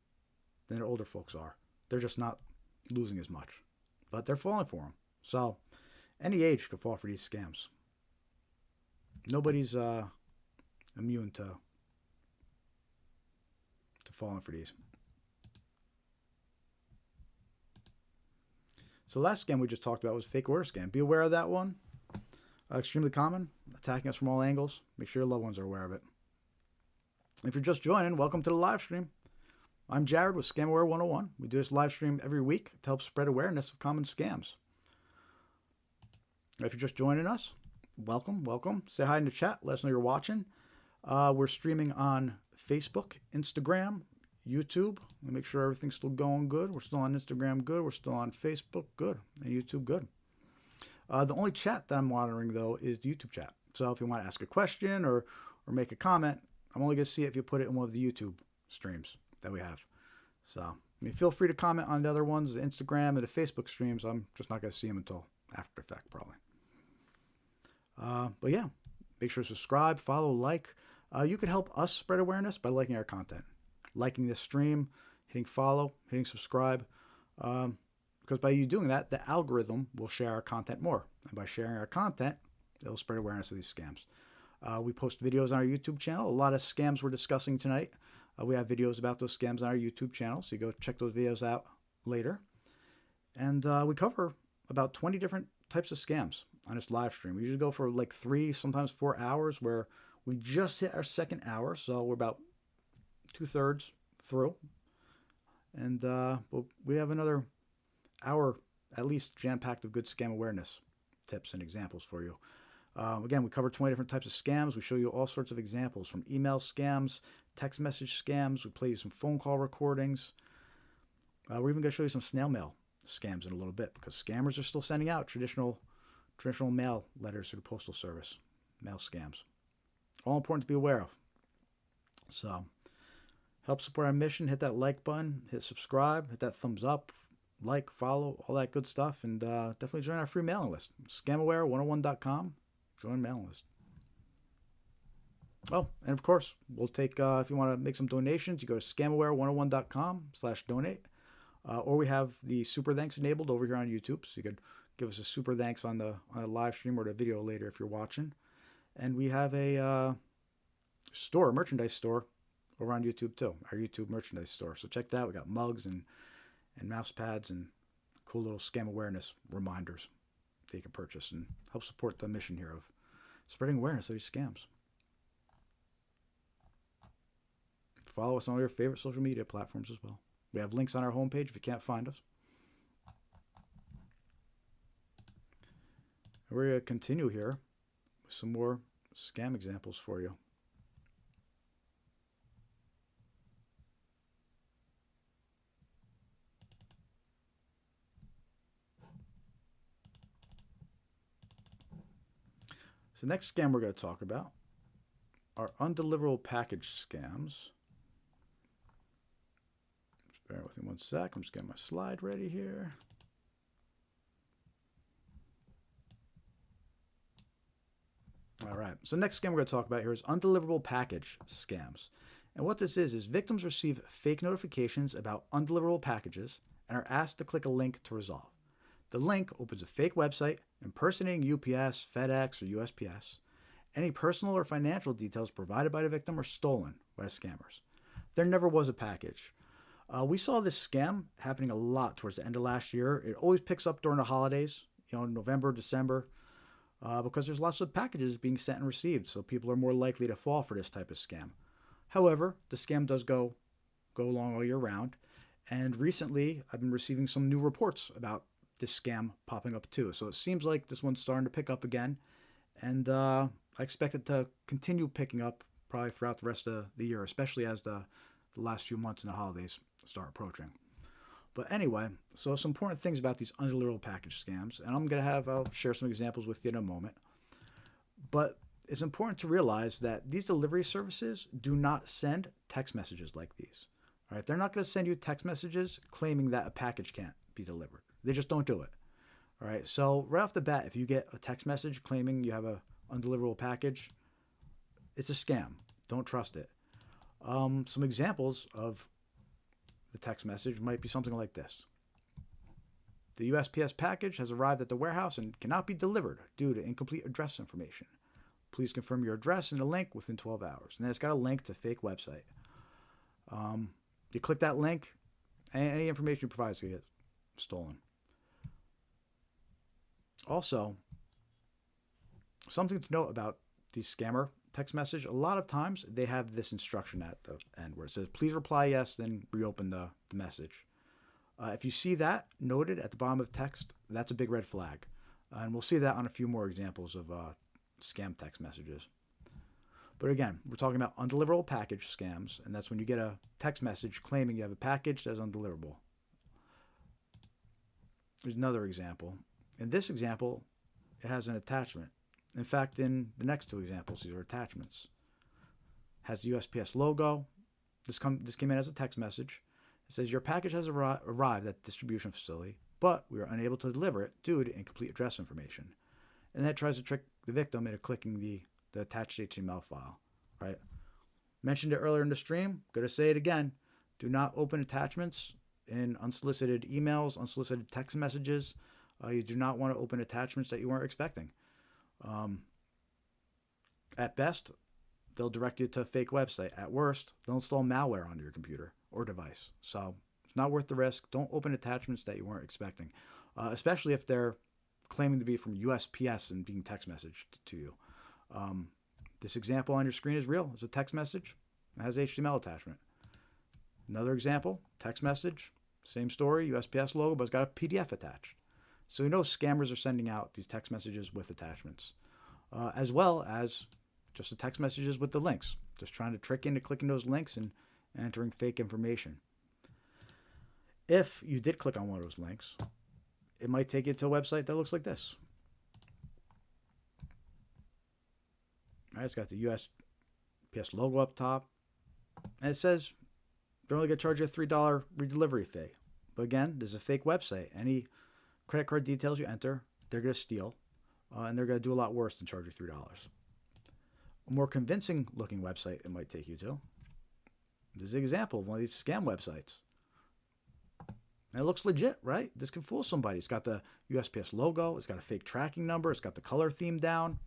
Speaker 1: the older folks are. They're just not losing as much, but they're falling for them. So any age could fall for these scams. Nobody's immune to falling for these. So the last scam we just talked about was fake order scam. Be aware of that one. Extremely common, attacking us from all angles. Make sure your loved ones are aware of it. If you're just joining, welcome to the live stream. I'm Jared with ScamAware 101. We do this live stream every week to help spread awareness of common scams. If you're just joining us, welcome. Say hi in the chat. Let us know you're watching. We're streaming on Facebook, Instagram, YouTube. Make sure everything's still going good. We're still on Instagram, good. We're still on Facebook, good. And YouTube, good. The only chat that I'm monitoring, though, is the YouTube chat. So if you want to ask a question or or make a comment, I'm only going to see it if you put it in one of the YouTube streams that we have. So, I mean, feel free to comment on the other ones, the Instagram and the Facebook streams. I'm just not going to see them until after the fact, probably. But yeah, make sure to subscribe, follow, like. You can help us spread awareness by liking our content, liking this stream, hitting follow, hitting subscribe. Because by you doing that, the algorithm will share our content more. And by sharing our content, it'll spread awareness of these scams. We post videos on our YouTube channel. A lot of scams we're discussing tonight. We have videos about those scams on our YouTube channel, so you go check those videos out later. And we cover about 20 different types of scams on this live stream. We usually go for like 3, sometimes 4 hours, where we just hit our second hour, so we're about 2/3 through. And we have another hour at least jam-packed of good scam awareness tips and examples for you. Again, we cover 20 different types of scams. We show you all sorts of examples, from email scams, text message scams. We play you some phone call recordings. We're even going to show you some snail mail scams in a little bit, because scammers are still sending out traditional mail letters through the postal service, mail scams. All important to be aware of. So, help support our mission. Hit that like button, hit subscribe, hit that thumbs up, like, follow, all that good stuff, and definitely join our free mailing list. Scamaware101.com. Join mailing list. Oh, and of course, we'll take, if you want to make some donations, you go to scamaware101.com/donate. Or we have the super thanks enabled over here on YouTube, so you could give us a super thanks on a live stream or the video later if you're watching. And we have a merchandise store over on YouTube too, our YouTube merchandise store. So check that out. We got mugs and mouse pads and cool little scam awareness reminders that you can purchase and help support the mission here of spreading awareness of these scams. Follow us on all your favorite social media platforms as well. We have links on our homepage if you can't find us. We're going to continue here with some more scam examples for you. So the next scam we're going to talk about are undeliverable package scams. Just bear with me one sec. I'm just getting my slide ready here. All right. So the next scam we're going to talk about here is undeliverable package scams. And what this is victims receive fake notifications about undeliverable packages and are asked to click a link to resolve. The link opens a fake website impersonating UPS, FedEx, or USPS. Any personal or financial details provided by the victim are stolen by the scammers. There never was a package. We saw this scam happening a lot towards the end of last year. It always picks up during the holidays, November, December, because there's lots of packages being sent and received, so people are more likely to fall for this type of scam. However, the scam does go along all year round, and recently I've been receiving some new reports about this scam popping up too. So it seems like this one's starting to pick up again, and I expect it to continue picking up probably throughout the rest of the year, especially as the last few months in the holidays start approaching. But anyway, so some important things about these undeliverable package scams, and I'll share some examples with you in a moment. But it's important to realize that these delivery services do not send text messages like these. All right, they're not going to send you text messages claiming that a package can't be delivered. They just don't do it. All right, so right off the bat, if you get a text message claiming you have a undeliverable package, it's a scam. Don't trust it. Some examples of the text message might be something like this. The USPS package has arrived at the warehouse and cannot be delivered due to incomplete address information. Please confirm your address and a link within 12 hours. And then it's got a link to a fake website. You click that link, and any information you provide is going to get stolen. Also, something to note about these scammer text message, a lot of times they have this instruction at the end where it says, please reply yes, then reopen the message. If you see that noted at the bottom of the text, that's a big red flag. And we'll see that on a few more examples of scam text messages. But again, we're talking about undeliverable package scams, and that's when you get a text message claiming you have a package that is undeliverable. There's another example. In this example, it has an attachment. In fact, in the next two examples, these are attachments. has the USPS logo. This came in as a text message. It says, your package has arrived at the distribution facility, but we are unable to deliver it due to incomplete address information. And that tries to trick the victim into clicking the attached HTML file, right? Mentioned it earlier in the stream. Going to say it again. Do not open attachments in unsolicited emails, unsolicited text messages. You do not want to open attachments that you weren't expecting. At best, they'll direct you to a fake website. At worst, they'll install malware onto your computer or device. So it's not worth the risk. Don't open attachments that you weren't expecting, especially if they're claiming to be from USPS and being text messaged to you. This example on your screen is real. It's a text message. It has HTML attachment. Another example, text message, same story, USPS logo, but it's got a PDF attached. So you know scammers are sending out these text messages with attachments, as well as just the text messages with the links, just trying to trick you into clicking those links and entering fake information. If you did click on one of those links, it might take you to a website that looks like this. All right, it's got the USPS logo up top, and it says they're only going to charge you a $3 redelivery fee. But again, this is a fake website. Any credit card details you enter, they're going to steal, and they're going to do a lot worse than charge you $3. A more convincing looking website it might take you to. This is an example of one of these scam websites. And it looks legit, right? This can fool somebody. It's got the USPS logo. It's got a fake tracking number. It's got the color theme down.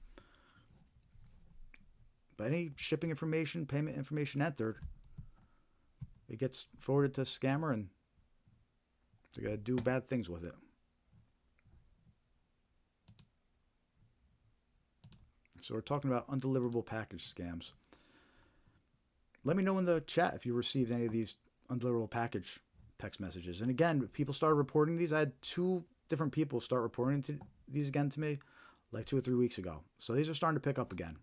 Speaker 1: But any shipping information, payment information entered, it gets forwarded to a scammer, and they're going to do bad things with it. So we're talking about undeliverable package scams. Let me know in the chat if you received any of these undeliverable package text messages. And again, people started reporting these. I had 2 different people start reporting these again to me like 2 or 3 weeks ago. So these are starting to pick up again.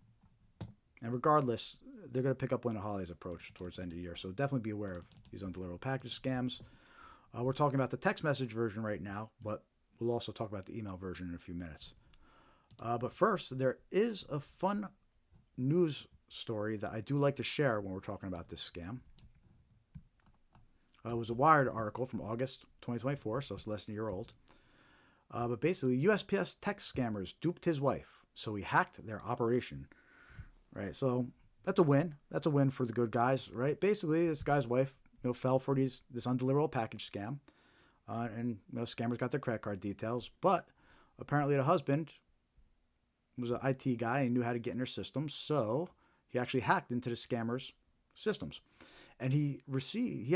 Speaker 1: And regardless, they're going to pick up when the holidays approach towards the end of the year. So definitely be aware of these undeliverable package scams. We're talking about the text message version right now, but we'll also talk about the email version in a few minutes. But first, there is a fun news story that I do like to share when we're talking about this scam. It was a Wired article from August 2024, so it's less than a year old. But basically, USPS text scammers duped his wife, so he hacked their operation. Right, so that's a win. That's a win for the good guys, right? Basically, this guy's wife, fell for this undeliverable package scam, and scammers got their credit card details. But apparently, the husband was an IT guy and knew how to get in their systems, so he actually hacked into the scammers' systems, and he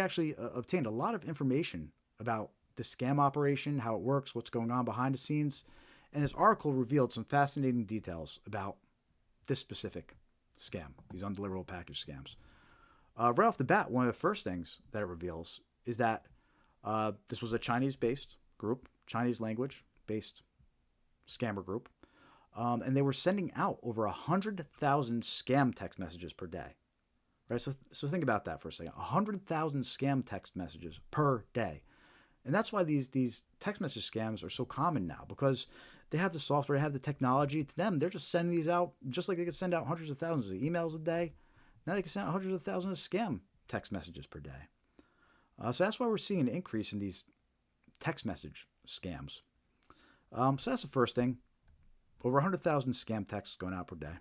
Speaker 1: actually obtained a lot of information about the scam operation, how it works, what's going on behind the scenes, and this article revealed some fascinating details about this specific scam, these undeliverable package scams. Right off the bat, one of the first things that it reveals is that this was a Chinese-based group, Chinese language-based scammer group, and they were sending out over 100,000 scam text messages per day. Right, so think about that for a second. 100,000 scam text messages per day, and that's why these text message scams are so common now, because they have the software, they have the technology. To them, they're just sending these out, just like they could send out hundreds of thousands of emails a day. Now they can send out hundreds of thousands of scam text messages per day. So that's why we're seeing an increase in these text message scams. So that's the first thing. Over 100,000 scam texts going out per day.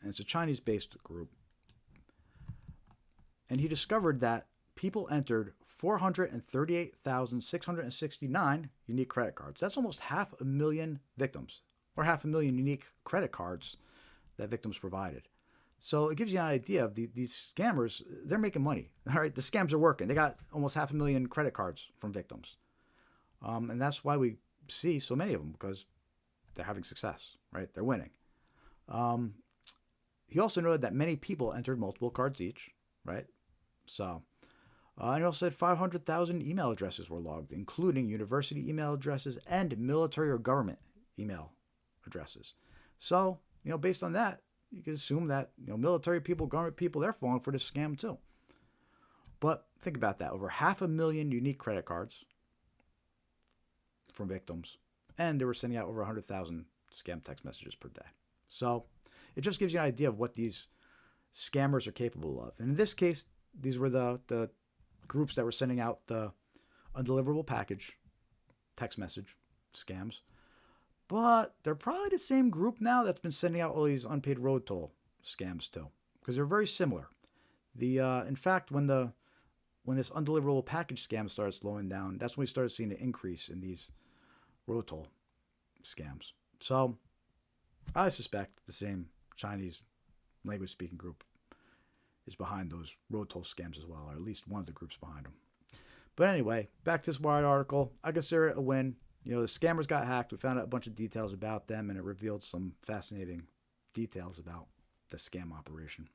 Speaker 1: And it's a Chinese-based group. And he discovered that people entered 438,669 unique credit cards. That's almost 500,000 victims, or 500,000 unique credit cards that victims provided. So it gives you an idea of these scammers. They're making money. All right, the scams are working. They got almost 500,000 credit cards from victims, and that's why we see so many of them, because they're having success. Right, they're winning. He also noted that many people entered multiple cards each. Right, so. And he also said 500,000 email addresses were logged, including university email addresses and military or government email addresses. So, based on that, you can assume that, military people, government people, they're falling for this scam too. But think about that. Over 500,000 unique credit cards from victims, and they were sending out over 100,000 scam text messages per day. So it just gives you an idea of what these scammers are capable of. And in this case, these were the groups that were sending out the undeliverable package text message scams. But they're probably the same group now that's been sending out all these unpaid road toll scams too, because they're very similar. In fact, when this undeliverable package scam started slowing down, that's when we started seeing an increase in these road toll scams. So I suspect the same Chinese language speaking group is behind those road toll scams as well, or at least one of the groups behind them. But anyway, back to this Wired article. I consider it a win. The scammers got hacked. We found out a bunch of details about them, and it revealed some fascinating details about the scam operation.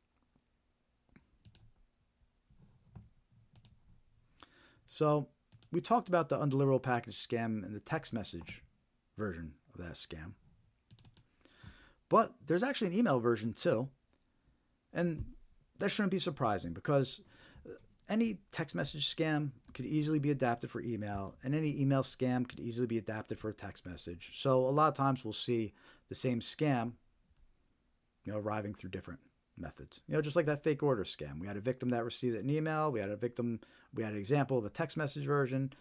Speaker 1: So we talked about the undeliverable package scam and the text message version of that scam. But there's actually an email version too. And that shouldn't be surprising, because any text message scam could easily be adapted for email, and any email scam could easily be adapted for a text message. So a lot of times we'll see the same scam, arriving through different methods. Just like that fake order scam. We had a victim that received an email. We had an example of the text message version.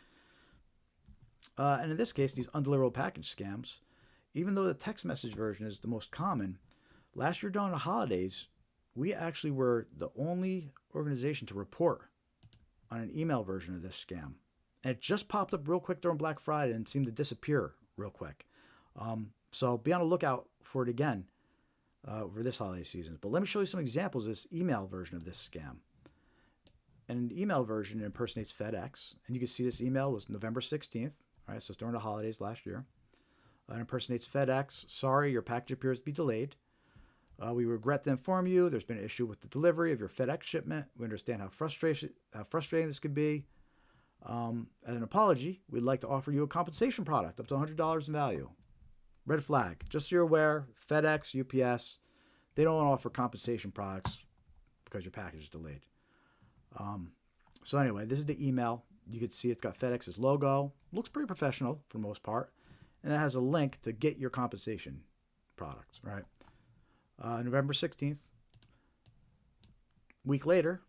Speaker 1: And in this case, these undeliverable package scams, even though the text message version is the most common, last year during the holidays, we actually were the only organization to report on an email version of this scam. And it just popped up real quick during Black Friday and seemed to disappear real quick. So be on the lookout for it again over this holiday season. But let me show you some examples of this email version of this scam. And an email version impersonates FedEx. And you can see this email was November 16th. All right, so it's during the holidays last year. It impersonates FedEx. Sorry, your package appears to be delayed. We regret to inform you there's been an issue with the delivery of your FedEx shipment. We understand how frustrating this could be. As an apology, we'd like to offer you a compensation product up to $100 in value. Red flag. Just so you're aware, FedEx, UPS, they don't offer compensation products because your package is delayed. So anyway, this is the email. You can see it's got FedEx's logo. Looks pretty professional for the most part. And it has a link to get your compensation product, right? November 16th. Week later,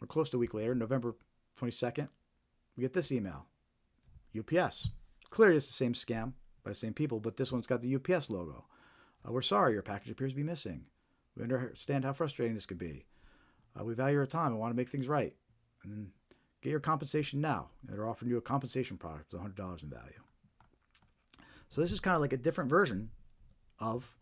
Speaker 1: or close to a week later, November 22nd, we get this email. UPS. Clearly it's the same scam by the same people, but this one's got the UPS logo. We're sorry, your package appears to be missing. We understand how frustrating this could be. We value your time and want to make things right. And then get your compensation now. They're offering you a compensation product with $100 in value. So this is kind of like a different version of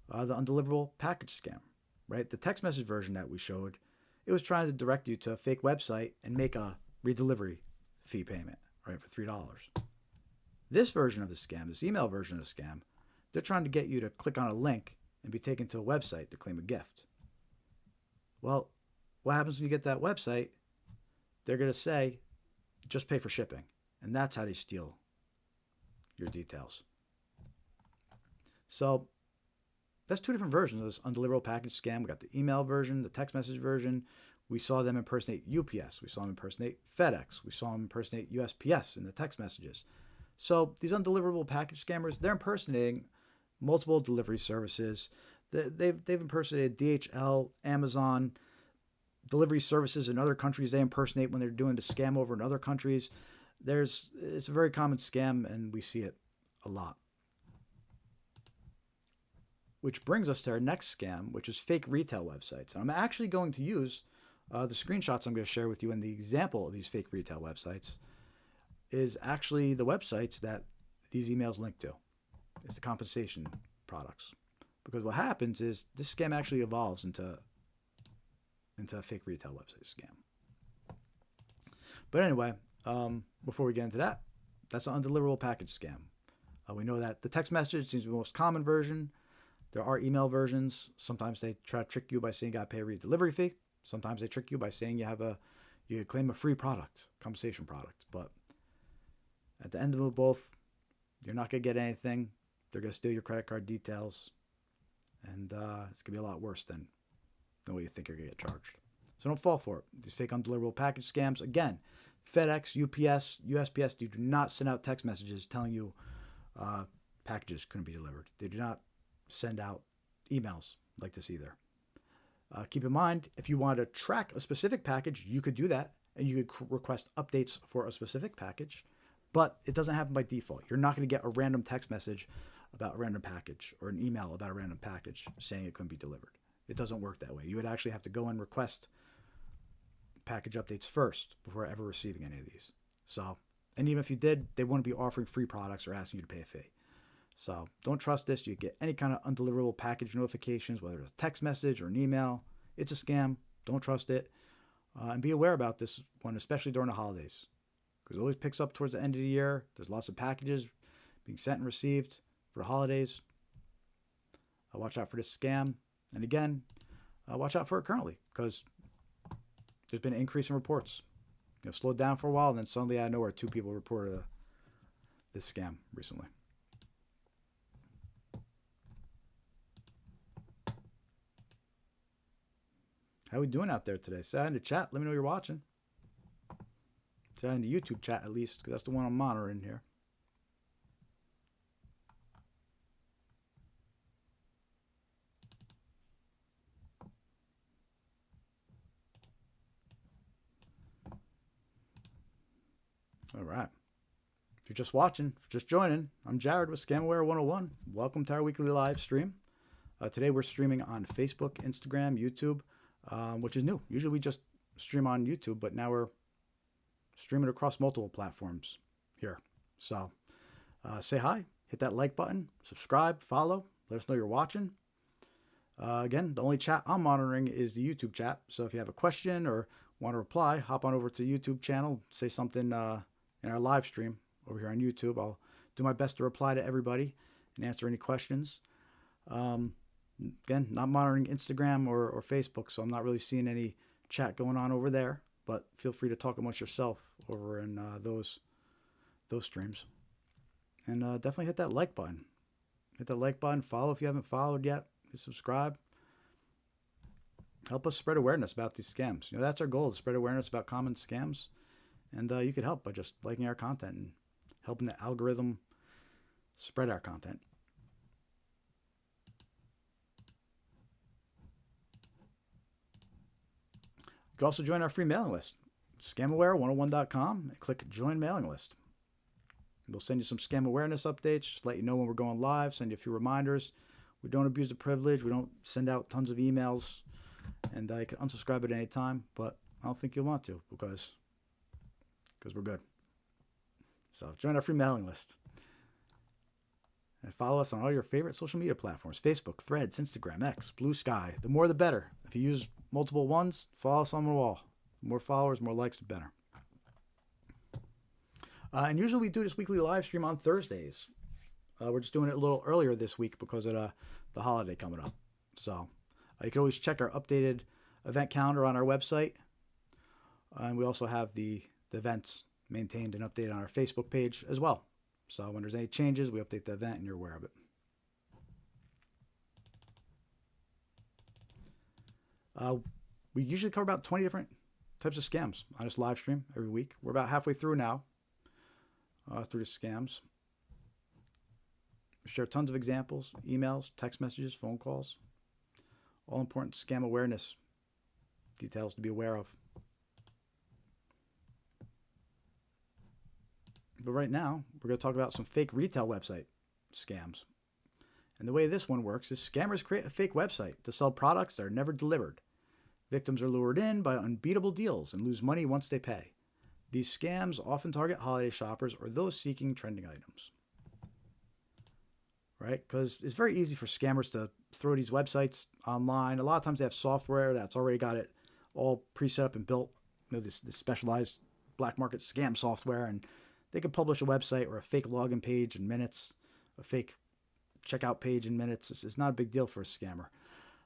Speaker 1: the undeliverable package scam, right? The text message version that we showed, it was trying to direct you to a fake website and make a redelivery fee payment, right, for $3. This version of the scam, this email version of the scam, they're trying to get you to click on a link and be taken to a website to claim a gift. Well, what happens when you get that website? They're going to say, just pay for shipping. And that's how they steal your details. So that's two different versions of this undeliverable package scam. We got the email version, the text message version. We saw them impersonate UPS. We saw them impersonate FedEx. We saw them impersonate USPS in the text messages. So these undeliverable package scammers, they're impersonating multiple delivery services. They've impersonated DHL, Amazon, delivery services in other countries. They impersonate when they're doing the scam over in other countries. It's a very common scam, and we see it a lot. Which brings us to our next scam, which is fake retail websites. And I'm actually going to use the screenshots I'm going to share with you in the example of these fake retail websites is actually the websites that these emails link to. It's the compensation products. Because what happens is this scam actually evolves into a fake retail website scam. But anyway, before we get into that, that's an undeliverable package scam. We know that the text message seems to be the most common version. There are email versions. Sometimes they try to trick you by saying you got to pay a redelivery fee. Sometimes they trick you by saying you claim a free product, compensation product. But at the end of them both, you're not going to get anything. They're going to steal your credit card details. And it's going to be a lot worse than what you think you're going to get charged. So don't fall for it. These fake undeliverable package scams, again, FedEx, UPS, USPS, they do not send out text messages telling you packages couldn't be delivered. They do not send out emails like this either. Keep in mind, if you want to track a specific package, you could do that, and you could request updates for a specific package, but it doesn't happen by default. You're not going to get a random text message about a random package or an email about a random package saying it couldn't be delivered. It doesn't work that way. You would actually have to go and request package updates first before ever receiving any of these. So, and even if you did, they wouldn't be offering free products or asking you to pay a fee. So don't trust this. You get any kind of undeliverable package notifications, whether it's a text message or an email. It's a scam. Don't trust it. And be aware about this one, especially during the holidays, because it always picks up towards the end of the year. There's lots of packages being sent and received for the holidays. Watch out for this scam. And again, watch out for it currently, because there's been an increase in reports. Slowed down for a while, and then suddenly out of nowhere, 2 people reported this scam recently. How we doing out there today? Say hi in the chat. Let me know you're watching. Say hi in the YouTube chat at least, because that's the one I'm monitoring here. All right. If you're just watching, just joining, I'm Jared with Scamware 101. Welcome to our weekly live stream. Today we're streaming on Facebook, Instagram, YouTube, which is new. Usually we just stream on YouTube, but now we're streaming across multiple platforms here. So say hi, hit that like button, subscribe, follow, let us know you're watching. Again, the only chat I'm monitoring is the YouTube chat. So if you have a question or want to reply, hop on over to the YouTube channel, say something in our live stream over here on YouTube. I'll do my best to reply to everybody and answer any questions. Again, not monitoring Instagram or Facebook, so I'm not really seeing any chat going on over there, but feel free to talk amongst yourself over in those streams. And definitely hit that like button. Hit that like button, follow if you haven't followed yet, subscribe. Help us spread awareness about these scams. That's our goal, to spread awareness about common scams. And you could help by just liking our content and helping the algorithm spread our content. You can also join our free mailing list, scamaware101.com, and click Join Mailing List. We'll send you some scam awareness updates, just let you know when we're going live, send you a few reminders. We don't abuse the privilege. We don't send out tons of emails. And you can unsubscribe at any time, but I don't think you'll want to because we're good. So join our free mailing list. And follow us on all your favorite social media platforms: Facebook, Threads, Instagram, X, Blue Sky. The more the better. If you use multiple ones, follow us on them all. The more followers, more likes, the better. And usually we do this weekly live stream on Thursdays. We're just doing it a little earlier this week because of the holiday coming up. So you can always check our updated event calendar on our website. And we also have the events maintained and updated on our Facebook page as well. So when there's any changes, we update the event and you're aware of it. We usually cover about 20 different types of scams on this live stream every week. We're about halfway through now, through the scams. We share tons of examples, emails, text messages, phone calls, all important scam awareness details to be aware of. But right now, we're going to talk about some fake retail website scams. And the way this one works is scammers create a fake website to sell products that are never delivered. Victims are lured in by unbeatable deals and lose money once they pay. These scams often target holiday shoppers or those seeking trending items. Right? Because it's very easy for scammers to throw these websites online. A lot of times they have software that's already got it all preset up and built. This specialized black market scam software, and they could publish a website or a fake login page in minutes, a fake checkout page in minutes. It's not a big deal for a scammer.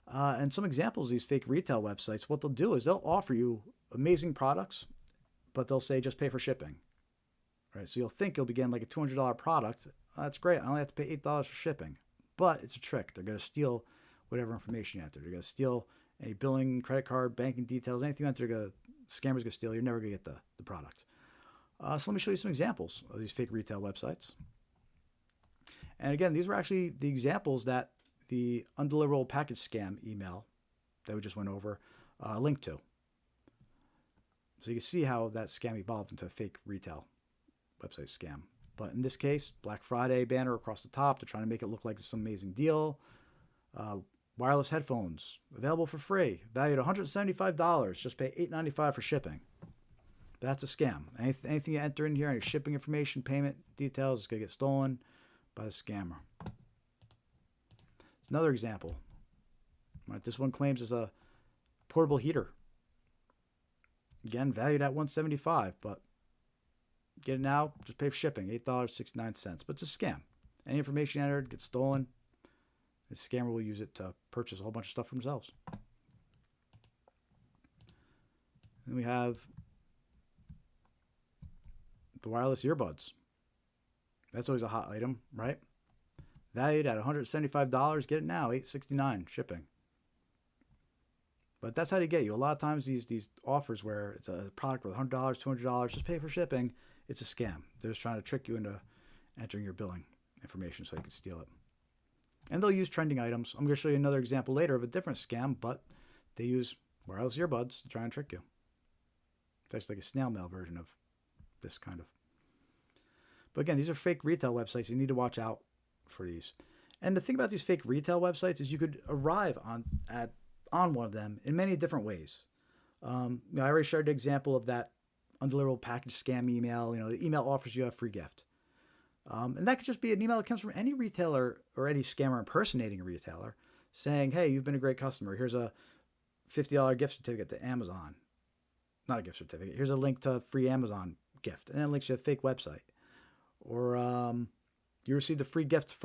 Speaker 1: And some examples of these fake retail websites, what they'll do is they'll offer you amazing products, but they'll say just pay for shipping. Right? So you'll think you'll be getting like a $200 product. That's great. I only have to pay $8 for shipping. But it's a trick. They're going to steal whatever information you enter. They're going to steal any billing, credit card, banking details, anything you enter. Scammers going to steal. You're never going to get the product. So let me show you some examples of these fake retail websites. And again, these were actually the examples that the undeliverable package scam email that we just went over a link to. So you can see how that scam evolved into a fake retail website scam. But in this case, Black Friday banner across the top. They're trying to make it look like it's some amazing deal. Wireless headphones available for free, valued $175. Just pay $8.95 for shipping. That's a scam. Anything you enter in here, any shipping information, payment details, is going to get stolen by the scammer. It's another example. Right, this one claims it's a portable heater. Again, valued at $175, but get it now, just pay for shipping, $8.69. But it's a scam. Any information entered gets stolen. The scammer will use it to purchase a whole bunch of stuff for themselves. Then we have the wireless earbuds. That's always a hot item, right? Valued at $175. Get it now, $8.69 shipping. But that's how they get you. A lot of times these offers where it's a product worth $100, $200, just pay for shipping, it's a scam. They're just trying to trick you into entering your billing information so you can steal it. And they'll use trending items. I'm going to show you another example later of a different scam, but they use wireless earbuds to try and trick you. It's actually like a snail mail version of this kind of. But again, these are fake retail websites. You need to watch out for these. And the thing about these fake retail websites is you could arrive on one of them in many different ways. I already shared the example of that undeliverable package scam email. The email offers you a free gift. And that could just be an email that comes from any retailer or any scammer impersonating a retailer saying, hey, you've been a great customer. Here's a $50 gift certificate to Amazon. Not a gift certificate. Here's a link to a free Amazon gift. And then it links you to a fake website. Or you received a free gift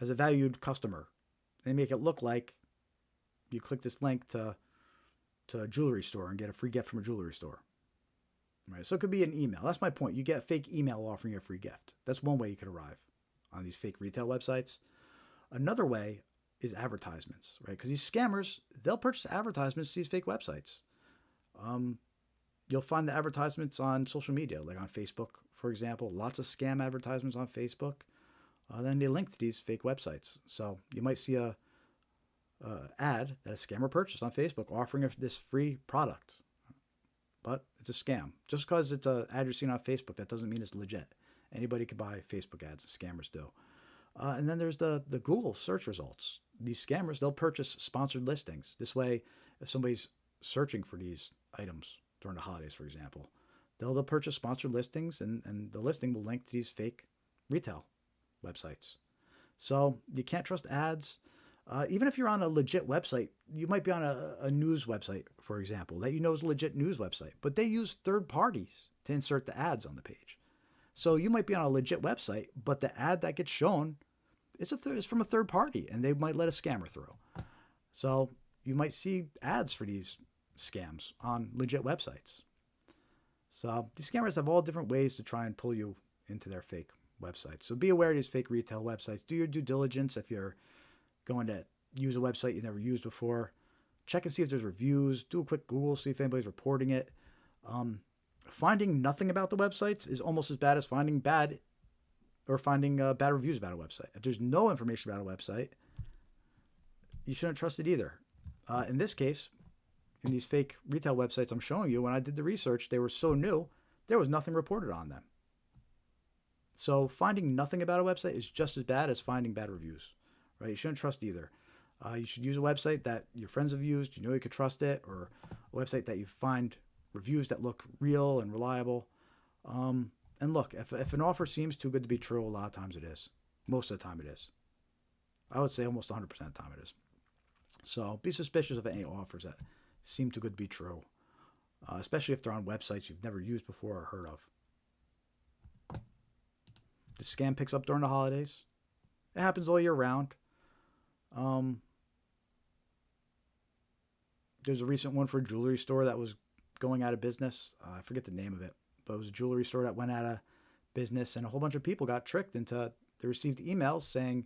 Speaker 1: as a valued customer. They make it look like you click this link to a jewelry store and get a free gift from a jewelry store. Right? So it could be an email. That's my point. You get a fake email offering you a free gift. That's one way you could arrive on these fake retail websites. Another way is advertisements, right? Because these scammers, they'll purchase advertisements to these fake websites. You'll find the advertisements on social media, like on Facebook, for example. Lots of scam advertisements on Facebook. Then they link to these fake websites. So you might see a ad that a scammer purchased on Facebook offering this free product. But it's a scam. Just because it's an ad you're seeing on Facebook, that doesn't mean it's legit. Anybody can buy Facebook ads. Scammers do. And then there's the Google search results. These scammers, they'll purchase sponsored listings. This way, if somebody's searching for these items during the holidays, for example, they'll purchase sponsored listings, and the listing will link to these fake retail websites. So you can't trust ads. Even if you're on a legit website, you might be on a news website, for example, that is a legit news website, but they use third parties to insert the ads on the page. So you might be on a legit website, but the ad that gets shown is from a third party, and they might let a scammer through. So you might see ads for these scams on legit websites. So these scammers have all different ways to try and pull you into their fake websites. So be aware of these fake retail websites. Do your due diligence if you're going to use a website you've never used before. Check and see if there's reviews. Do a quick Google, see if anybody's reporting it. Finding nothing about the websites is almost as bad as finding bad reviews about a website. If there's no information about a website, you shouldn't trust it either. In this case, in these fake retail websites I'm showing you, when I did the research, they were so new, there was nothing reported on them. So finding nothing about a website is just as bad as finding bad reviews. Right? You shouldn't trust either. You should use a website that your friends have used, you could trust it, or a website that you find reviews that look real and reliable. And look, if an offer seems too good to be true, a lot of times it is. Most of the time it is. I would say almost 100% of the time it is. So be suspicious of any offers that seem too good to be true, especially if they're on websites you've never used before or heard of. The scam picks up during the holidays. It happens all year round. There's a recent one for a jewelry store that was going out of business. I forget the name of it, but it was a jewelry store that went out of business, and a whole bunch of people got tricked into. They received emails saying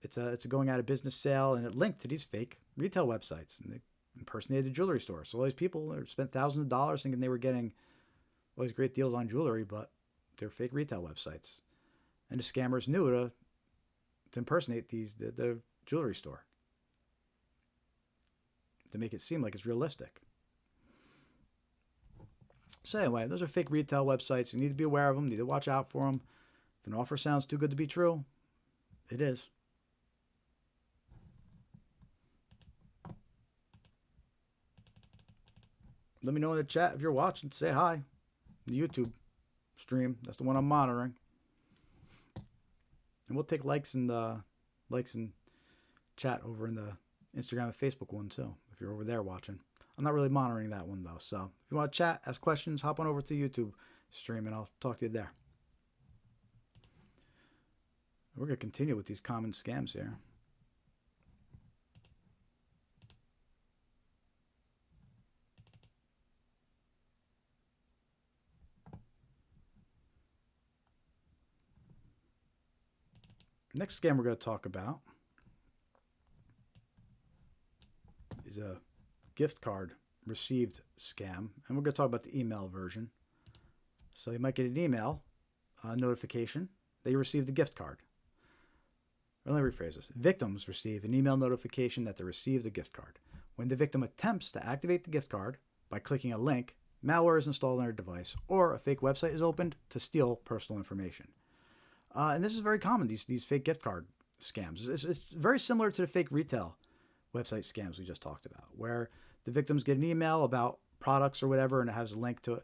Speaker 1: it's a going out of business sale, and it linked to these fake retail websites, and they impersonated a jewelry store. So all these people spent thousands of dollars thinking they were getting all these great deals on jewelry, but they're fake retail websites, and the scammers knew to impersonate the jewelry store, to make it seem like it's realistic. So anyway, those are fake retail websites. You need to be aware of them. You need to watch out for them. If an offer sounds too good to be true, it is. Let me know in the chat if you're watching. Say hi. The YouTube stream. That's the one I'm monitoring. And we'll take likes and chat over in the Instagram and Facebook one too, if you're over there watching. I'm not really monitoring that one though. So if you want to chat, ask questions, hop on over to YouTube stream and I'll talk to you there. We're going to continue with these common scams here. Next scam we're going to talk about is a gift card received scam. And we're going to talk about the email version. So you might get an email notification that you received a gift card. Or let me rephrase this. Victims receive an email notification that they received a gift card. When the victim attempts to activate the gift card by clicking a link, malware is installed on their device, or a fake website is opened to steal personal information. And this is very common, these fake gift card scams. It's very similar to the fake retail website scams we just talked about, where the victims get an email about products or whatever, and it has a link to it.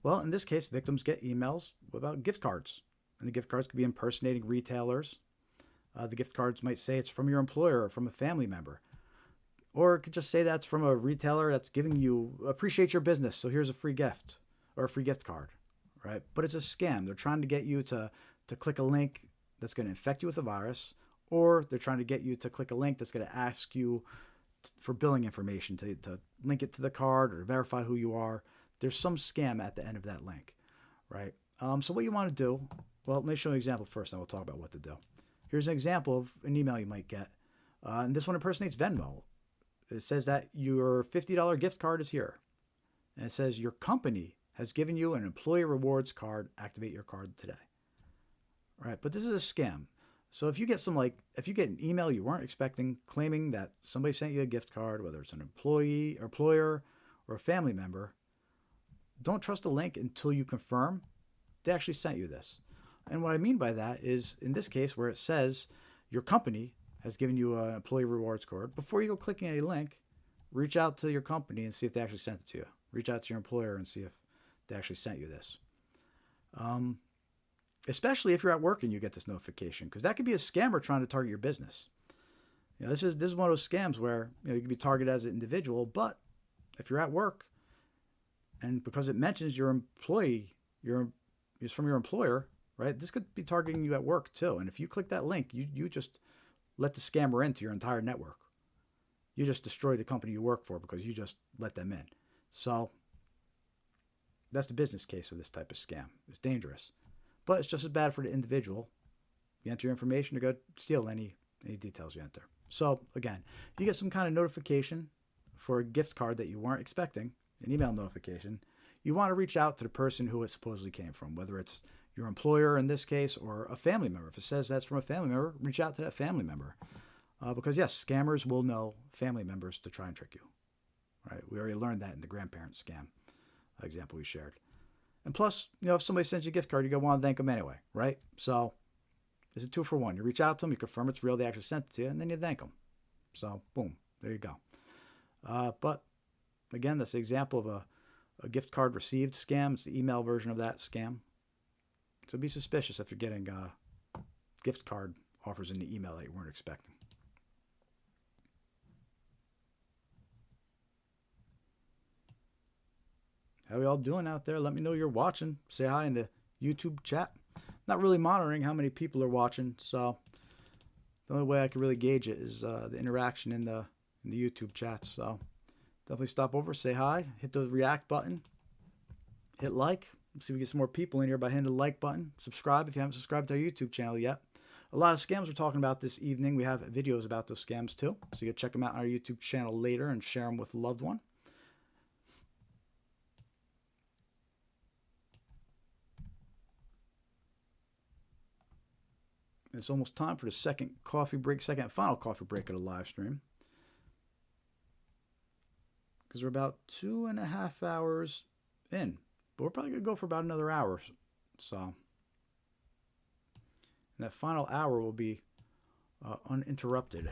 Speaker 1: Well, in this case, victims get emails about gift cards. And the gift cards could be impersonating retailers. The gift cards might say it's from your employer or from a family member. Or it could just say that's from a retailer that's giving you, appreciate your business, so here's a free gift or a free gift card, right? But it's a scam. They're trying to get you to click a link that's going to infect you with a virus, or they're trying to get you to click a link that's going to ask you for billing information, to link it to the card or verify who you are. There's some scam at the end of that link, right? So what you want to do, well, let me show you an example first, and we'll talk about what to do. Here's an example of an email you might get. And this one impersonates Venmo. It says that your $50 gift card is here. And it says your company has given you an employee rewards card. Activate your card today. All right, but this is a scam. So if you get if you get an email you weren't expecting claiming that somebody sent you a gift card, whether it's an employee, or employer, or a family member, don't trust the link until you confirm they actually sent you this. And what I mean by that is, in this case, where it says your company has given you an employee rewards card, before you go clicking any link, reach out to your company and see if they actually sent it to you. Reach out to your employer and see if they actually sent you this. Especially if you're at work and you get this notification, because that could be a scammer trying to target your business. You know, this is one of those scams where you can be targeted as an individual, but if you're at work and because it mentions your employee, it's from your employer, right? This could be targeting you at work too. And if you click that link, you just let the scammer into your entire network. You just destroyed the company you work for because you just let them in. So that's the business case of this type of scam. It's dangerous. But it's just as bad for the individual. You enter your information to go steal any details you enter. So again, if you get some kind of notification for a gift card that you weren't expecting, an email notification, you want to reach out to the person who it supposedly came from, whether it's your employer in this case or a family member. If it says that's from a family member, reach out to that family member. Because yes, scammers will know family members to try and trick you. Right? We already learned that in the grandparent scam example we shared. And plus, if somebody sends you a gift card, you're going to want to thank them anyway, right? So it's a 2-for-1. You reach out to them, you confirm it's real, they actually sent it to you, and then you thank them. So boom, there you go. But again, that's an example of a gift card received scam. It's the email version of that scam. So be suspicious if you're getting gift card offers in the email that you weren't expecting. How are we all doing out there? Let me know you're watching. Say hi in the YouTube chat. Not really monitoring how many people are watching, so the only way I can really gauge it is the interaction in the YouTube chat. So definitely stop over, say hi, hit the react button, hit like. Let's see if we get some more people in here by hitting the like button. Subscribe if you haven't subscribed to our YouTube channel yet. A lot of scams we're talking about this evening. We have videos about those scams too, so you can check them out on our YouTube channel later and share them with a loved one. It's almost time for the second and final coffee break of the live stream. Because we're about 2.5 hours in. But we're probably going to go for about another hour. So, and that final hour will be uninterrupted.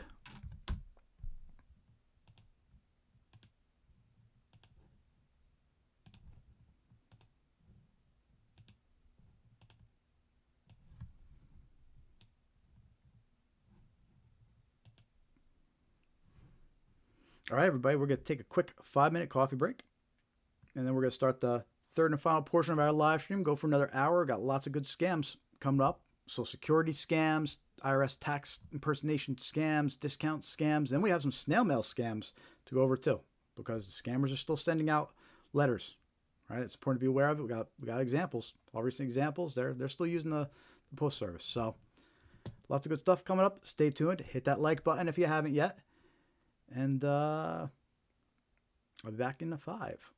Speaker 1: All right, everybody, we're going to take a quick 5-minute coffee break. And then we're going to start the third and final portion of our live stream. Go for another hour. Got lots of good scams coming up. Social security scams, IRS tax impersonation scams, discount scams. Then we have some snail mail scams to go over too, because the scammers are still sending out letters. Right? It's important to be aware of it. We got examples, all recent examples. They're still using the post service. So lots of good stuff coming up. Stay tuned. Hit that like button if you haven't yet. And I'll be back in 5.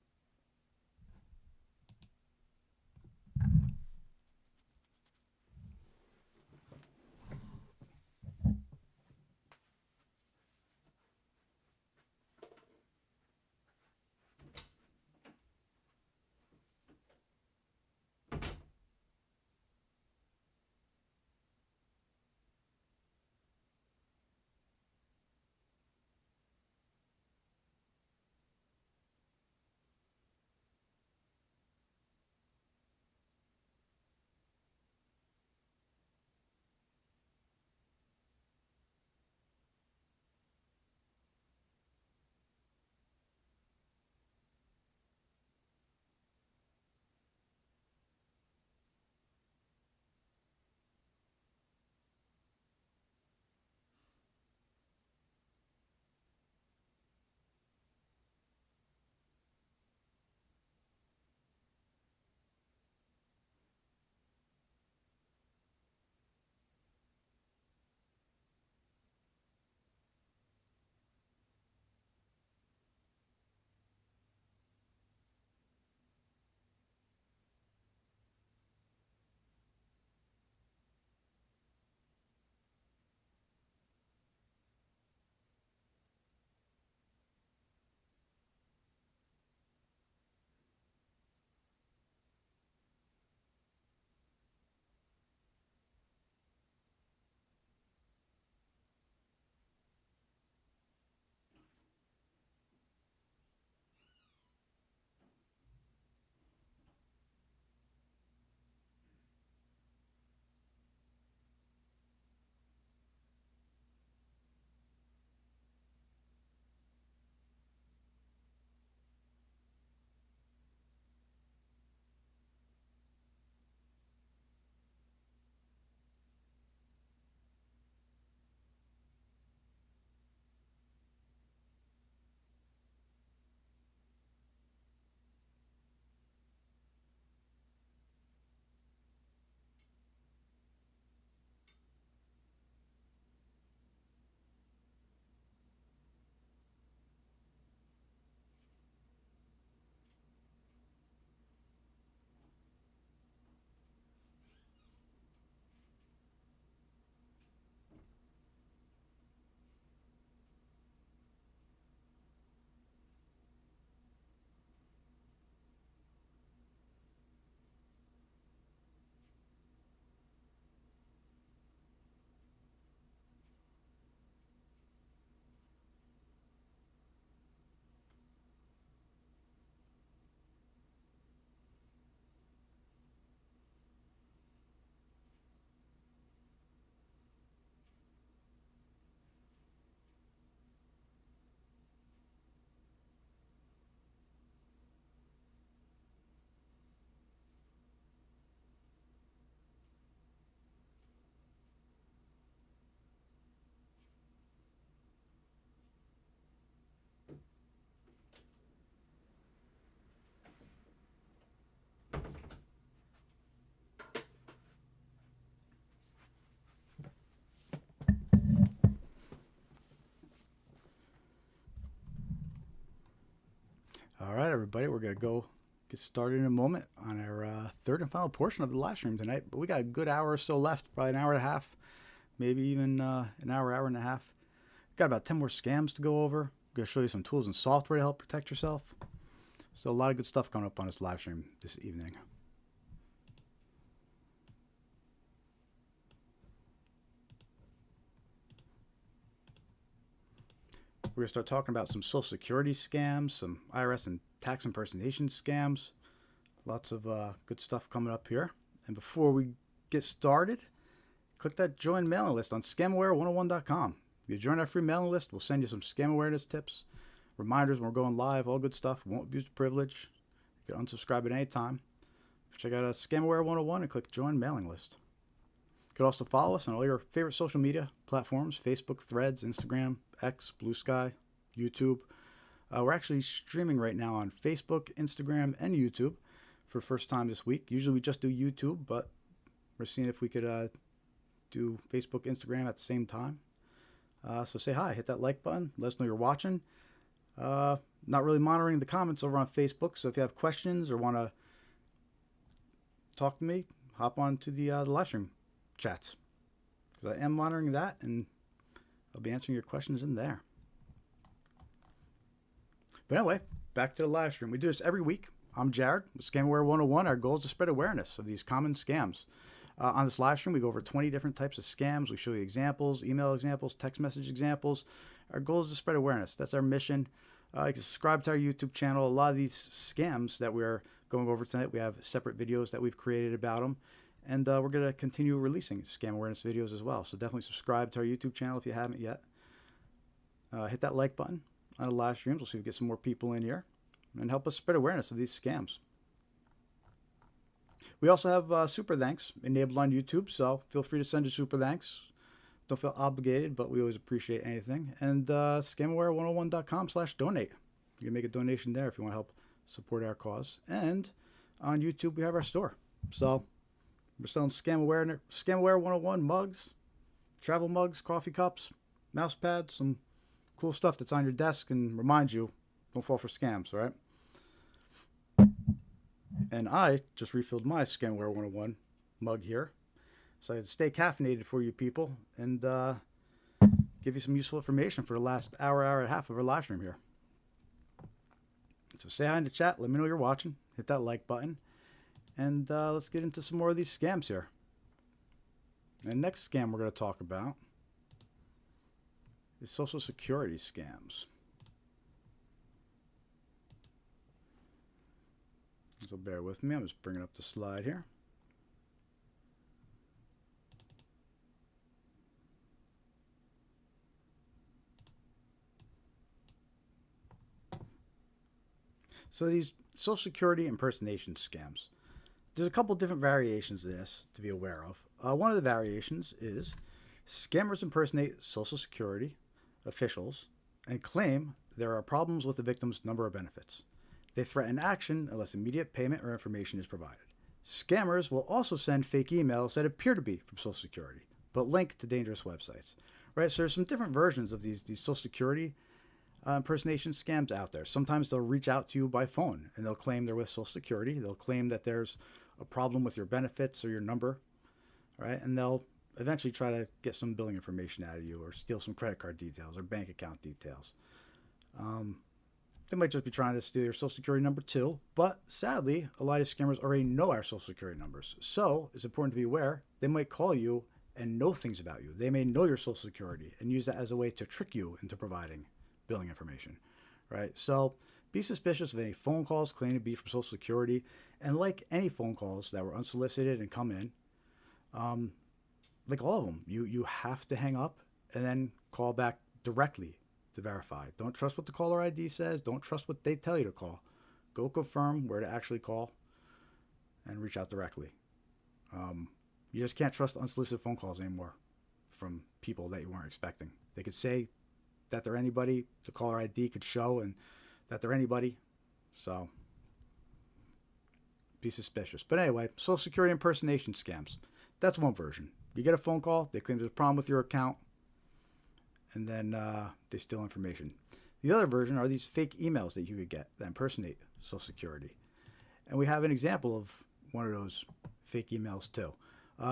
Speaker 1: All right, everybody, we're going to go get started in a moment on our third and final portion of the live stream tonight. But we got a good hour or so left, probably an hour and a half. maybe even an hour, hour and a half. Got about 10 more scams to go over. I'm going to show you some tools and software to help protect yourself. So a lot of good stuff coming up on this live stream this evening. We're going to start talking about some Social Security scams, some IRS and tax impersonation scams. Lots of good stuff coming up here. And before we get started, click that join mailing list on scamaware101.com. If you join our free mailing list, we'll send you some scam awareness tips, reminders when we're going live, all good stuff. We won't abuse the privilege. You can unsubscribe at any time. Check out Scamaware 101 and click join mailing list. You can also follow us on all your favorite social media platforms: Facebook, Threads, Instagram, X, Blue Sky, YouTube. We're actually streaming right now on Facebook, Instagram, and YouTube for the first time this week. Usually we just do YouTube, but we're seeing if we could do Facebook, Instagram at the same time. So say hi, hit that like button, let us know you're watching. Not really monitoring the comments over on Facebook, so if you have questions or want to talk to me, hop on to the live stream chats, because I am monitoring that, and I'll be answering your questions in there. But anyway, back to the live stream. We do this every week. I'm Jared with Scamaware 101. Our goal is to spread awareness of these common scams. On this live stream, we go over 20 different types of scams. We show you examples, email examples, text message examples. Our goal is to spread awareness. That's our mission. You can subscribe to our YouTube channel. A lot of these scams that we're going over tonight, we have separate videos that we've created about them. And we're going to continue releasing scam awareness videos as well. So definitely subscribe to our YouTube channel if you haven't yet. Hit that like button on the live streams. We'll see if we get some more people in here and help us spread awareness of these scams. We also have super thanks enabled on YouTube, so feel free to send your super thanks. Don't feel obligated, but we always appreciate anything. And scamaware101.com/donate. You can make a donation there if you want to help support our cause. And on YouTube, we have our store. So we're selling Scamaware 101 mugs, travel mugs, coffee cups, mouse pads, some cool stuff that's on your desk and reminds you, don't fall for scams, all right? And I just refilled my Scamaware 101 mug here. So I had to stay caffeinated for you people and give you some useful information for the last hour, hour and a half of our live stream here. So say hi in the chat. Let me know you're watching. Hit that like button. And let's get into some more of these scams here. And the next scam we're going to talk about is Social Security scams. So bear with me. I'm just bringing up the slide here. So these Social Security impersonation scams. There's a couple different variations of this to be aware of. One of the variations is scammers impersonate Social Security officials and claim there are problems with the victim's number of benefits. They threaten action unless immediate payment or information is provided. Scammers will also send fake emails that appear to be from Social Security, but link to dangerous websites. Right? So there's some different versions of these Social Security impersonation scams out there. Sometimes they'll reach out to you by phone and they'll claim they're with Social Security. They'll claim that there's a problem with your benefits or your number, right? And they'll eventually try to get some billing information out of you or steal some credit card details or bank account details. They might just be trying to steal your Social Security number too, but sadly, a lot of scammers already know our Social Security numbers. So it's important to be aware. They might call you and know things about you. They may know your Social Security and use that as a way to trick you into providing billing information, right? So be suspicious of any phone calls claiming to be from Social Security. And like any phone calls that were unsolicited and come in, like all of them, you have to hang up and then call back directly to verify. Don't trust what the caller ID says. Don't trust what they tell you to call. Go confirm where to actually call and reach out directly. You just can't trust unsolicited phone calls anymore from people that you weren't expecting. They could say that they're anybody. The caller ID could show and that they're anybody. So be suspicious. But anyway, Social Security impersonation scams. That's one version. You get a phone call. They claim there's a problem with your account. And then they steal information. The other version are these fake emails that you could get that impersonate Social Security. And we have an example of one of those fake emails too.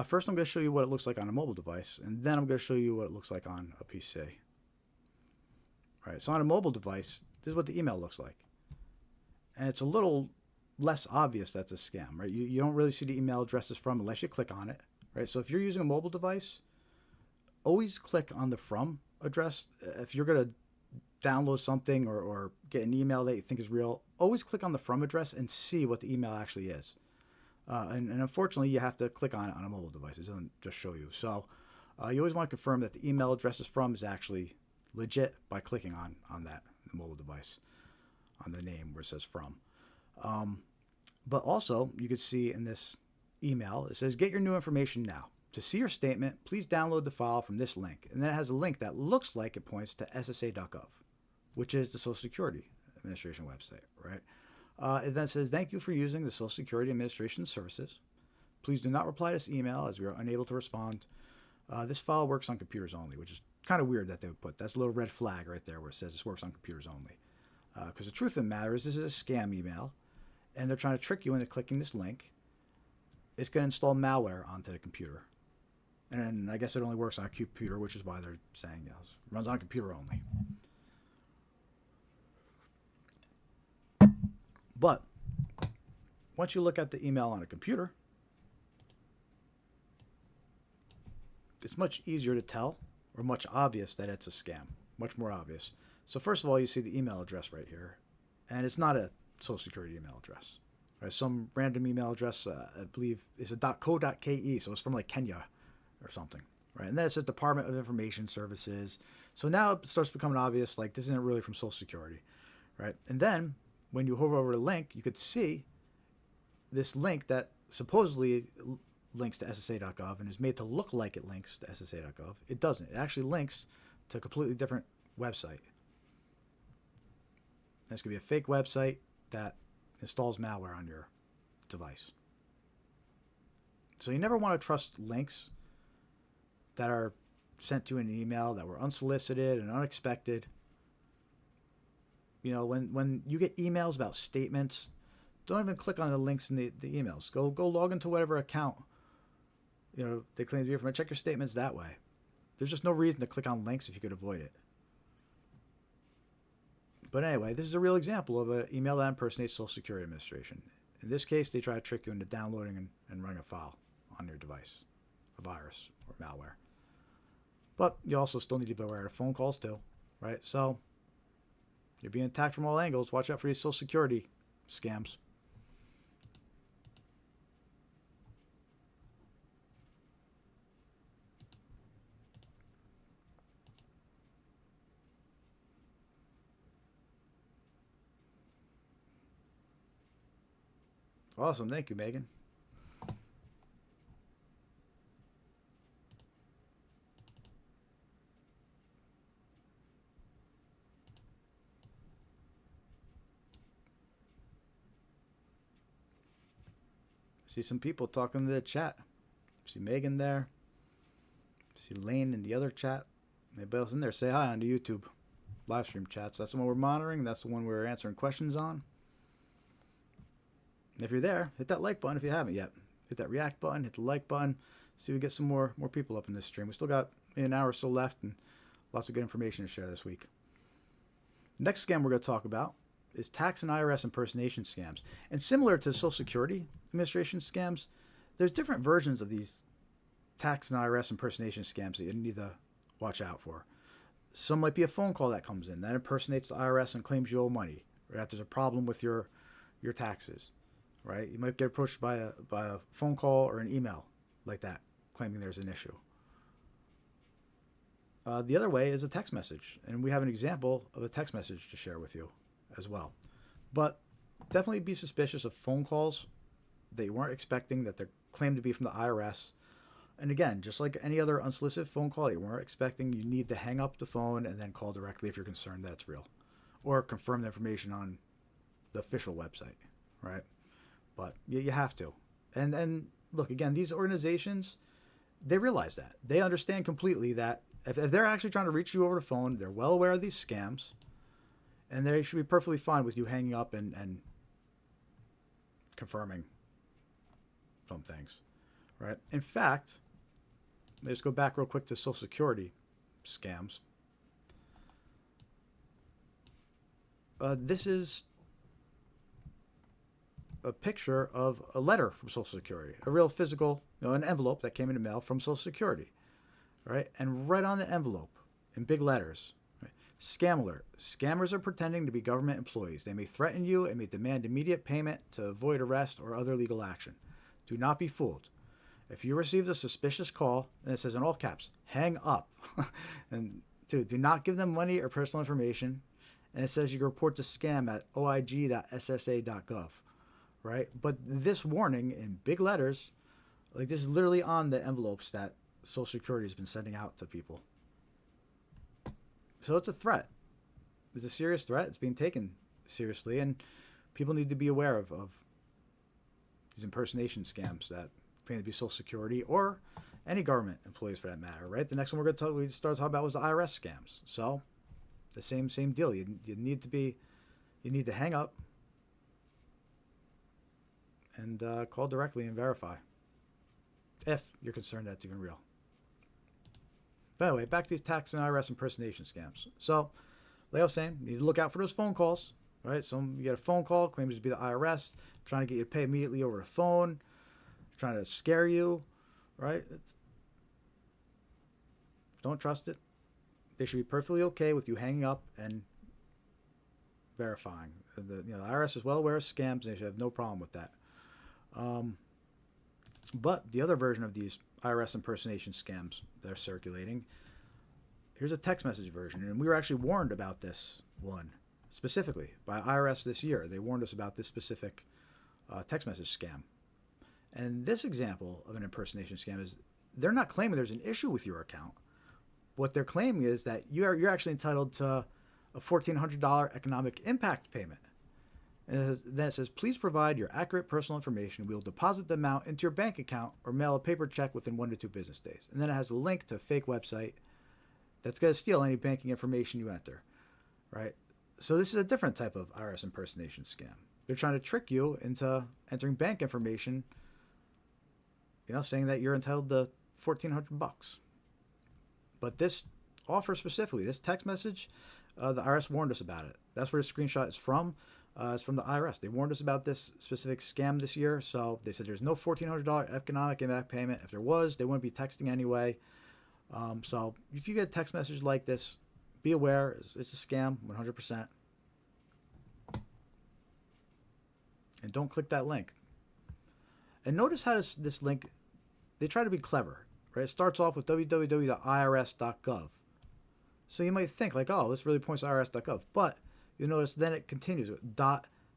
Speaker 1: First, I'm going to show you what it looks like on a mobile device, and then I'm going to show you what it looks like on a PC. All right, so on a mobile device, this is what the email looks like. And it's a little less obvious that's a scam, right? You don't really see the email addresses from unless you click on it, right? So if you're using a mobile device, always click on the from address. If you're going to download something or get an email that you think is real, always click on the from address and see what the email actually is. And unfortunately, you have to click on it on a mobile device. It doesn't just show you. So you always want to confirm that the email address is from is actually legit by clicking on that the mobile device, on the name where it says from. But also, you can see in this email, it says, get your new information now. To see your statement, please download the file from this link. And then it has a link that looks like it points to ssa.gov, which is the Social Security Administration website, right? It then says, thank you for using the Social Security Administration services. Please do not reply to this email as we are unable to respond. This file works on computers only, which is kind of weird that they would put. That's a little red flag right there where it says this works on computers only. Because the truth of the matter is this is a scam email, and they're trying to trick you into clicking this link. It's going to install malware onto the computer. And I guess it only works on a computer, which is why they're saying it runs on a computer only. But once you look at the email on a computer, it's much easier to tell, or much obvious that it's a scam. Much more obvious. So first of all, you see the email address right here. And it's not a Social Security email address. Right? Some random email address, I believe, is a .co.ke, so it's from like Kenya or something. Right? And then it says Department of Information Services. So now it starts becoming obvious, like this isn't really from Social Security. Right? And then when you hover over the link, you could see this link that supposedly links to ssa.gov and is made to look like it links to ssa.gov. It doesn't. It actually links to a completely different website. This could be a fake website that installs malware on your device. So you never want to trust links that are sent to you in an email that were unsolicited and unexpected. You know, when you get emails about statements, don't even click on the links in the emails. Go log into whatever account, you know, they claim to be from. Check your statements that way. There's just no reason to click on links if you could avoid it. But anyway, this is a real example of an email that impersonates Social Security Administration. In this case, they try to trick you into downloading and running a file on your device, a virus or malware. But you also still need to be aware of phone calls too, right? So you're being attacked from all angles. Watch out for these Social Security scams. Awesome. Thank you, Megan. See some people talking in the chat. See Megan there. See Lane in the other chat. Anybody else in there? Say hi on the YouTube live stream chats. That's the one we're monitoring. That's the one we're answering questions on. If you're there, hit that like button if you haven't yet. Hit that react button, hit the like button. See if we get some more people up in this stream. We still got an hour or so left and lots of good information to share this week. Next scam we're going to talk about is tax and IRS impersonation scams. And similar to Social Security Administration scams, there's different versions of these tax and IRS impersonation scams that you need to watch out for. Some might be a phone call that comes in that impersonates the IRS and claims you owe money, or that there's a problem with your taxes. Right? You might get approached by a phone call or an email like that, claiming there's an issue. The other way is a text message, and we have an example of a text message to share with you as well. But definitely be suspicious of phone calls that you weren't expecting, that they're claimed to be from the IRS. And again, just like any other unsolicited phone call that you weren't expecting, you need to hang up the phone and then call directly if you're concerned that it's real, or confirm the information on the official website, right? But you have to. And look, again, these organizations, they realize that. They understand completely that if they're actually trying to reach you over the phone, they're well aware of these scams, and they should be perfectly fine with you hanging up and confirming some things, right? In fact, let's go back real quick to Social Security scams. This is a picture of a letter from Social Security, a real physical, an envelope that came in the mail from Social Security, right? And right on the envelope, in big letters, right? Scam alert. Scammers are pretending to be government employees. They may threaten you and may demand immediate payment to avoid arrest or other legal action. Do not be fooled. If you receive a suspicious call, and it says in all caps, hang up. And two, do not give them money or personal information. And it says you can report the scam at oig.ssa.gov, right? But this warning in big letters, like this is literally on the envelopes that Social Security has been sending out to people. So it's a threat. It's a serious threat. It's being taken seriously, and people need to be aware of these impersonation scams that claim to be Social Security or any government employees for that matter, right? The next one we started talking about was the IRS scams. So the same deal. You need to hang up and call directly and verify if you're concerned that's even real. But anyway, back to these tax and IRS impersonation scams. So, like I was saying, you need to look out for those phone calls, right? You get a phone call, claims to be the IRS, trying to get you to pay immediately over the phone, trying to scare you, right? Don't trust it. They should be perfectly okay with you hanging up and verifying. The IRS is well aware of scams, and they should have no problem with that. But the other version of these IRS impersonation scams that are circulating, here's a text message version, and we were actually warned about this one specifically by IRS this year. They warned us about this specific text message scam. And this example of an impersonation scam is they're not claiming there's an issue with your account. What they're claiming is that you're actually entitled to a $1,400 economic impact payment. And then it says, please provide your accurate personal information. We'll deposit the amount into your bank account or mail a paper check within 1 to 2 business days. And then it has a link to a fake website that's going to steal any banking information you enter, right? So this is a different type of IRS impersonation scam. They're trying to trick you into entering bank information, saying that you're entitled to $1,400. But this offer specifically, this text message, the IRS warned us about it. That's where the screenshot is from. It's from the IRS. They warned us about this specific scam this year. So they said there's no $1,400 economic impact payment. If there was, they wouldn't be texting anyway. So if you get a text message like this, be aware. It's a scam, 100%. And don't click that link. And notice how this link, they try to be clever. Right? It starts off with www.irs.gov. So you might think like, oh, this really points to irs.gov. But you'll notice then it continues with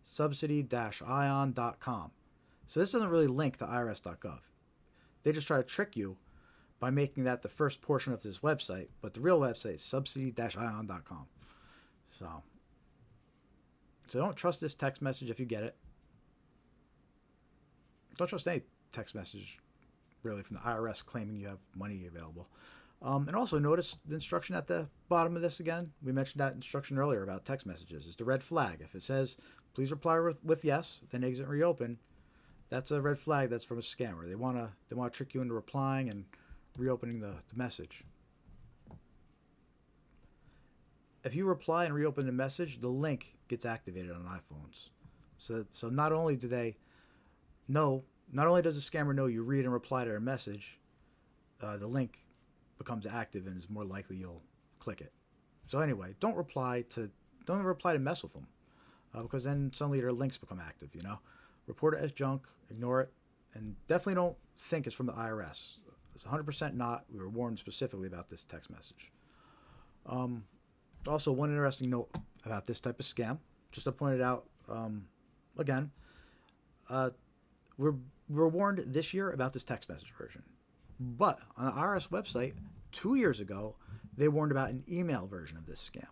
Speaker 1: .subsidy-ion.com. So this doesn't really link to irs.gov. They just try to trick you by making that the first portion of this website, but the real website is subsidy-ion.com. So don't trust this text message if you get it. Don't trust any text message really from the IRS claiming you have money available. And also notice the instruction at the bottom of this again. We mentioned that instruction earlier about text messages. It's the red flag. If it says, please reply with yes, then exit and reopen, that's a red flag. That's from a scammer. They want to trick you into replying and reopening the message. If you reply and reopen the message, the link gets activated on iPhones. So not only does the scammer know you read and reply to their message, the link becomes active and is more likely you'll click it. So anyway, don't reply to mess with them, because then suddenly their links become active. Report it as junk, ignore it, and definitely don't think it's from the IRS. It's 100% not. We were warned specifically about this text message. Also, one interesting note about this type of scam, just to point it out again, we're warned this year about this text message version. But on the IRS website, 2 years ago, they warned about an email version of this scam.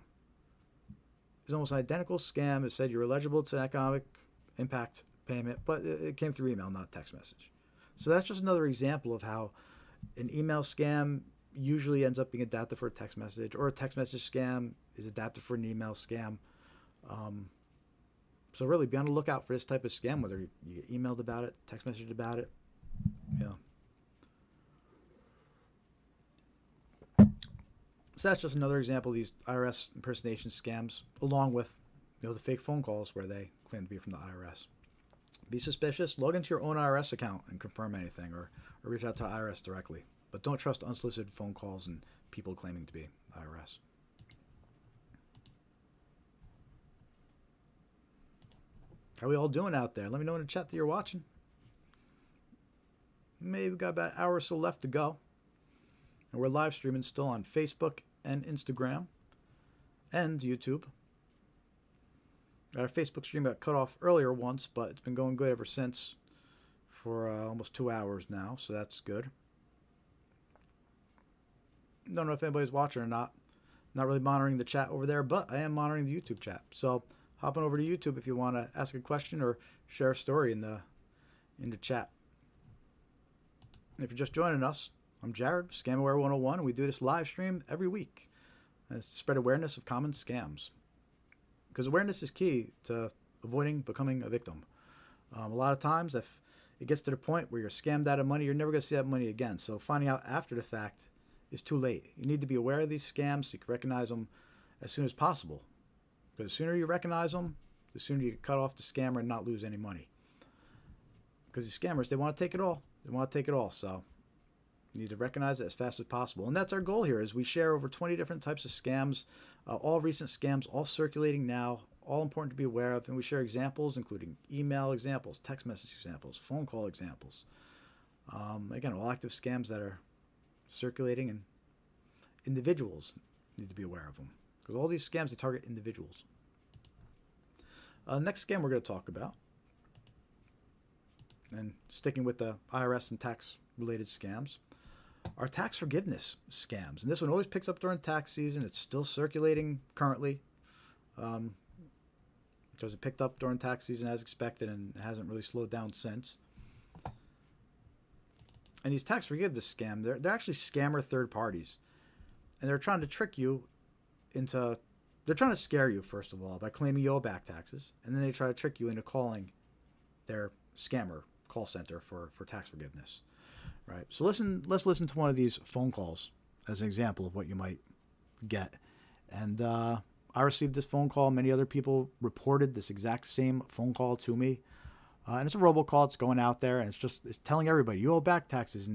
Speaker 1: It's almost an identical scam. It said you're eligible to economic impact payment, but it came through email, not text message. So that's just another example of how an email scam usually ends up being adapted for a text message, or a text message scam is adapted for an email scam. So really be on the lookout for this type of scam, whether you get emailed about it, text messaged about it. So that's just another example of these IRS impersonation scams, along with the fake phone calls where they claim to be from the IRS. Be suspicious. Log into your own IRS account and confirm anything, or reach out to the IRS directly. But don't trust unsolicited phone calls and people claiming to be IRS. How we all doing out there? Let me know in the chat that you're watching. Maybe we've got about an hour or so left to go. And we're live streaming still on Facebook and Instagram and YouTube. Our Facebook stream got cut off earlier once, but it's been going good ever since for almost 2 hours now, so that's good. Don't know if anybody's watching or not. Not really monitoring the chat over there, but I am monitoring the YouTube chat. So hop on over to YouTube if you want to ask a question or share a story in the chat. And if you're just joining us, I'm Jared, Scamaware 101, and we do this live stream every week. And it's to spread awareness of common scams. Because awareness is key to avoiding becoming a victim. A lot of times, if it gets to the point where you're scammed out of money, you're never going to see that money again. So finding out after the fact is too late. You need to be aware of these scams so you can recognize them as soon as possible. Because the sooner you recognize them, the sooner you can cut off the scammer and not lose any money. Because these scammers, they want to take it all. They want to take it all. So you need to recognize it as fast as possible. And that's our goal here, is we share over 20 different types of scams, all recent scams, all circulating now, all important to be aware of. And we share examples, including email examples, text message examples, phone call examples. Again, all active scams that are circulating, and individuals need to be aware of them. Because all these scams, they target individuals. Next scam we're going to talk about, and sticking with the IRS and tax-related scams, are tax forgiveness scams. And this one always picks up during tax season. It's still circulating currently. Because it picked up during tax season as expected and hasn't really slowed down since. And these tax forgiveness scams, they're actually scammer third parties. And they're trying to trick you into... They're trying to scare you, first of all, by claiming you owe back taxes. And then they try to trick you into calling their scammer call center for tax forgiveness. Right? So let's listen to one of these phone calls as an example of what you might get. And I received this phone call. Many other people reported this exact same phone call to me. And it's a robocall. It's going out there, and it's telling everybody, you owe back taxes.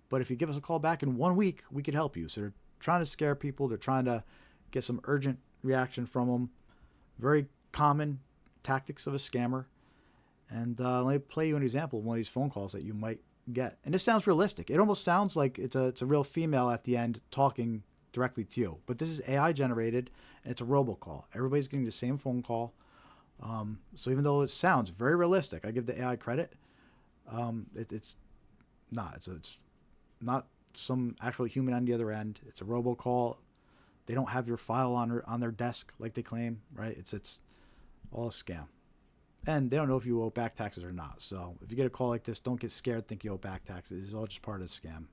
Speaker 1: But if you give us a call back in 1 week, we could help you. So they're trying to scare people. They're trying to get some urgent reaction from them. Very common tactics of a scammer. And let me play you an example of one of these phone calls that you might get. And this sounds realistic. It almost sounds like it's a real female at the end talking directly to you. But this is AI generated, and it's a robocall. Everybody's getting the same phone call. So even though it sounds very realistic, I give the AI credit. It's not. It's not some actual human on the other end. It's a robocall. They don't have your file on their desk like they claim, right? It's all a scam. And they don't know if you owe back taxes or not. So if you get a call like this, don't get scared, think you owe back taxes. It's all just part of the scam.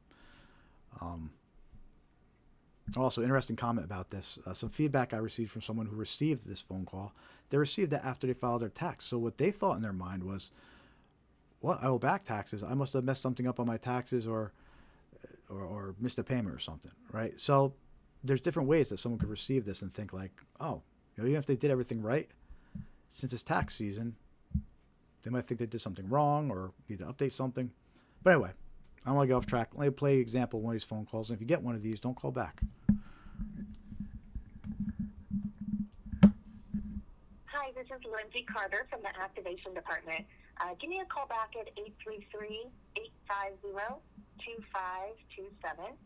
Speaker 1: Also, interesting comment about this. Some feedback I received from someone who received this phone call. They received it after they filed their tax. So what they thought in their mind was, what, I owe back taxes? I must have messed something up on my taxes or missed a payment or something, right? So there's different ways that someone could receive this and think like, oh, even if they did everything right, since it's tax season, they might think they did something wrong or need to update something. But anyway, I don't want to get off track. Let me play an example of one of these phone calls. And if you get one of these, don't call back.
Speaker 6: Hi, this is Lindsay Carter from the Activation Department. Give me a call back at 833-850-2527.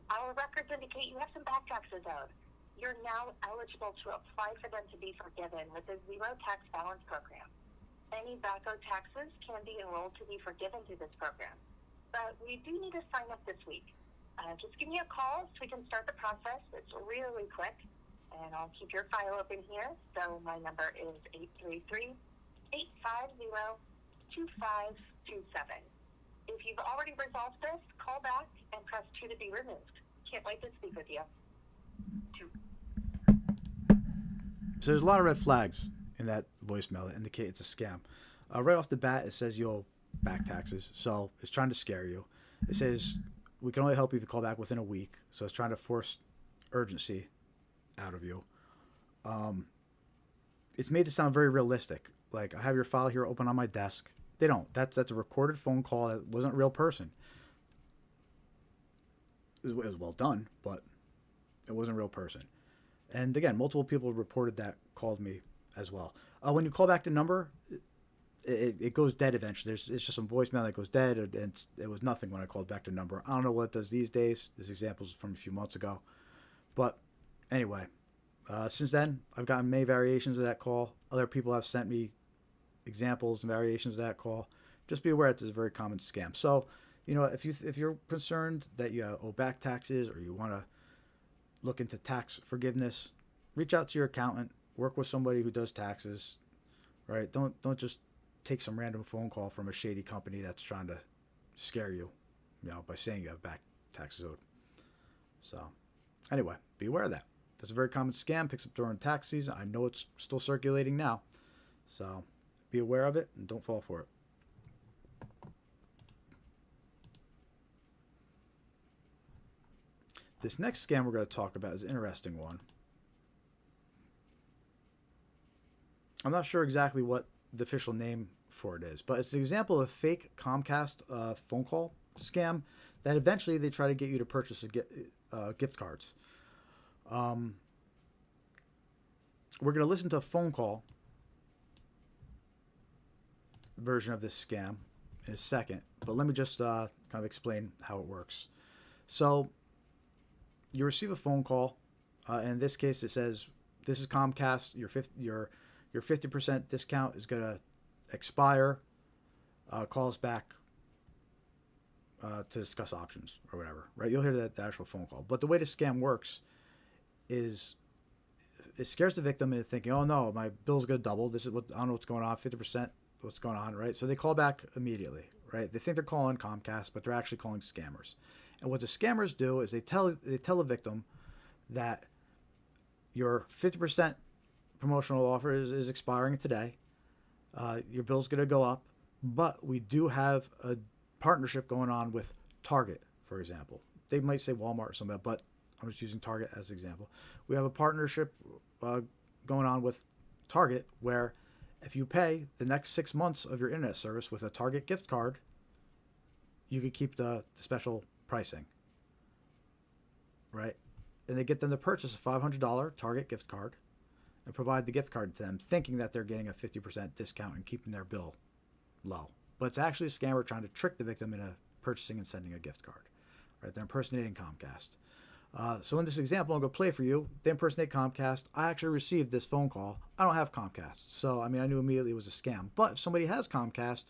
Speaker 6: Our records indicate you have some back taxes owed. You're now eligible to apply for them to be forgiven with the Zero Tax Balance Program. Any back owed taxes can be enrolled to be forgiven through this program. But we do need to sign up this week. Just give me a call so we can start the process. It's really quick. And I'll keep your file open here. So my number is 833-850-2527. If you've already resolved this, call back and press 2 to be removed. Can't wait to speak with you.
Speaker 1: So there's a lot of red flags in that voicemail that indicate it's a scam. Right off the bat, it says you owe back taxes. So it's trying to scare you. It says we can only help you if you call back within a week. So it's trying to force urgency out of you. It's made to sound very realistic. Like, I have your file here open on my desk. They don't. That's a recorded phone call. That wasn't a real person. It was well done, but it wasn't a real person. And again, multiple people reported that, called me as well. When you call back the number, it goes dead eventually. It's just some voicemail that goes dead, and it was nothing when I called back the number. I don't know what it does these days. This example is from a few months ago. But anyway, since then, I've gotten many variations of that call. Other people have sent me examples and variations of that call. Just be aware that this is a very common scam. So, if you're concerned that you owe back taxes or you want to look into tax forgiveness, reach out to your accountant. Work with somebody who does taxes. Right? Don't just take some random phone call from a shady company that's trying to scare you, by saying you have back taxes owed. So, anyway, be aware of that. That's a very common scam. Picks up during tax season. I know it's still circulating now. So, be aware of it and don't fall for it. This next scam we're going to talk about is an interesting one. I'm not sure exactly what the official name for it is, but it's an example of a fake Comcast phone call scam that eventually they try to get you to purchase gift cards. We're going to listen to a phone call version of this scam in a second, but let me just kind of explain how it works. So you receive a phone call. In this case, it says, "This is Comcast. Your 50% discount is going to expire. Call us back to discuss options," or whatever. Right? You'll hear the actual phone call. But the way the scam works is it scares the victim into thinking, "Oh no, my bill's going to double. This is what I don't know what's going on. 50%, what's going on?" Right? So they call back immediately. Right? They think they're calling Comcast, but they're actually calling scammers. And what the scammers do is they tell the victim that your 50% promotional offer is expiring today. Your bill's going to go up, but we do have a partnership going on with Target, for example. They might say Walmart or something, but I'm just using Target as an example. We have a partnership going on with Target where if you pay the next 6 months of your internet service with a Target gift card, you could keep the special pricing, right? And they get them to purchase a $500 Target gift card and provide the gift card to them, thinking that they're getting a 50% discount and keeping their bill low. But it's actually a scammer trying to trick the victim into purchasing and sending a gift card, right? They're impersonating Comcast. So in this example, I'm going to play for you. They impersonate Comcast. I actually received this phone call. I don't have Comcast, so I knew immediately it was a scam. But if somebody has Comcast,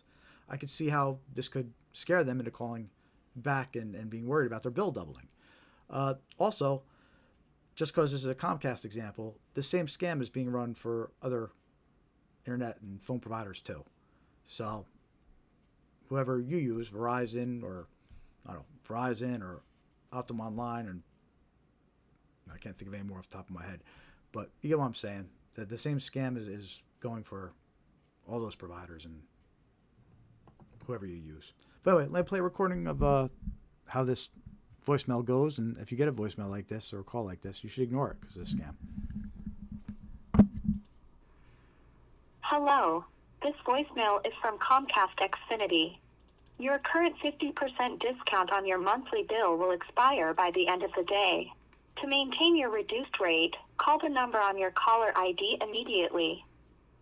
Speaker 1: I could see how this could scare them into calling back and being worried about their bill doubling. Also, just because this is a Comcast example, the same scam is being run for other internet and phone providers too. So whoever you use, Verizon or Optum Online, and I can't think of any more off the top of my head, but you get what I'm saying. The same scam is going for all those providers and whoever you use. By the way, let me play a recording of how this voicemail goes, and if you get a voicemail like this or a call like this, you should ignore it because it's a scam.
Speaker 6: Hello. This voicemail is from Comcast Xfinity. Your current 50% discount on your monthly bill will expire by the end of the day. To maintain your reduced rate, call the number on your caller ID immediately.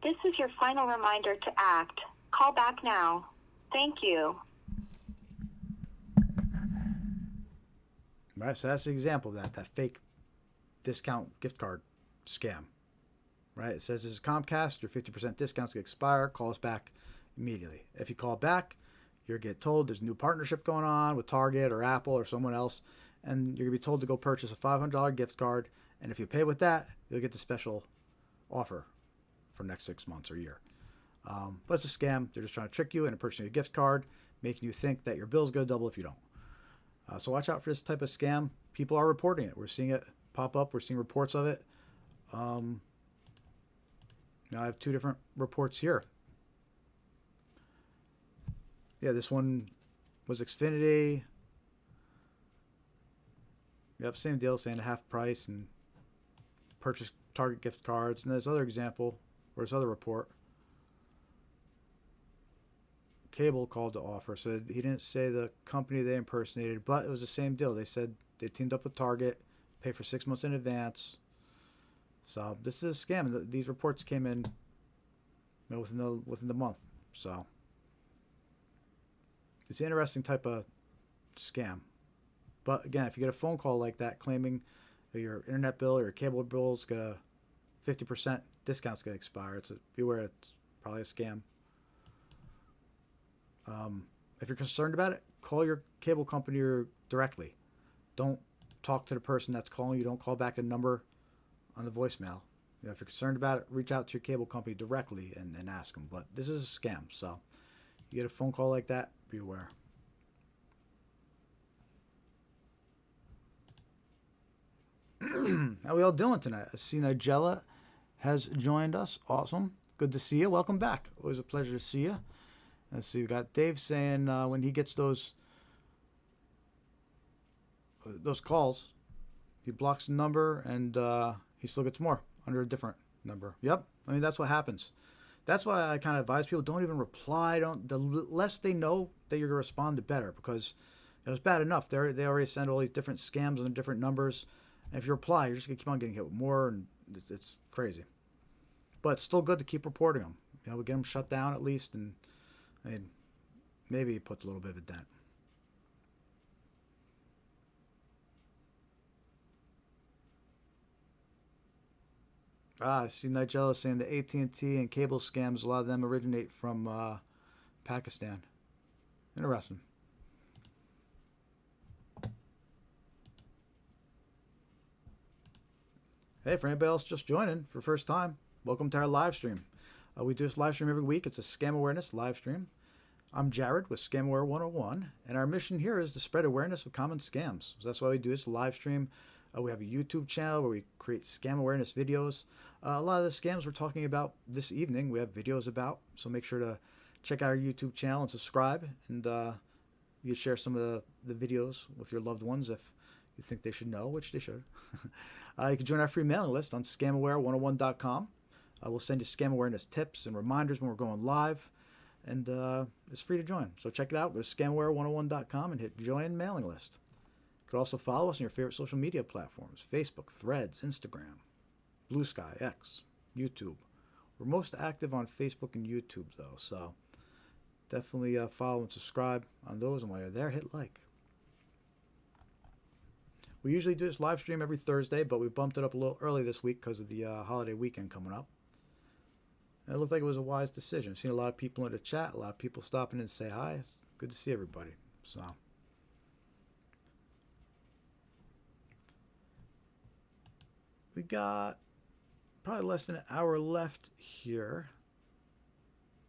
Speaker 6: This is your final reminder to act. Call back now. Thank you.
Speaker 1: Right, so that's the example of that fake discount gift card scam. Right, it says this is Comcast, your 50% discounts expire, call us back immediately. If you call back, you'll get told there's a new partnership going on with Target or Apple or someone else, and you're going to be told to go purchase a $500 gift card, and if you pay with that, you'll get the special offer for the next 6 months or year. But it's a scam. They're just trying to trick you into purchasing a gift card, making you think that your bill's going to double if you don't. So watch out for this type of scam. People are reporting it. We're seeing it pop up. We're seeing reports of it. Now I have 2 different reports here. Yeah, this one was Xfinity. Yep, same deal, saying half price and purchase Target gift cards. And there's other example, or this other report. Cable called to offer, so he didn't say the company they impersonated, but it was the same deal. They said they teamed up with Target, pay for 6 months in advance. So this is a scam. These reports came in, within the month. So it's an interesting type of scam. But again, if you get a phone call like that claiming that your internet bill or your cable bill's got a 50% discount's going to expire, beware, it's probably a scam. If you're concerned about it, call your cable company directly. Don't talk to the person that's calling you. Don't call back the number on the voicemail. If you're concerned about it, reach out to your cable company directly and ask them. But this is a scam, so you get a phone call like that, be aware. How we all doing tonight? I see Nigella has joined us. Awesome. Good to see you. Welcome back. Always a pleasure to see you. Let's see. We got Dave saying when he gets those calls, he blocks the number and he still gets more under a different number. Yep. I mean, that's what happens. That's why I kind of advise people, don't even reply. The less they know that you're going to respond, the better, because it was bad enough. They already send all these different scams on different numbers. And if you reply, you're just going to keep on getting hit with more, and it's crazy. But it's still good to keep reporting them. We get them shut down at least, and I mean, maybe it puts a little bit of a dent. I see Nigella saying the AT&T and cable scams, a lot of them originate from Pakistan. Interesting. Hey, for anybody else just joining for the first time, welcome to our live stream. We do this live stream every week. It's a scam awareness live stream. I'm Jared with Scamware 101, and our mission here is to spread awareness of common scams. So that's why we do this live stream. We have a YouTube channel where we create scam awareness videos. A lot of the scams we're talking about this evening, we have videos about. So make sure to check out our YouTube channel and subscribe. And you can share some of the videos with your loved ones if you think they should know, which they should. You can join our free mailing list on scamaware101.com. We'll send you scam awareness tips and reminders when we're going live. And it's free to join. So check it out. Go to scamaware101.com and hit join mailing list. You could also follow us on your favorite social media platforms: Facebook, Threads, Instagram, Blue Sky, X, YouTube. We're most active on Facebook and YouTube, though, so definitely follow and subscribe on those. And while you're there, hit like. We usually do this live stream every Thursday, but we bumped it up a little early this week because of the holiday weekend coming up. And it looked like it was a wise decision. I've seen a lot of people in the chat, a lot of people stopping in and say hi. It's good to see everybody. So we got probably less than an hour left here,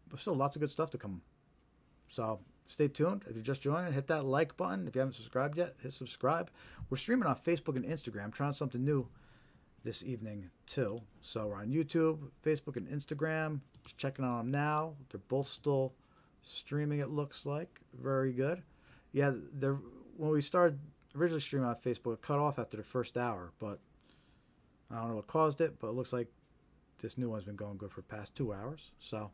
Speaker 1: but still lots of good stuff to come. So stay tuned. If you're just joining, hit that like button. If you haven't subscribed yet, hit subscribe. We're streaming on Facebook and Instagram, trying something new this evening too. So we're on YouTube, Facebook, and Instagram. Just checking on them now. They're both still streaming, it looks like. Very good. Yeah, when we started originally streaming on Facebook, it cut off after the first hour, but I don't know what caused it, but it looks like this new one's been going good for the past 2 hours. So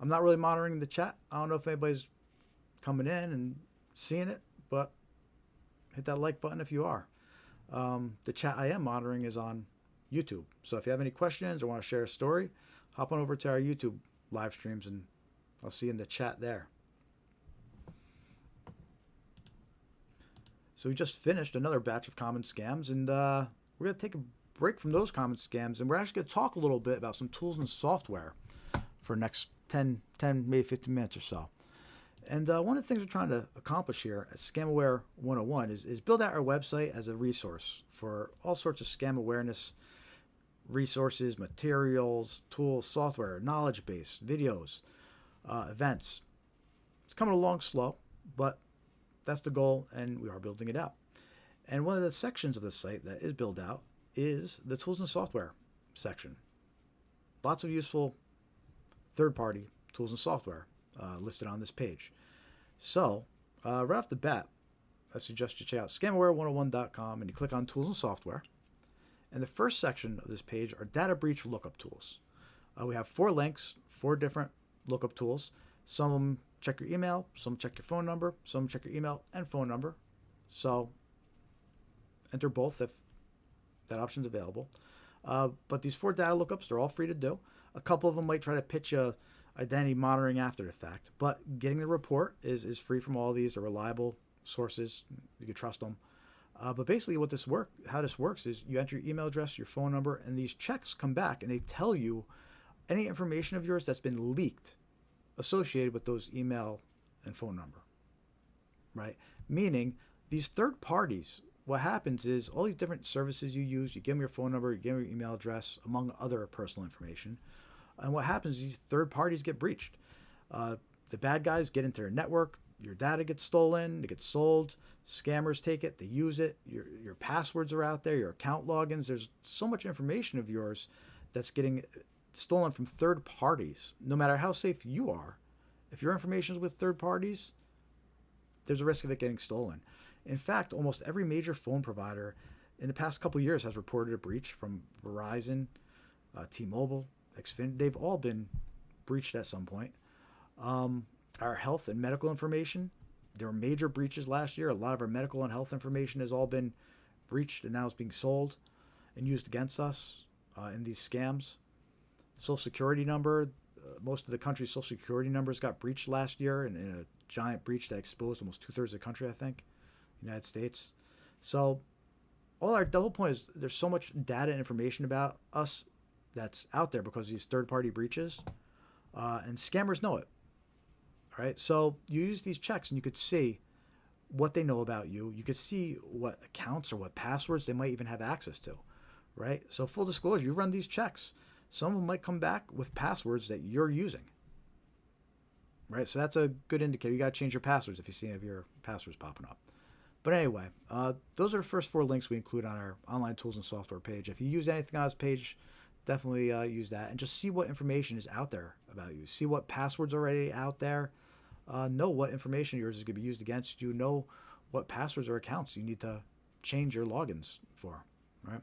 Speaker 1: I'm not really monitoring the chat. I don't know if anybody's coming in and seeing it, but hit that like button if you are. The chat I am monitoring is on YouTube. So if you have any questions or want to share a story, hop on over to our YouTube live streams and I'll see you in the chat there. So we just finished another batch of common scams, and we're going to take a break from those common scams, and we're actually going to talk a little bit about some tools and software for the next 10, maybe 15 minutes or so. And one of the things we're trying to accomplish here at Scamaware 101 is build out our website as a resource for all sorts of scam awareness resources, materials, tools, software, knowledge base, videos, events. It's coming along slow, but that's the goal, and we are building it out. And one of the sections of the site that is built out is the tools and software section. Lots of useful third-party tools and software listed on this page. So right off the bat, I suggest you check out scamaware101.com and you click on Tools and Software. And the first section of this page are data breach lookup tools. We have 4 links, 4 different lookup tools. Some of them check your email, some check your phone number, some check your email and phone number. So enter both if that option's available. But these 4 data lookups, they're all free to do. A couple of them might try to pitch you identity monitoring after the fact, but getting the report is free from all these. They're reliable sources. You can trust them. But basically how this works is you enter your email address, your phone number, and these checks come back and they tell you any information of yours that's been leaked associated with those email and phone number, right? Meaning these third parties, what happens is all these different services you use, you give them your phone number, you give them your email address, among other personal information. And what happens is these third parties get breached. The bad guys get into their network, your data gets stolen, it gets sold, scammers take it, they use it, your passwords are out there, your account logins, there's so much information of yours that's getting stolen from third parties. No matter how safe you are, if your information is with third parties, there's a risk of it getting stolen. In fact, almost every major phone provider in the past couple of years has reported a breach, from Verizon, T-Mobile, Xfinity. They've all been breached at some point. Our health and medical information, there were major breaches last year. A lot of our medical and health information has all been breached and now is being sold and used against us in these scams. Social Security number, most of the country's Social Security numbers got breached last year in a giant breach that exposed almost 2/3 of the country, I think, United States. So the whole point is there's so much data and information about us that's out there because of these third-party breaches, and scammers know it. All right, so you use these checks and you could see what they know about you. You could see what accounts or what passwords they might even have access to, right? So full disclosure, you run these checks. Some of them might come back with passwords that you're using, right? So that's a good indicator. You got to change your passwords if you see any of your passwords popping up. But anyway, those are the first 4 links we include on our online tools and software page. If you use anything on this page, definitely use that and just see what information is out there about you. See what passwords are already out there. Know what information of yours is going to be used against you. Know what passwords or accounts you need to change your logins for, right?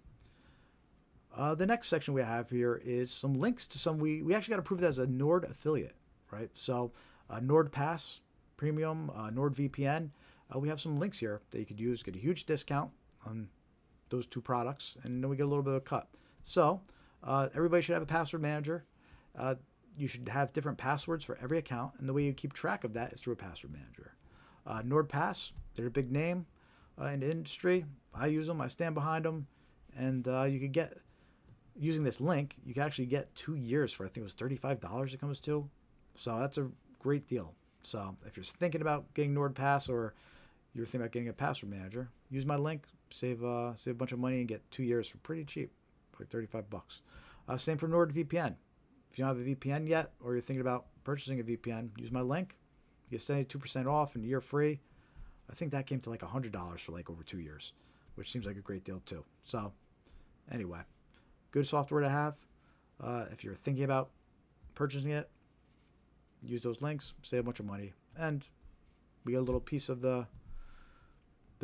Speaker 1: The next section we have here is some links to some, we actually got approved as a Nord affiliate, right? So NordPass Premium, NordVPN, we have some links here that you could use, get a huge discount on those 2 products, and then we get a little bit of a cut. So everybody should have a password manager. You should have different passwords for every account, and the way you keep track of that is through a password manager. NordPass, they're a big name in the industry. I use them, I stand behind them, and you could get, using this link, you can actually get 2 years for, I think it was $35 it comes to. So that's a great deal. So if you're thinking about getting NordPass or you're thinking about getting a password manager, use my link, save a bunch of money and get 2 years for pretty cheap, like $35. Same for NordVPN. If you don't have a VPN yet, or you're thinking about purchasing a VPN, use my link. You get 72% off and a year free. I think that came to like $100 for like over 2 years, which seems like a great deal too. So anyway, good software to have. If you're thinking about purchasing it, use those links, save a bunch of money, and we get a little piece of the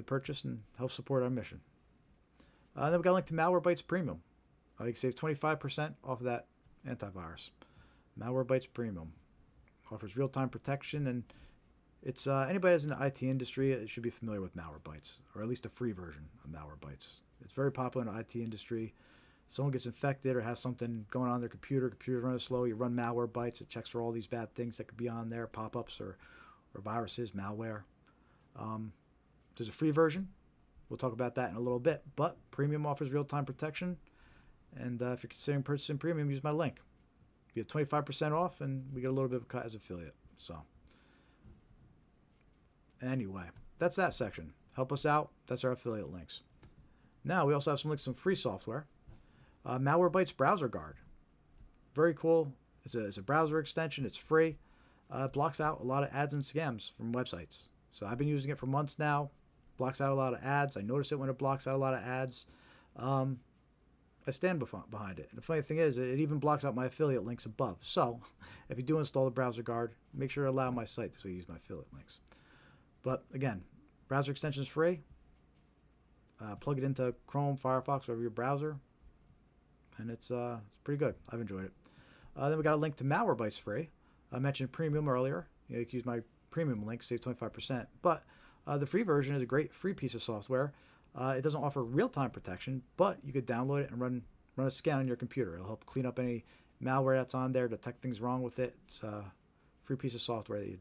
Speaker 1: purchase and help support our mission. Then we got a link to Malwarebytes Premium. You can save 25% off of that antivirus. Malwarebytes Premium offers real-time protection, and it's anybody that's in the IT industry should be familiar with Malwarebytes, or at least a free version of Malwarebytes. It's very popular in the IT industry. Someone gets infected or has something going on their computer's running slow, you run Malwarebytes, it checks for all these bad things that could be on there, pop-ups or viruses, malware. There's a free version. We'll talk about that in a little bit, but Premium offers real-time protection. And if you're considering purchasing Premium, use my link. You get 25% off, and we get a little bit of a cut as affiliate. So anyway, that's that section. Help us out. That's our affiliate links. Now we also have some links to some free software. Malwarebytes Browser Guard. Very cool. It's a browser extension. It's free. It blocks out a lot of ads and scams from websites. So I've been using it for months now. Blocks out a lot of ads. I notice it when it blocks out a lot of ads. I stand behind it. And the funny thing is, it even blocks out my affiliate links above. So if you do install the Browser Guard, make sure to allow my site so you use my affiliate links. But again, Browser extension is free. Plug it into Chrome, Firefox, whatever your browser, and it's pretty good. I've enjoyed it. Then we got a link to Malwarebytes free. I mentioned premium earlier. You can use my premium link, save 25%. But the free version is a great free piece of software. It doesn't offer real-time protection, but you could download it and run a scan on your computer. It'll help clean up any malware that's on there, detect things wrong with it. It's a free piece of software that you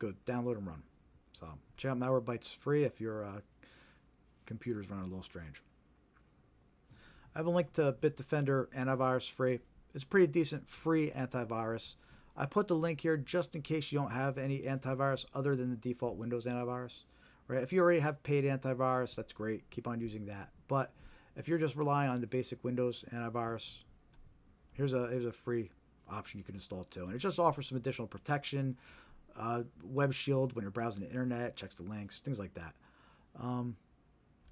Speaker 1: go download and run. So check out Malwarebytes free if your computer's running a little strange. I have a link to Bitdefender Antivirus free. It's a pretty decent free antivirus. I put the link here just in case you don't have any antivirus other than the default Windows antivirus. Right? If you already have paid antivirus, that's great. Keep on using that. But if you're just relying on the basic Windows antivirus, here's a free option you can install too. And it just offers some additional protection, web shield when you're browsing the internet, checks the links, things like that.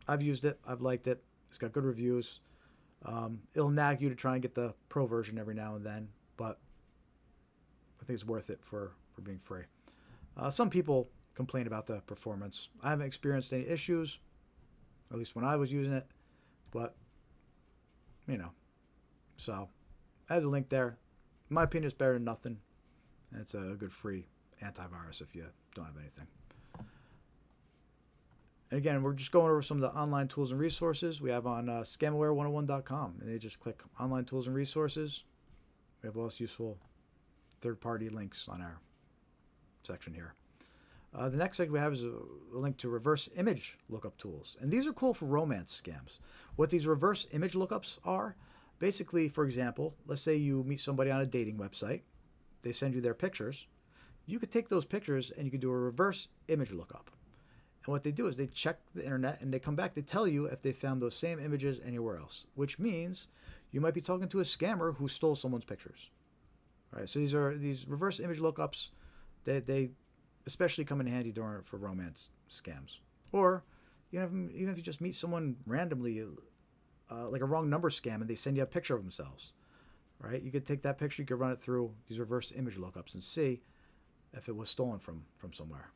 Speaker 1: I've used it. I've liked it. It's got good reviews. It'll nag you to try and get the pro version every now and then, but I think it's worth it for being free. Some people complain about the performance. I haven't experienced any issues, at least when I was using it, but, so I have the link there. In my opinion, it's better than nothing, and it's a good free antivirus if you don't have anything. And again, we're just going over some of the online tools and resources we have on scamaware101.com. And you just click online tools and resources. We have all this useful third-party links on our section here. The next thing we have is a link to reverse image lookup tools. And these are cool for romance scams. What these reverse image lookups are, basically, for example, let's say you meet somebody on a dating website. They send you their pictures. You could take those pictures and you could do a reverse image lookup. And what they do is they check the internet and they come back to tell you if they found those same images anywhere else, which means you might be talking to a scammer who stole someone's pictures. All right, so these reverse image lookups. They especially come in handy for romance scams. Or even if you just meet someone randomly, like a wrong number scam, and they send you a picture of themselves. Right? You could take that picture, you could run it through these reverse image lookups and see if it was stolen from somewhere.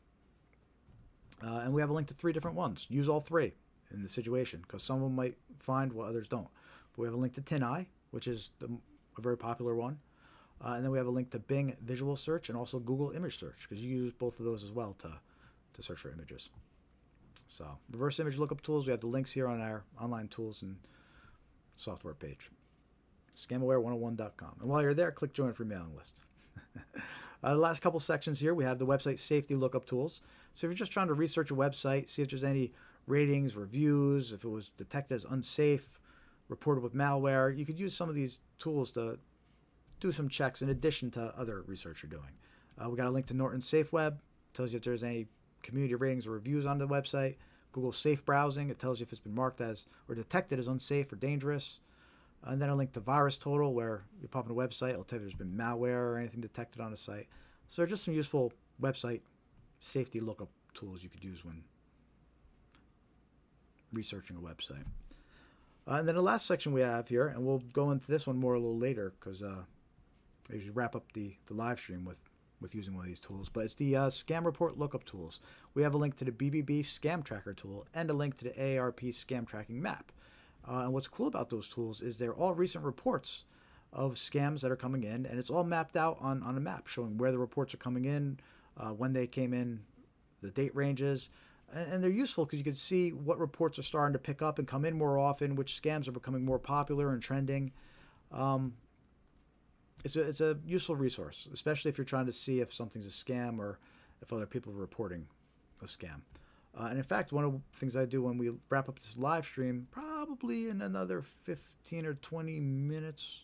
Speaker 1: And we have a link to 3 different ones. Use all 3 in the situation because some of them might find what others don't. But we have a link to TinEye, which is a very popular one. And then we have a link to Bing Visual Search and also Google Image Search because you use both of those as well to search for images. So reverse image lookup tools, we have the links here on our online tools and software page. Scamaware101.com. And while you're there, click join for mailing list. The last couple sections here, we have the website safety lookup tools. So if you're just trying to research a website, see if there's any ratings, reviews, if it was detected as unsafe, reported with malware, you could use some of these tools to do some checks in addition to other research you're doing. We got a link to Norton Safe Web. Tells you if there's any community ratings or reviews on the website. Google Safe Browsing. It tells you if it's been marked as or detected as unsafe or dangerous. And then a link to Virus Total, where you pop in a website, it'll tell you if there's been malware or anything detected on the site. So just some useful website safety lookup tools you could use when researching a website. And then the last section we have here, and we'll go into this one more a little later because I usually wrap up the live stream with using one of these tools, but it's the Scam Report lookup tools. We have a link to the BBB Scam Tracker tool and a link to the AARP Scam Tracking Map. And what's cool about those tools is they're all recent reports of scams that are coming in, and it's all mapped out on a map showing where the reports are coming in, when they came in, the date ranges, and they're useful because you can see what reports are starting to pick up and come in more often, which scams are becoming more popular and trending. It's a useful resource, especially if you're trying to see if something's a scam or if other people are reporting a scam. And in fact, one of the things I do when we wrap up this live stream, probably in another 15 or 20 minutes,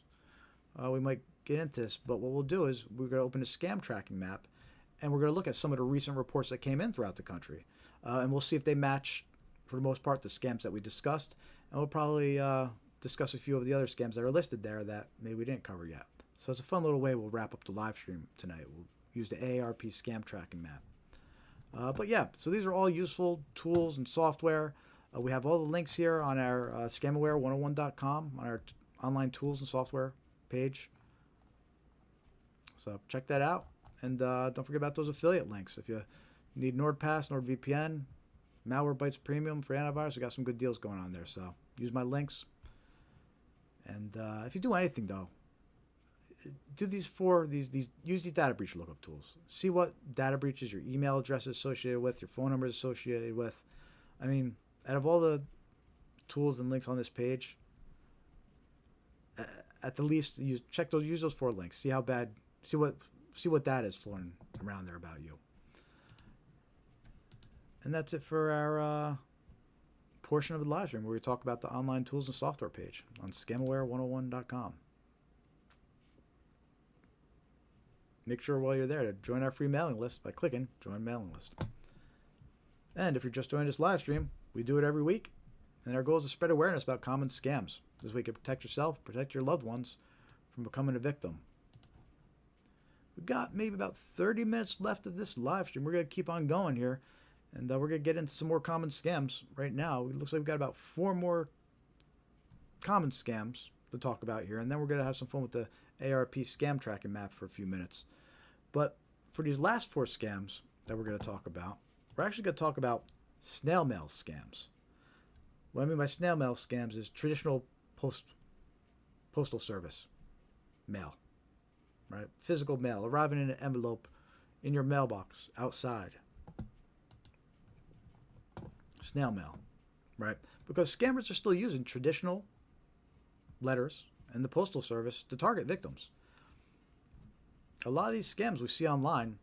Speaker 1: we might get into this. But what we'll do is we're going to open a scam tracking map, and we're going to look at some of the recent reports that came in throughout the country. And we'll see if they match, for the most part, the scams that we discussed. And we'll probably discuss a few of the other scams that are listed there that maybe we didn't cover yet. So it's a fun little way we'll wrap up the live stream tonight. We'll use the AARP scam tracking map. But yeah, so these are all useful tools and software. We have all the links here on our scamaware101.com, on our online tools and software page. So check that out. And don't forget about those affiliate links. If you need NordPass, NordVPN, Malwarebytes Premium for antivirus. We got some good deals going on there, so use my links. And if you do anything though, do these use these data breach lookup tools. See what data breaches your email address is associated with, your phone number is associated with. I mean, out of all the tools and links on this page, at the least use those 4 links. See how bad, see what data is floating around there about you. And that's it for our portion of the live stream where we talk about the online tools and software page on scamaware101.com. Make sure while you're there to join our free mailing list by clicking Join Mailing List. And if you're just joining this live stream, we do it every week. And our goal is to spread awareness about common scams. This way you can protect yourself, protect your loved ones from becoming a victim. We've got maybe about 30 minutes left of this live stream. We're going to keep on going here. And we're going to get into some more common scams right now. It looks like we've got about 4 more common scams to talk about here. And then we're going to have some fun with the ARP scam tracking map for a few minutes. But for these last 4 scams that we're going to talk about, we're actually going to talk about snail mail scams. What I mean by snail mail scams is traditional postal service mail, right? Physical mail arriving in an envelope in your mailbox outside. Snail mail, right? Because scammers are still using traditional letters and the postal service to target victims. A lot of these scams we see online,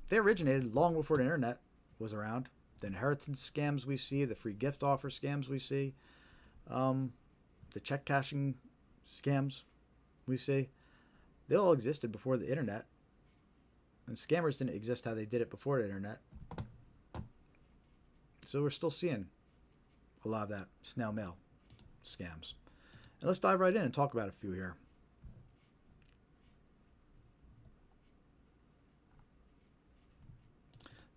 Speaker 1: they originated long before the internet was around. The inheritance scams we see, the free gift offer scams we see, the check cashing scams we see, they all existed before the internet. And scammers didn't exist how they did it before the internet. So we're still seeing a lot of that snail mail scams. And let's dive right in and talk about a few here.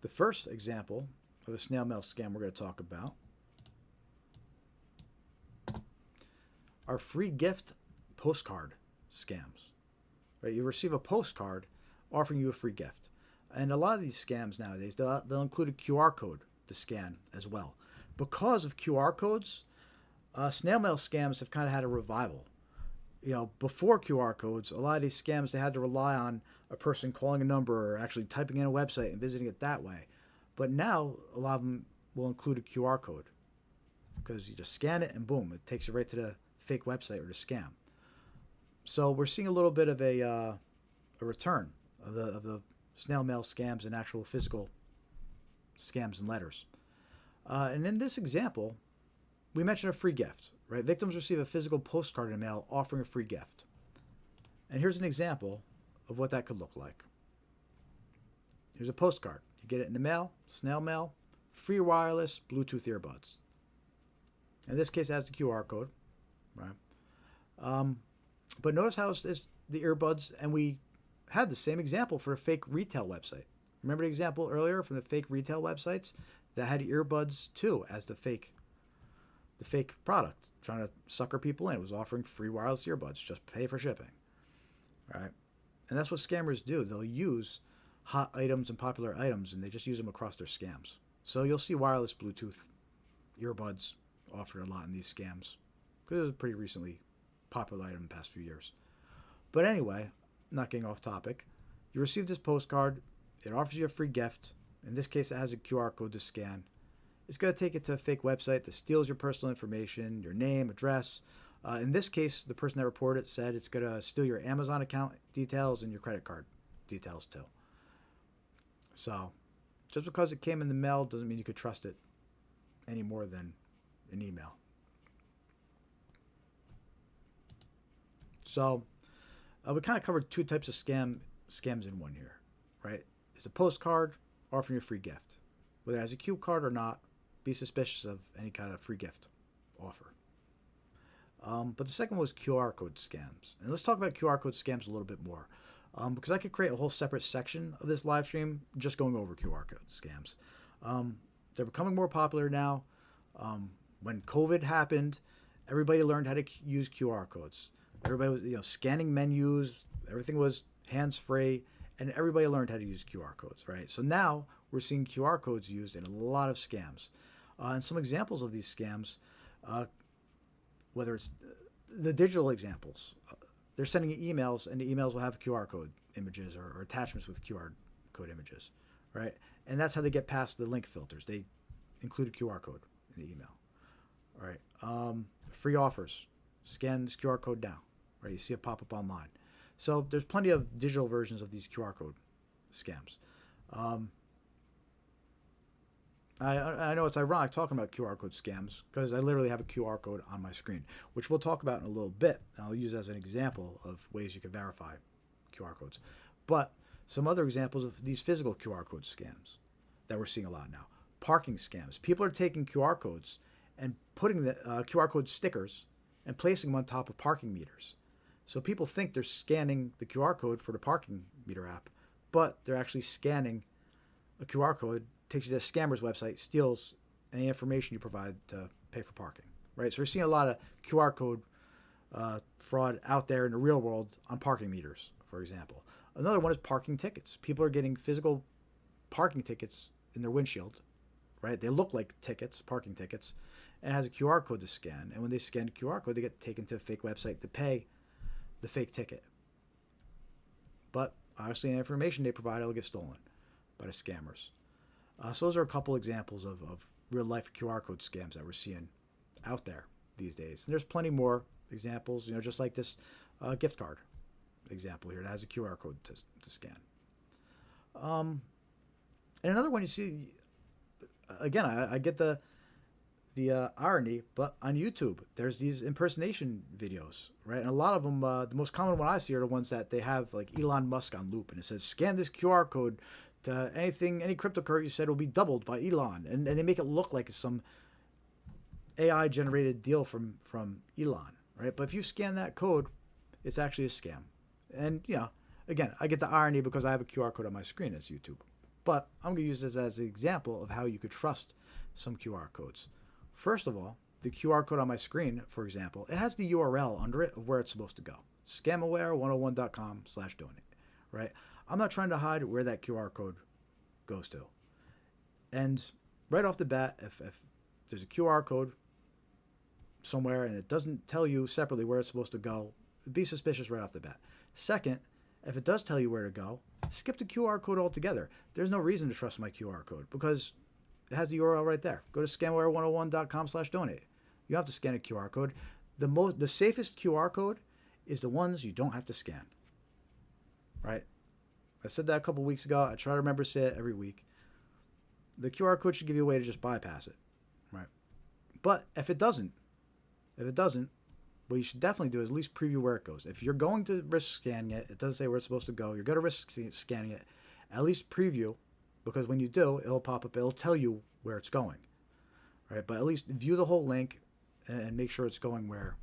Speaker 1: The first example of a snail mail scam we're going to talk about are free gift postcard scams. Right? You receive a postcard offering you a free gift. And a lot of these scams nowadays, they'll include a QR code to scan as well. Because of QR codes, snail mail scams have kind of had a revival. You know, before QR codes, a lot of these scams, they had to rely on a person calling a number or actually typing in a website and visiting it that way. But now, a lot of them will include a QR code because you just scan it and boom, it takes you right to the fake website or the scam. So we're seeing a little bit of a return of the snail mail scams and actual physical scams and letters. And in this example, we mentioned a free gift, right? Victims receive a physical postcard in the mail offering a free gift. And here's an example of what that could look like. Here's a postcard. You get it in the mail, snail mail, free wireless Bluetooth earbuds. In this case, it has the QR code, right? But notice how it's the earbuds, and we had the same example for a fake retail website. Remember the example earlier from the fake retail websites that had earbuds too as the fake product, trying to sucker people in. It was offering free wireless earbuds, just pay for shipping. All right? And that's what scammers do. They'll use hot items and popular items, and they just use them across their scams. So you'll see wireless Bluetooth earbuds offered a lot in these scams because it was a pretty recently popular item in the past few years. But anyway, not getting off topic, you receive this postcard. It offers you a free gift. In this case, it has a QR code to scan. It's going to take it to a fake website that steals your personal information, your name, address. In this case, the person that reported it said it's going to steal your Amazon account details and your credit card details too. So, just because it came in the mail doesn't mean you could trust it any more than an email. So, we kind of covered 2 types of scams in one here, right? It's a postcard offering you a free gift. Whether it has a Q card or not, be suspicious of any kind of free gift offer. But the second was QR code scams. And let's talk about QR code scams a little bit more. Because I could create a whole separate section of this live stream just going over QR code scams. They're becoming more popular now. When COVID happened, everybody learned how to use QR codes. Everybody was, scanning menus. Everything was hands-free, and everybody learned how to use QR codes, right? So now we're seeing QR codes used in a lot of scams. And some examples of these scams, whether it's the digital examples, they're sending you emails, and the emails will have QR code images or attachments with QR code images, right? And that's how they get past the link filters. They include a QR code in the email. All right. Free offers. Scan this QR code now. Right. You see it pop up online. So there's plenty of digital versions of these QR code scams. I know it's ironic talking about QR code scams because I literally have a QR code on my screen, which we'll talk about in a little bit. And I'll use as an example of ways you can verify QR codes. But some other examples of these physical QR code scams that we're seeing a lot now. Parking scams. People are taking QR codes and putting the QR code stickers and placing them on top of parking meters. So people think they're scanning the QR code for the parking meter app, but they're actually scanning a QR code, takes you to a scammer's website, steals any information you provide to pay for parking, right? So we're seeing a lot of QR code fraud out there in the real world on parking meters, for example. Another one is parking tickets. People are getting physical parking tickets in their windshield, right? They look like tickets, parking tickets, and it has a QR code to scan. And when they scan the QR code, they get taken to a fake website to pay the fake ticket. But obviously the information they provide will get stolen by the scammers. So those are a couple examples of real life QR code scams that we're seeing out there these days. And there's plenty more examples, just like this gift card example here that has a QR code to scan. And another one you see, again, I get the irony, but on YouTube, there's these impersonation videos, right? And a lot of them, the most common one I see are the ones that they have like Elon Musk on loop, and it says, scan this QR code to any cryptocurrency you said will be doubled by Elon. And they make it look like it's some AI generated deal from Elon, right? But if you scan that code, it's actually a scam. And, again, I get the irony because I have a QR code on my screen as YouTube. But I'm going to use this as an example of how you could trust some QR codes. First of all, the QR code on my screen, for example, it has the URL under it of where it's supposed to go. Scamaware101.com/donate, right? I'm not trying to hide where that QR code goes to. And right off the bat, if there's a QR code somewhere and it doesn't tell you separately where it's supposed to go, be suspicious right off the bat. Second, if it does tell you where to go, skip the QR code altogether. There's no reason to trust my QR code because it has the URL right there. Go to scamware101.com/donate. You don't have to scan a QR code. The safest QR code is the ones you don't have to scan. Right? I said that a couple weeks ago. I try to remember to say it every week. The QR code should give you a way to just bypass it. Right? But if it doesn't, what you should definitely do is at least preview where it goes. If you're going to risk scanning it, it doesn't say where it's supposed to go. You're going to risk scanning it. At least preview, because when you do, it'll pop up. It'll tell you where it's going, right? But at least view the whole link and make sure it's going where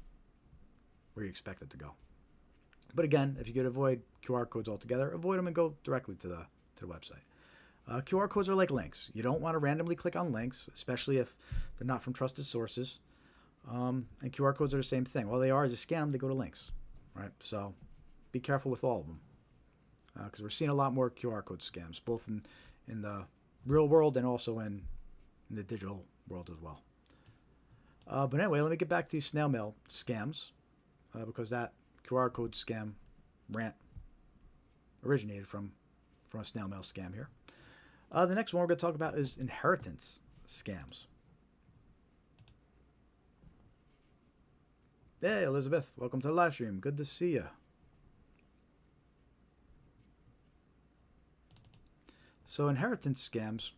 Speaker 1: you expect it to go. But again, if you could avoid QR codes altogether, avoid them and go directly to the website. QR codes are like links. You don't want to randomly click on links, especially if they're not from trusted sources. And QR codes are the same thing. All they are is you scan them, they go to links, right? So be careful with all of them because we're seeing a lot more QR code scams, both in the real world and also in the digital world as well. But anyway, let me get back to these snail mail scams because that QR code scam rant originated from a snail mail scam here. The next one we're going to talk about is inheritance scams. Hey, Elizabeth. Welcome to the live stream. Good to see you. So inheritance scams,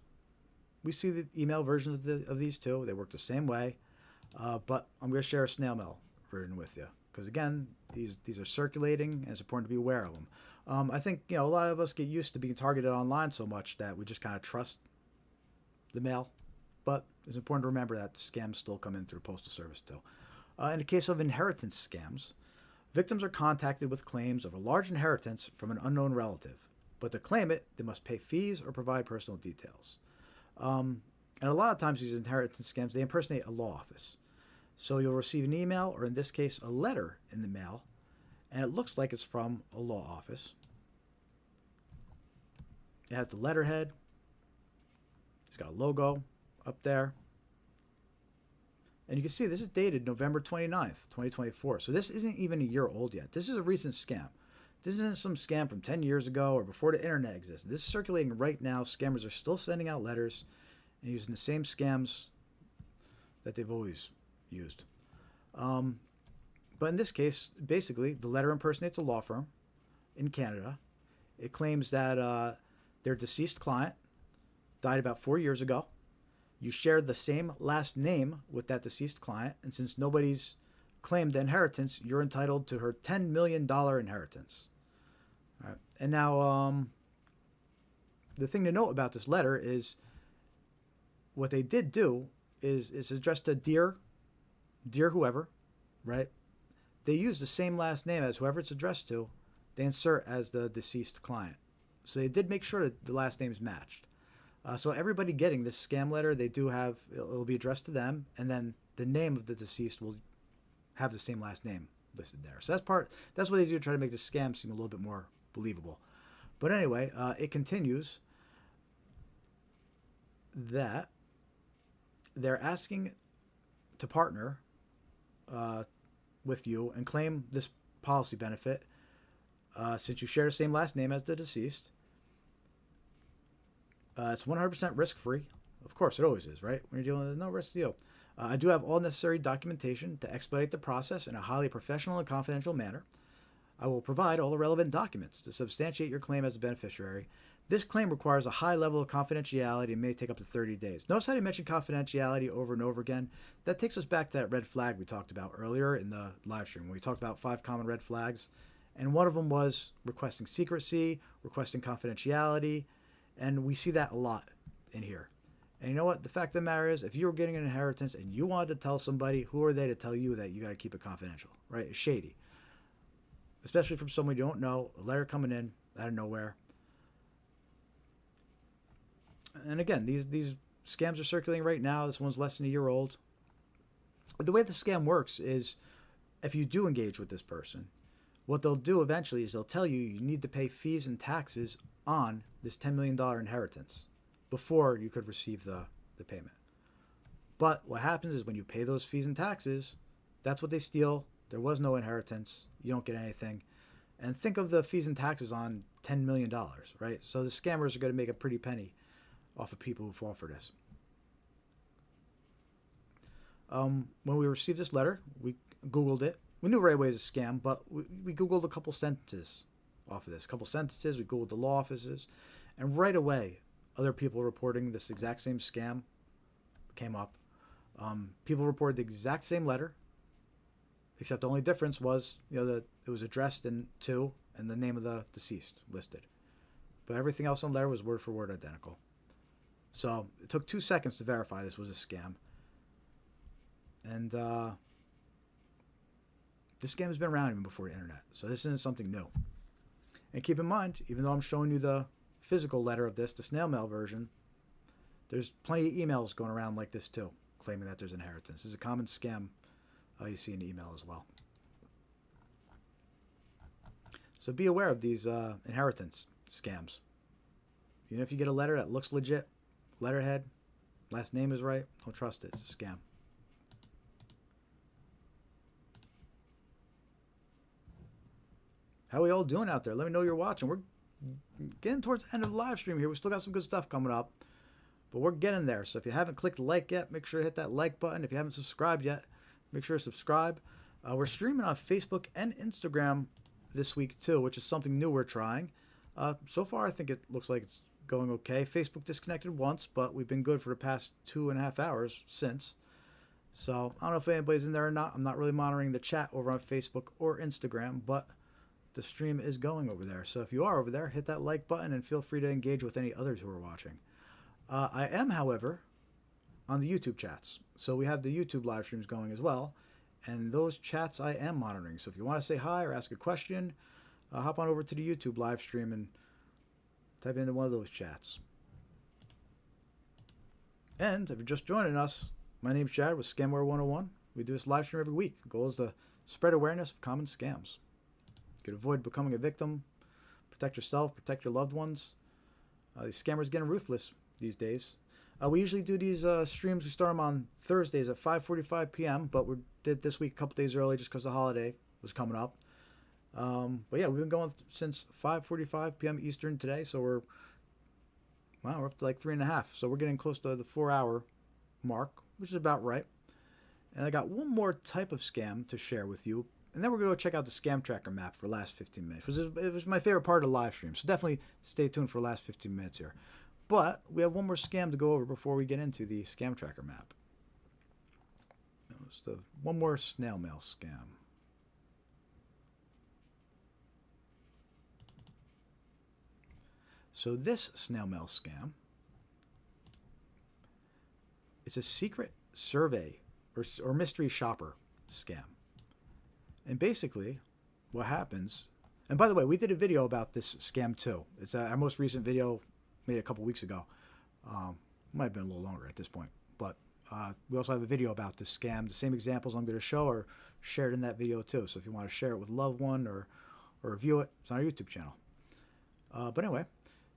Speaker 1: we see the email versions of these two. They work the same way, but I'm going to share a snail mail version with you because, again, these are circulating, and it's important to be aware of them. I think, a lot of us get used to being targeted online so much that we just kind of trust the mail, but it's important to remember that scams still come in through postal service too. In the case of inheritance scams, victims are contacted with claims of a large inheritance from an unknown relative. But to claim it, they must pay fees or provide personal details. And a lot of times these inheritance scams, they impersonate a law office. So you'll receive an email, or in this case, a letter in the mail, and it looks like it's from a law office. It has the letterhead, It's got a logo up there. And you can see this is dated November 29th, 2024. So this isn't even a year old yet. This is a recent scam. This isn't some scam from 10 years ago or before the internet existed. This is circulating right now. Scammers are still sending out letters and using the same scams that they've always used. But in this case, basically, the letter impersonates a law firm in Canada. It claims that their deceased client died about 4 years ago. You shared the same last name with that deceased client, and since nobody's claimed the inheritance, you're entitled to her $10 million inheritance. All right. And now, the thing to note about this letter is what they did do is it's addressed to dear whoever, right? They use the same last name as whoever it's addressed to. They insert as the deceased client. So they did make sure that the last name is matched. So everybody getting this scam letter, they do have, it'll be addressed to them, and then the name of the deceased will have the same last name listed there. So that's what they do to try to make the scam seem a little bit more believable. But anyway, it continues that they're asking to partner with you and claim this policy benefit since you share the same last name as the deceased. It's 100% risk-free. Of course, it always is, right? When you're dealing with no risk deal. I do have all necessary documentation to expedite the process in a highly professional and confidential manner. I will provide all the relevant documents to substantiate your claim as a beneficiary. This claim requires a high level of confidentiality and may take up to 30 days. Notice how they mentioned confidentiality over and over again. That takes us back to that red flag we talked about earlier in the live stream. We talked about 5 common red flags, and one of them was requesting secrecy, requesting confidentiality, and we see that a lot in here. And you know what? The fact of the matter is, if you were getting an inheritance and you wanted to tell somebody, who are they to tell you that you got to keep it confidential, right? It's shady. Especially from someone you don't know, a letter coming in out of nowhere. And again, these scams are circulating right now. This one's less than a year old. The way the scam works is if you do engage with this person, what they'll do eventually is they'll tell you you need to pay fees and taxes on this $10 million inheritance before you could receive the payment. But what happens is when you pay those fees and taxes, that's what they steal. There was no inheritance. You don't get anything. And think of the fees and taxes on $10 million, right? So the scammers are going to make a pretty penny off of people who fall for this. When we received this letter, we Googled it. We knew right away it was a scam, but we Googled a couple sentences off of this. We Googled the law offices, and right away, other people reporting this exact same scam came up. People reported the exact same letter, except the only difference was, that it was addressed to and the name of the deceased listed. But everything else on the letter was word for word identical. So it took 2 seconds to verify this was a scam. And this scam has been around even before the internet. So this isn't something new. And keep in mind, even though I'm showing you the physical letter of this, the snail mail version, there's plenty of emails going around like this too, claiming that there's inheritance. This is a common scam you see in the email as well. So be aware of these inheritance scams. Even if you get a letter that looks legit, letterhead, last name is right, don't trust it. It's a scam. How are we all doing out there? Let me know you're watching. We're getting towards the end of the live stream here. We still got some good stuff coming up, but we're getting there. So if you haven't clicked like yet, make sure to hit that like button. If you haven't subscribed yet, make sure to subscribe. We're streaming on Facebook and Instagram this week too, which is something new we're trying. So far, I think it looks like it's going okay. Facebook disconnected once, but we've been good for the past 2.5 hours since. So I don't know if anybody's in there or not. I'm not really monitoring the chat over on Facebook or Instagram, but the stream is going over there. So if you are over there, hit that like button and feel free to engage with any others who are watching. I am, however, on the YouTube chats. So we have the YouTube live streams going as well. And those chats I am monitoring. So if you want to say hi or ask a question, hop on over to the YouTube live stream and type it into one of those chats. And if you're just joining us, my name's Jared with Scamware 101. We do this live stream every week. The goal is to spread awareness of common scams. You can avoid becoming a victim, protect yourself, protect your loved ones. These scammers getting ruthless these days. We usually do these streams. We start them on Thursdays at 5:45 p.m., but we did this week a couple days early just because the holiday was coming up. But yeah, we've been going since 5:45 p.m. Eastern today, so we're up to like 3.5. So we're getting close to the 4-hour mark, which is about right. And I got one more type of scam to share with you, and then we're going to go check out the scam tracker map for the last 15 minutes. It was my favorite part of the live stream, so definitely stay tuned for the last 15 minutes here. But we have one more scam to go over before we get into the scam tracker map. It's one more snail mail scam. So this snail mail scam is a secret survey or mystery shopper scam. And basically what happens, and by the way, we did a video about this scam too. It's our most recent video, made a couple weeks ago. Might have been a little longer at this point, but we also have a video about this scam. The same examples I'm going to show are shared in that video too. So if you want to share it with a loved one or review it, it's on our YouTube channel. But anyway,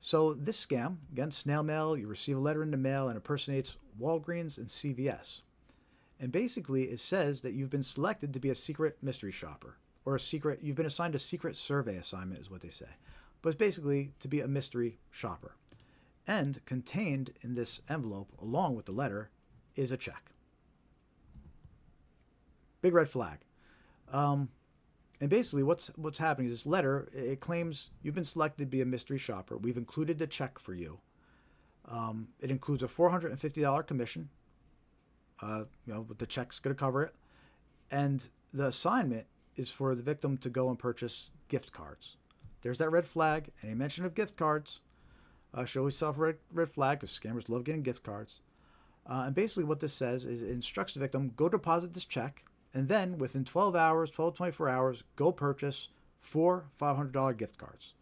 Speaker 1: so this scam, again, snail mail, you receive a letter in the mail and impersonates Walgreens and CVS. And basically it says that you've been selected to be a secret mystery shopper, or you've been assigned a secret survey assignment is what they say. But it's basically to be a mystery shopper. And contained in this envelope, along with the letter, is a check. Big red flag. And basically what's happening is this letter, it claims you've been selected to be a mystery shopper. We've included the check for you. It includes a $450 commission. But the check's going to cover it. And the assignment is for the victim to go and purchase gift cards. There's that red flag. Any mention of gift cards should always suffer a red flag because scammers love getting gift cards. And basically what this says is it instructs the victim, go deposit this check, and then within 12 to 24 hours, go purchase 4 $500 gift cards.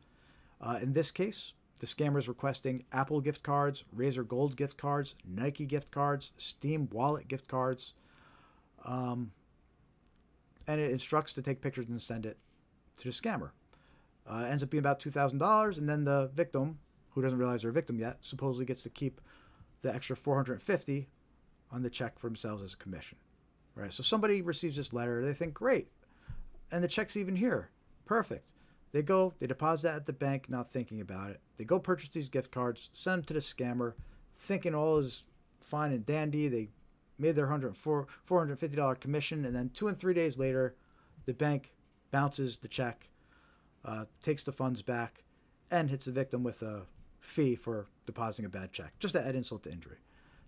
Speaker 1: In this case, the scammer is requesting Apple gift cards, Razer Gold gift cards, Nike gift cards, Steam Wallet gift cards. And it instructs to take pictures and send it to the scammer. Ends up being about $2,000, and then the victim, who doesn't realize they're a victim yet, supposedly gets to keep the extra $450 on the check for themselves as a commission. Right? So somebody receives this letter, they think, great, and the check's even here. Perfect. They go, they deposit that at the bank, not thinking about it. They go purchase these gift cards, send them to the scammer, thinking all is fine and dandy. They made their $450 commission, and then 2 and 3 days later, the bank bounces the check, takes the funds back, and hits the victim with a fee for depositing a bad check. Just to add insult to injury.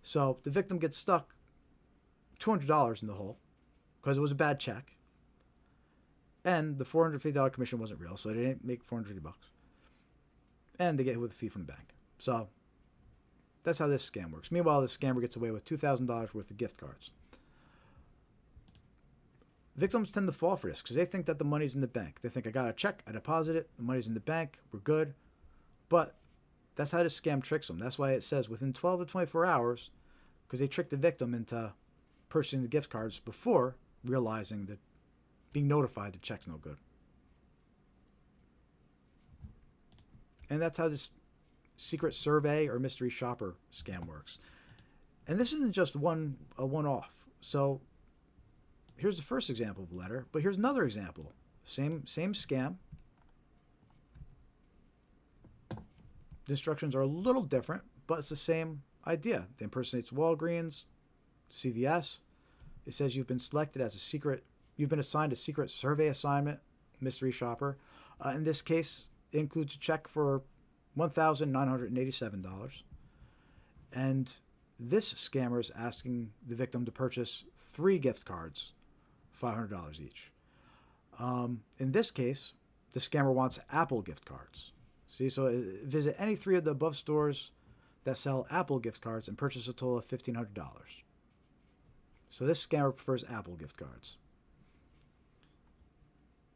Speaker 1: So the victim gets stuck $200 in the hole because it was a bad check. And the $450 commission wasn't real, so they didn't make $450. And they get hit with a fee from the bank. So that's how this scam works. Meanwhile, this scammer gets away with $2,000 worth of gift cards. Victims tend to fall for this because they think that the money's in the bank. They think, I got a check, I deposit it, the money's in the bank, we're good. But that's how this scam tricks them. That's why it says within 12 to 24 hours, because they tricked the victim into purchasing the gift cards before realizing that being notified the check's no good. And that's how this secret survey or mystery shopper scam works. And this isn't just a one-off. So here's the first example of a letter, but here's another example. Same scam. The instructions are a little different, but it's the same idea. It impersonates Walgreens, CVS. It says you've been selected as you've been assigned a secret survey assignment, mystery shopper. In this case, it includes a check for $1,987. And this scammer is asking the victim to purchase 3 gift cards, $500 each. In this case, the scammer wants Apple gift cards. See, so visit any 3 of the above stores that sell Apple gift cards and purchase a total of $1,500. So this scammer prefers Apple gift cards.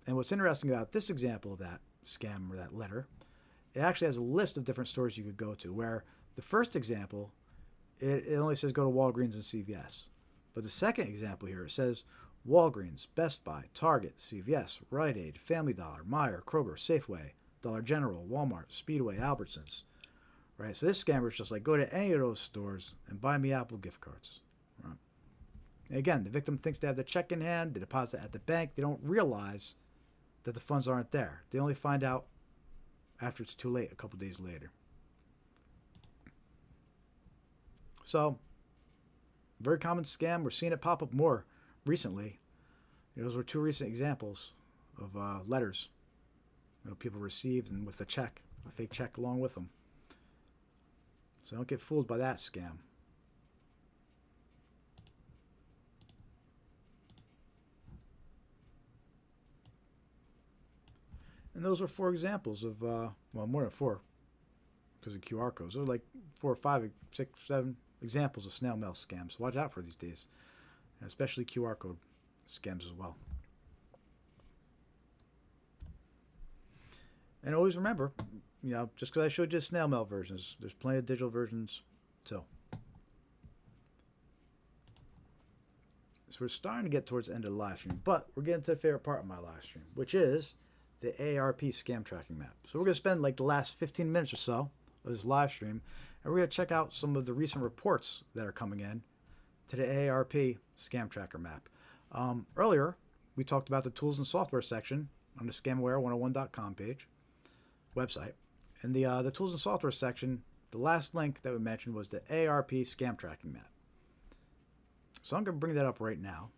Speaker 1: And what's interesting about this example of that scam or that letter, it actually has a list of different stores you could go to, where the first example, it only says go to Walgreens and CVS. But the second example here, it says Walgreens, Best Buy, Target, CVS, Rite Aid, Family Dollar, Meijer, Kroger, Safeway, Dollar General, Walmart, Speedway, Albertsons. right? So this scammer is just like, go to any of those stores and buy me Apple gift cards. Right? And again, the victim thinks they have the check in hand, they deposit at the bank. They don't realize that the funds aren't there. They only find out after it's too late, a couple days later. So, very common scam. We're seeing it pop up more recently. Those were two recent examples of letters people received, and with a check, a fake check along with them. So don't get fooled by that scam. And those are 4 examples of, well, more than 4 because of QR codes. Those are like 4 or 5, 6, 7 examples of snail mail scams. Watch out for these days, and especially QR code scams as well. And always remember, just because I showed you snail mail versions, there's plenty of digital versions too. So we're starting to get towards the end of the live stream, but we're getting to the favorite part of my live stream, which is the AARP scam tracking map. So we're going to spend like the last 15 minutes or so of this live stream, and we're going to check out some of the recent reports that are coming in to the AARP scam tracker map. Earlier, we talked about the tools and software section on the scamaware101.com website. And the tools and software section, the last link that we mentioned was the AARP scam tracking map. So I'm going to bring that up right now.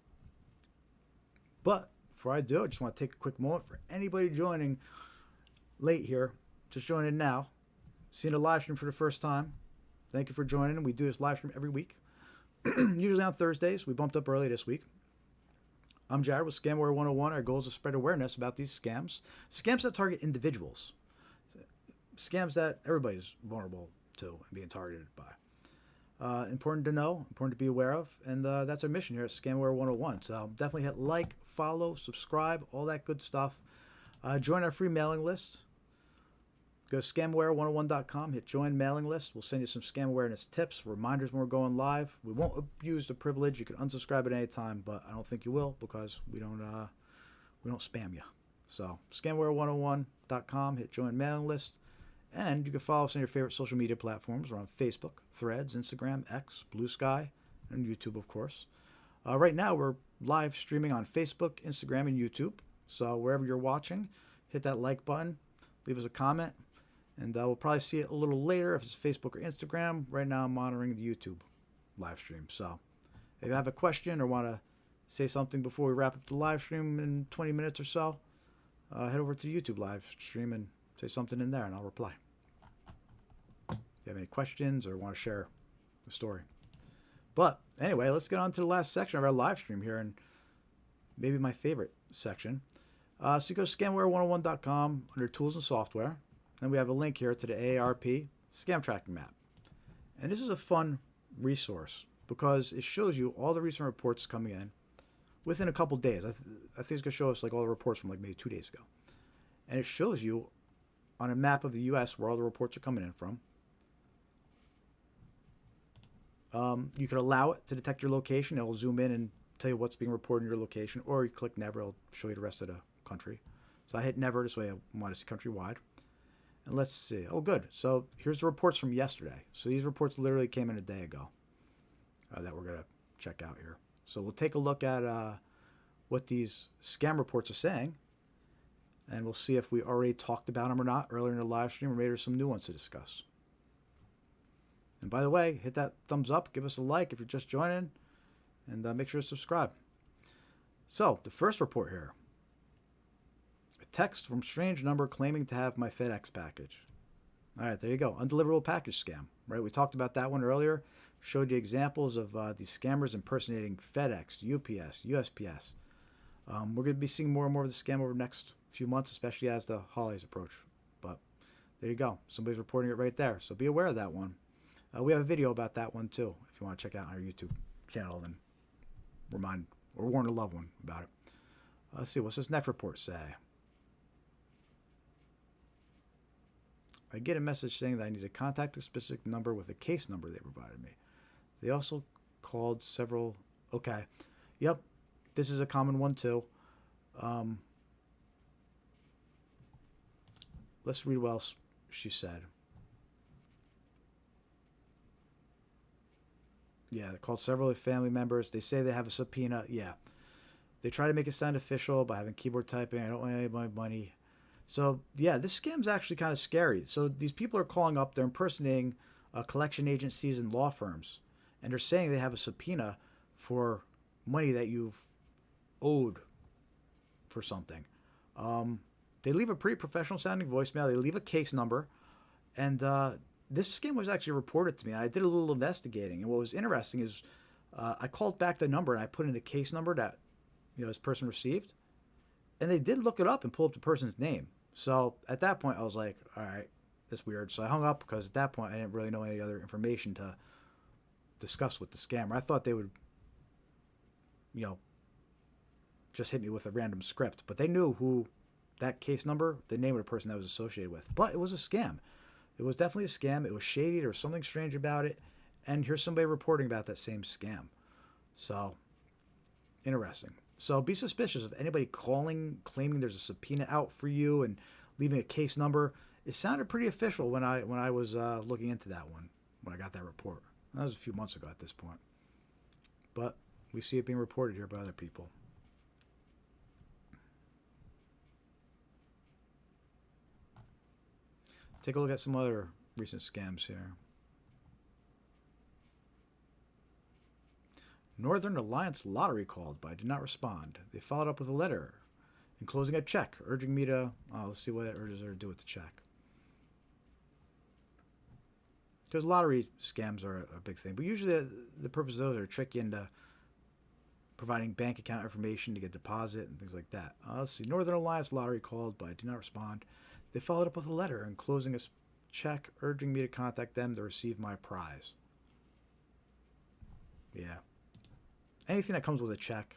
Speaker 1: But before I do, I just want to take a quick moment for anybody joining late here, just joining now, seeing a live stream for the first time. Thank you for joining. We do this live stream every week, usually on Thursdays. We bumped up early this week. I'm Jared with Scamware 101. Our goal is to spread awareness about these scams that target individuals, scams that everybody's vulnerable to and being targeted by. Important to know, important to be aware of, and that's our mission here at Scamware 101. So definitely hit like, follow, subscribe, all that good stuff. Join our free mailing list. Go to scamaware101.com, hit join mailing list. We'll send you some scam awareness tips, reminders when we're going live. We won't abuse the privilege. You can unsubscribe at any time, but I don't think you will because we don't spam you. So scamaware101.com, hit join mailing list. And you can follow us on your favorite social media platforms. We're on Facebook, Threads, Instagram, X, Blue Sky, and YouTube, of course. Right now, we're live streaming on Facebook, Instagram, and YouTube. So wherever you're watching, hit that like button, leave us a comment, and we'll probably see it a little later if it's Facebook or Instagram. Right now, I'm monitoring the YouTube live stream. So if you have a question or want to say something before we wrap up the live stream in 20 minutes or so, head over to the YouTube live stream and say something in there, and I'll reply. If you have any questions or want to share the story. But anyway, let's get on to the last section of our live stream here, and maybe my favorite section. So you go to scamware101.com under tools and software, and we have a link here to the AARP scam tracking map. And this is a fun resource because it shows you all the recent reports coming in within a couple days. I think it's going to show us like all the reports from like maybe 2 days ago. And it shows you on a map of the U.S. where all the reports are coming in from. You can allow it to detect your location. It will zoom in and tell you what's being reported in your location, or you click never, it'll show you the rest of the country. So I hit never, this way I want to see countrywide. And let's see. Oh, good. So here's the reports from yesterday. So these reports literally came in a day ago that we're going to check out here. So we'll take a look at what these scam reports are saying, and we'll see if we already talked about them or not earlier in the live stream, or maybe there's some new ones to discuss. And by the way, hit that thumbs up, give us a like if you're just joining, and make sure to subscribe. So, the first report here. A text from strange number claiming to have my FedEx package. All right, there you go. Undeliverable package scam, right? We talked about that one earlier. Showed you examples of these scammers impersonating FedEx, UPS, USPS. We're going to be seeing more and more of the scam over the next few months, especially as the holidays approach. But there you go. Somebody's reporting it right there. So be aware of that one. We have a video about that one too, if you want to check out our YouTube channel and remind or warn a loved one about it. Let's see, what's this next report say? I get a message saying that I need to contact a specific number with a case number they provided me. They also called several. Okay. Yep. This is a common one too. Let's read what else she said. Yeah, they called several family members. They say they have a subpoena. Yeah. They try to make it sound official by having keyboard typing. I don't want any of my money. So, yeah, this scam's actually kind of scary. So these people are calling up. They're impersonating collection agencies and law firms. And they're saying they have a subpoena for money that you've owed for something. They leave a pretty professional sounding voicemail. They leave a case number. And this scam was actually reported to me. I did a little investigating. And what was interesting is I called back the number and I put in the case number that this person received. And they did look it up and pull up the person's name. So at that point, I was like, all right, that's weird. So I hung up because at that point, I didn't really know any other information to discuss with the scammer. I thought they would, just hit me with a random script. But they knew who that case number, the name of the person that was associated with. But it was a scam. It was definitely a scam. It was shady. There was something strange about it. And here's somebody reporting about that same scam. So, interesting. So be suspicious of anybody calling, claiming there's a subpoena out for you and leaving a case number. It sounded pretty official when I was looking into that one, when I got that report. That was a few months ago at this point. But we see it being reported here by other people. Take a look at some other recent scams here. Northern Alliance Lottery called, but I did not respond. They followed up with a letter enclosing a check, urging me to... let's see what it urges her to do with the check. Because lottery scams are a big thing. But usually the purpose of those are to trick you into providing bank account information to get deposit and things like that. Let's see. Northern Alliance Lottery called, but I did not respond. They followed up with a letter enclosing a check, urging me to contact them to receive my prize. Yeah. Anything that comes with a check,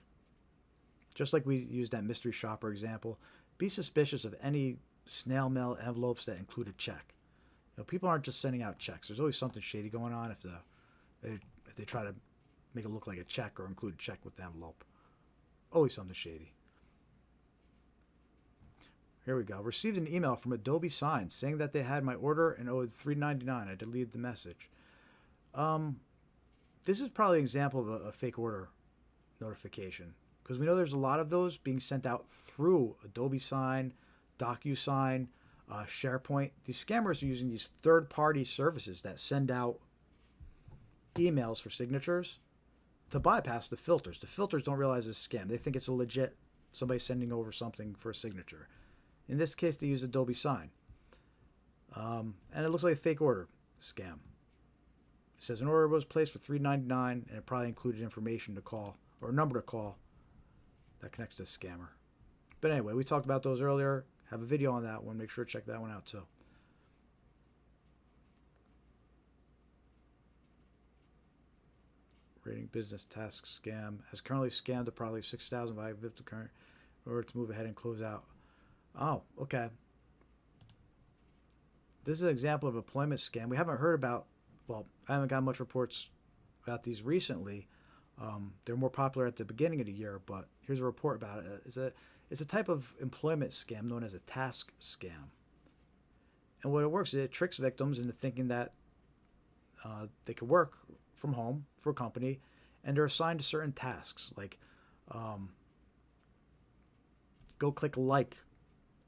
Speaker 1: just like we used that mystery shopper example, be suspicious of any snail mail envelopes that include a check. People aren't just sending out checks. There's always something shady going on if they try to make it look like a check or include a check with the envelope. Always something shady. Here we go. Received an email from Adobe Signs saying that they had my order and owed $3.99. I deleted the message. This is probably an example of a fake order notification, because we know there's a lot of those being sent out through Adobe Sign, DocuSign, SharePoint. These scammers are using these third-party services that send out emails for signatures to bypass the filters. The filters don't realize it's a scam. They think it's a legit somebody sending over something for a signature. In this case, they use Adobe Sign. And it looks like a fake order scam. It says an order was placed for $3.99, and it probably included information to call, or a number to call, that connects to the scammer. But anyway, we talked about those earlier. Have a video on that one. Make sure to check that one out too. Rating business task scam has currently scammed approximately 6,000 by current in order to move ahead and close out. Oh, okay. This is an example of employment scam. We haven't heard about, well, I haven't got much reports about these recently. They're more popular at the beginning of the year, but here's a report about it. It's a type of employment scam known as a task scam. And what it works is it tricks victims into thinking that they could work from home for a company, and they're assigned to certain tasks, like go click like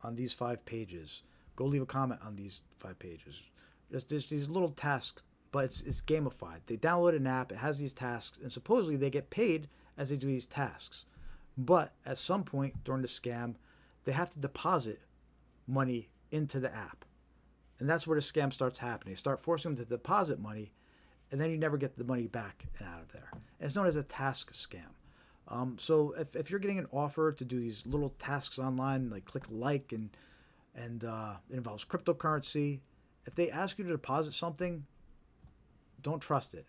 Speaker 1: on these 5 pages, go leave a comment on these 5 pages. There's these little tasks, but it's gamified. They download an app, it has these tasks, and supposedly they get paid as they do these tasks. But at some point during the scam, they have to deposit money into the app. And that's where the scam starts happening. They start forcing them to deposit money, and then you never get the money back and out of there. And it's known as a task scam. So if you're getting an offer to do these little tasks online, like click like, and it involves cryptocurrency, if they ask you to deposit something, don't trust it.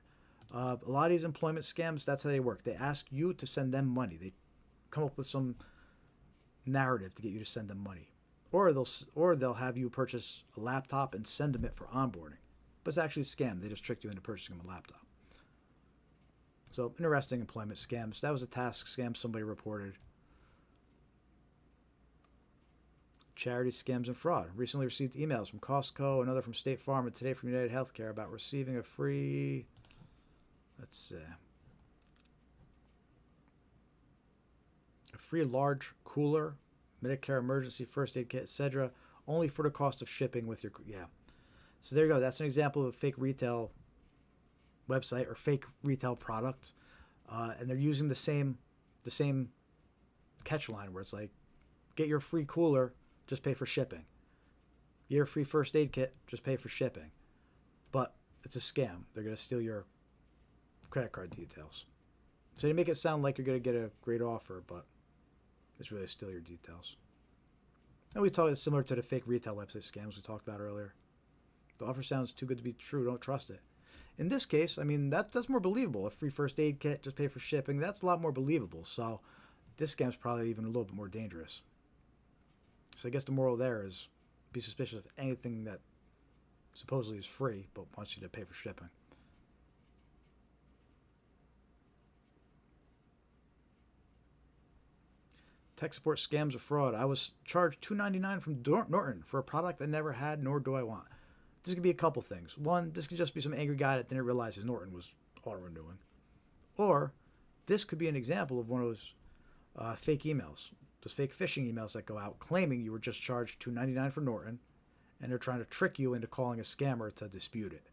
Speaker 1: A lot of these employment scams, that's how they work. They ask you to send them money. They come up with some narrative to get you to send them money, or they'll have you purchase a laptop and send them it for onboarding. But it's actually a scam. They just tricked you into purchasing a laptop. So, interesting employment scams. That was a task scam somebody reported. Charity scams and fraud. Recently received emails from Costco, another from State Farm, and today from United Healthcare about receiving a free... Let's see. A free large cooler, Medicare emergency first aid kit, etc. Only for the cost of shipping with your... Yeah. So there you go. That's an example of a fake retail website or fake retail product. And they're using the same catch line where it's like, get your free cooler, just pay for shipping. Get your free first aid kit, just pay for shipping. But it's a scam. They're going to steal your credit card details. So they make it sound like you're going to get a great offer, but it's really to steal your details. And we talk, it's similar to the fake retail website scams we talked about earlier. The offer sounds too good to be true. Don't trust it. In this case, I mean, that's more believable. A free first aid kit, just pay for shipping. That's a lot more believable. So this scam's probably even a little bit more dangerous. So I guess the moral there is be suspicious of anything that supposedly is free but wants you to pay for shipping. Tech support scams or fraud. I was charged $2.99 from Norton for a product I never had, nor do I want. This could be a couple things. One, this could just be some angry guy that didn't realize his Norton was auto-renewing. Or this could be an example of one of those fake emails, those fake phishing emails that go out claiming you were just charged $2.99 for Norton, and they're trying to trick you into calling a scammer to dispute it.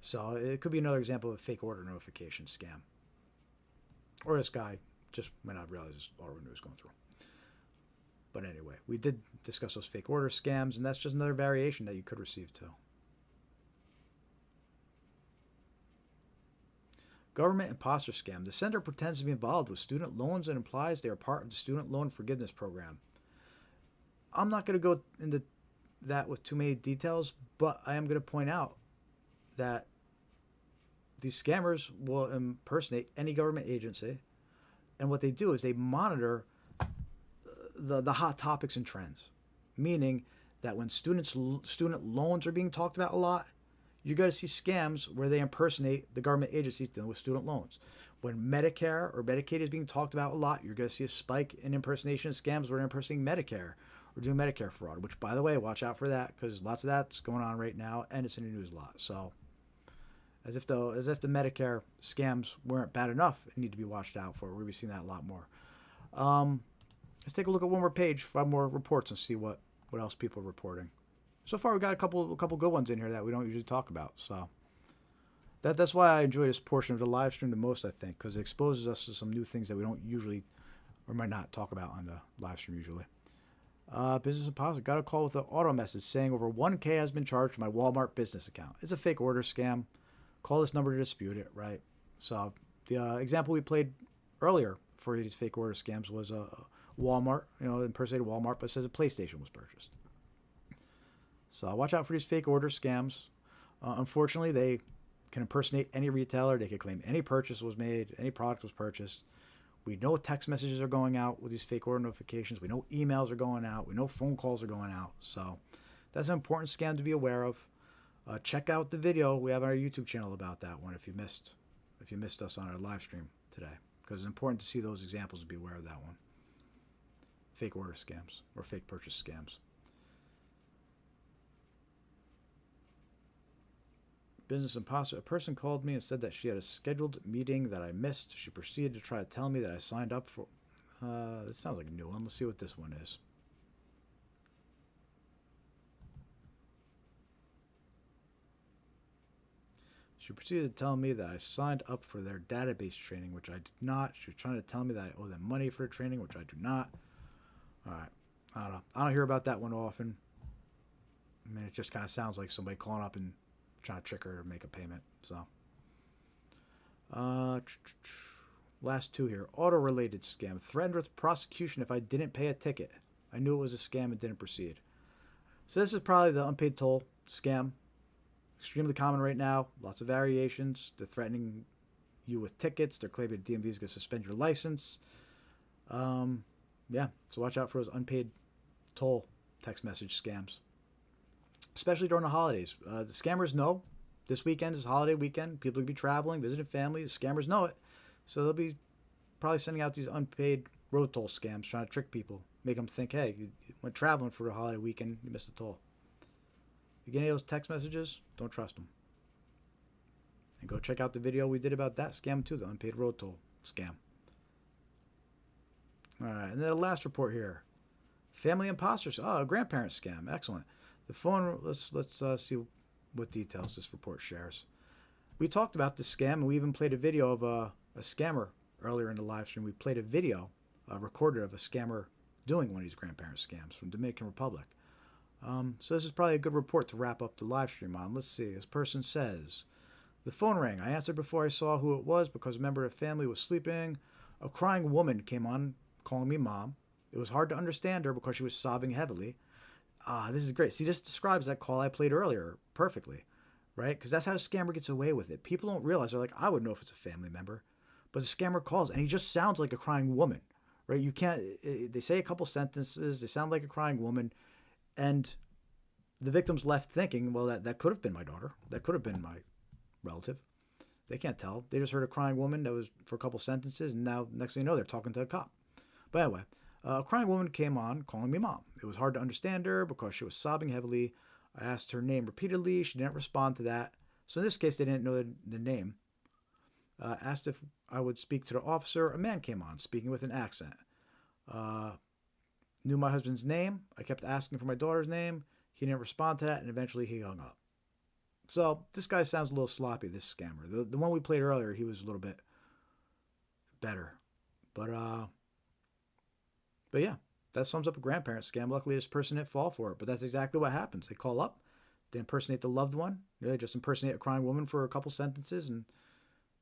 Speaker 1: So it could be another example of a fake order notification scam. Or this guy just might not realize his auto-renew is going through. But anyway, we did discuss those fake order scams, and that's just another variation that you could receive too. Government imposter scam. The sender pretends to be involved with student loans and implies they are part of the student loan forgiveness program. I'm not going to go into that with too many details, but I am going to point out that these scammers will impersonate any government agency, and what they do is they monitor the hot topics and trends, meaning that when student loans are being talked about a lot, you're going to see scams where they impersonate the government agencies dealing with student loans. When Medicare or Medicaid is being talked about a lot, you're going to see a spike in impersonation scams where they're impersonating Medicare or doing Medicare fraud, which, by the way, watch out for that because lots of that's going on right now and it's in the news a lot. So as if the Medicare scams weren't bad enough and need to be watched out for, we'll be seeing that a lot more. Let's take a look at one more page, 5 more reports, and see what else people are reporting. So far, we got a couple good ones in here that we don't usually talk about. So that's why I enjoy this portion of the live stream the most, I think, because it exposes us to some new things that we don't usually or might not talk about on the live stream usually. Business Imposter got a call with an auto message saying over $1,000 has been charged to my Walmart business account. It's a fake order scam. Call this number to dispute it, right? So the example we played earlier for these fake order scams was a Walmart, impersonated Walmart, but says a PlayStation was purchased. So watch out for these fake order scams. Unfortunately, they can impersonate any retailer. They can claim any purchase was made, any product was purchased. We know text messages are going out with these fake order notifications. We know emails are going out. We know phone calls are going out. So that's an important scam to be aware of. Check out the video we have on our YouTube channel about that one if you missed us on our live stream today, because it's important to see those examples and be aware of that one. Fake order scams or fake purchase scams. Business Imposter. A person called me and said that she had a scheduled meeting that I missed. She proceeded to try to tell me that I signed up for... this sounds like a new one. Let's see what this one is. She proceeded to tell me that I signed up for their database training, which I did not. She was trying to tell me that I owe them money for training, which I do not. All right. I don't know. I don't hear about that one often. I mean, it just kind of sounds like somebody calling up and trying to trick her to make a payment. So, last 2 here. Auto-related scam. Threatened with prosecution if I didn't pay a ticket. I knew it was a scam and didn't proceed. So this is probably the unpaid toll scam. Extremely common right now. Lots of variations. They're threatening you with tickets. They're claiming DMV is going to suspend your license. Yeah, so watch out for those unpaid toll text message scams, especially during the holidays. The scammers know this weekend is holiday weekend. People will be traveling, visiting family. The scammers know it. So they'll be probably sending out these unpaid road toll scams, trying to trick people, make them think, hey, you went traveling for the holiday weekend, you missed a toll. If you get any of those text messages, don't trust them. And go check out the video we did about that scam too, the unpaid road toll scam. All right, and then the last report here. Family imposters. Oh, a grandparent scam. Excellent. The phone, let's see what details this report shares. We talked about this scam, and we even played a video of a scammer earlier in the live stream. We played a video recorded of a scammer doing one of these grandparent scams from Dominican Republic. So this is probably a good report to wrap up the live stream on. Let's see. This person says, the phone rang. I answered before I saw who it was because a member of the family was sleeping. A crying woman came on calling me mom. It was hard to understand her because she was sobbing heavily. This is great. See, this describes that call I played earlier perfectly, right? Because that's how the scammer gets away with it. People don't realize, they're like, I would know if it's a family member. But the scammer calls, and he just sounds like a crying woman, right? You can't, they say a couple sentences, they sound like a crying woman, and the victim's left thinking, well, that could have been my daughter. That could have been my relative. They can't tell. They just heard a crying woman that was for a couple sentences, and now next thing you know, they're talking to a cop. But anyway, a crying woman came on calling me mom. It was hard to understand her because she was sobbing heavily. I asked her name repeatedly. She didn't respond to that. So in this case, they didn't know the name. Asked if I would speak to the officer. A man came on, speaking with an accent. Knew my husband's name. I kept asking for my daughter's name. He didn't respond to that, and eventually he hung up. So this guy sounds a little sloppy, this scammer. The one we played earlier, he was a little bit better. But yeah, that sums up a grandparent scam. Luckily, this person didn't fall for it, but that's exactly what happens. They call up, they impersonate the loved one. They just impersonate a crying woman for a couple sentences, and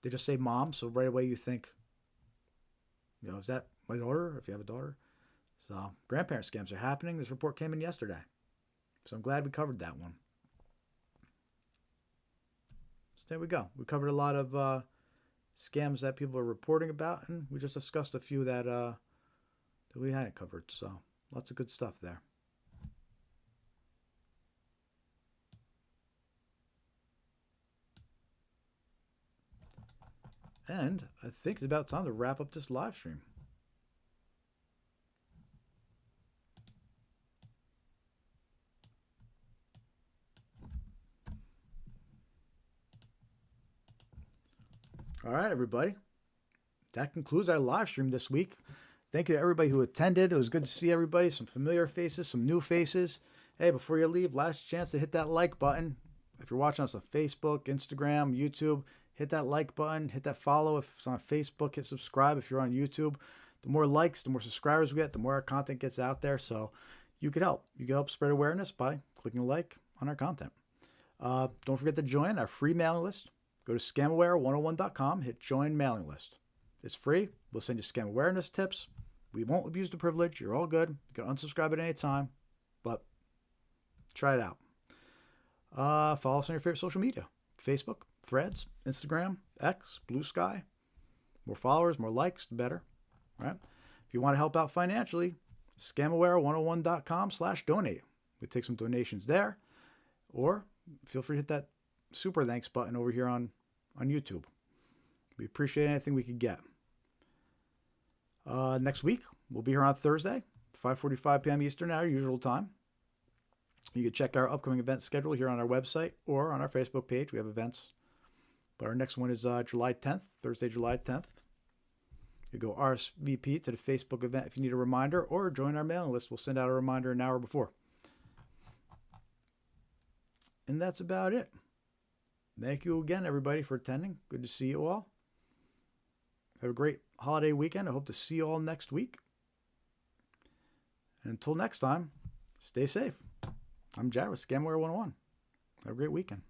Speaker 1: they just say mom. So right away you think, is that my daughter? If you have a daughter. So grandparent scams are happening. This report came in yesterday. So I'm glad we covered that one. So there we go. We covered a lot of scams that people are reporting about, and we just discussed a few that we hadn't covered. So lots of good stuff there. And I think it's about time to wrap up this live stream. All right, everybody. That concludes our live stream this week. Thank you to everybody who attended. It was good to see everybody, some familiar faces, some new faces. Hey, before you leave, last chance to hit that like button. If you're watching us on Facebook, Instagram, YouTube, hit that like button, hit that follow. If it's on Facebook, hit subscribe. If you're on YouTube, the more likes, the more subscribers we get, the more our content gets out there. So you could help. You can help spread awareness by clicking like on our content. Don't forget to join our free mailing list. Go to scamaware101.com, hit join mailing list. It's free. We'll send you scam awareness tips. We won't abuse the privilege. You're all good. You can unsubscribe at any time, but try it out. Follow us on your favorite social media. Facebook, Threads, Instagram, X, Blue Sky. More followers, more likes, the better. Right? If you want to help out financially, scamaware101.com/donate. We take some donations there, or feel free to hit that super thanks button over here on YouTube. We appreciate anything we could get. Next week, we'll be here on Thursday, 5:45 p.m. Eastern, our usual time. You can check our upcoming event schedule here on our website or on our Facebook page. We have events. But our next one is July 10th, Thursday, July 10th. You go RSVP to the Facebook event if you need a reminder, or join our mailing list. We'll send out a reminder an hour before. And that's about it. Thank you again, everybody, for attending. Good to see you all. Have a great holiday weekend. I hope to see you all next week. And until next time, stay safe. I'm Jared with Scamware 101. Have a great weekend.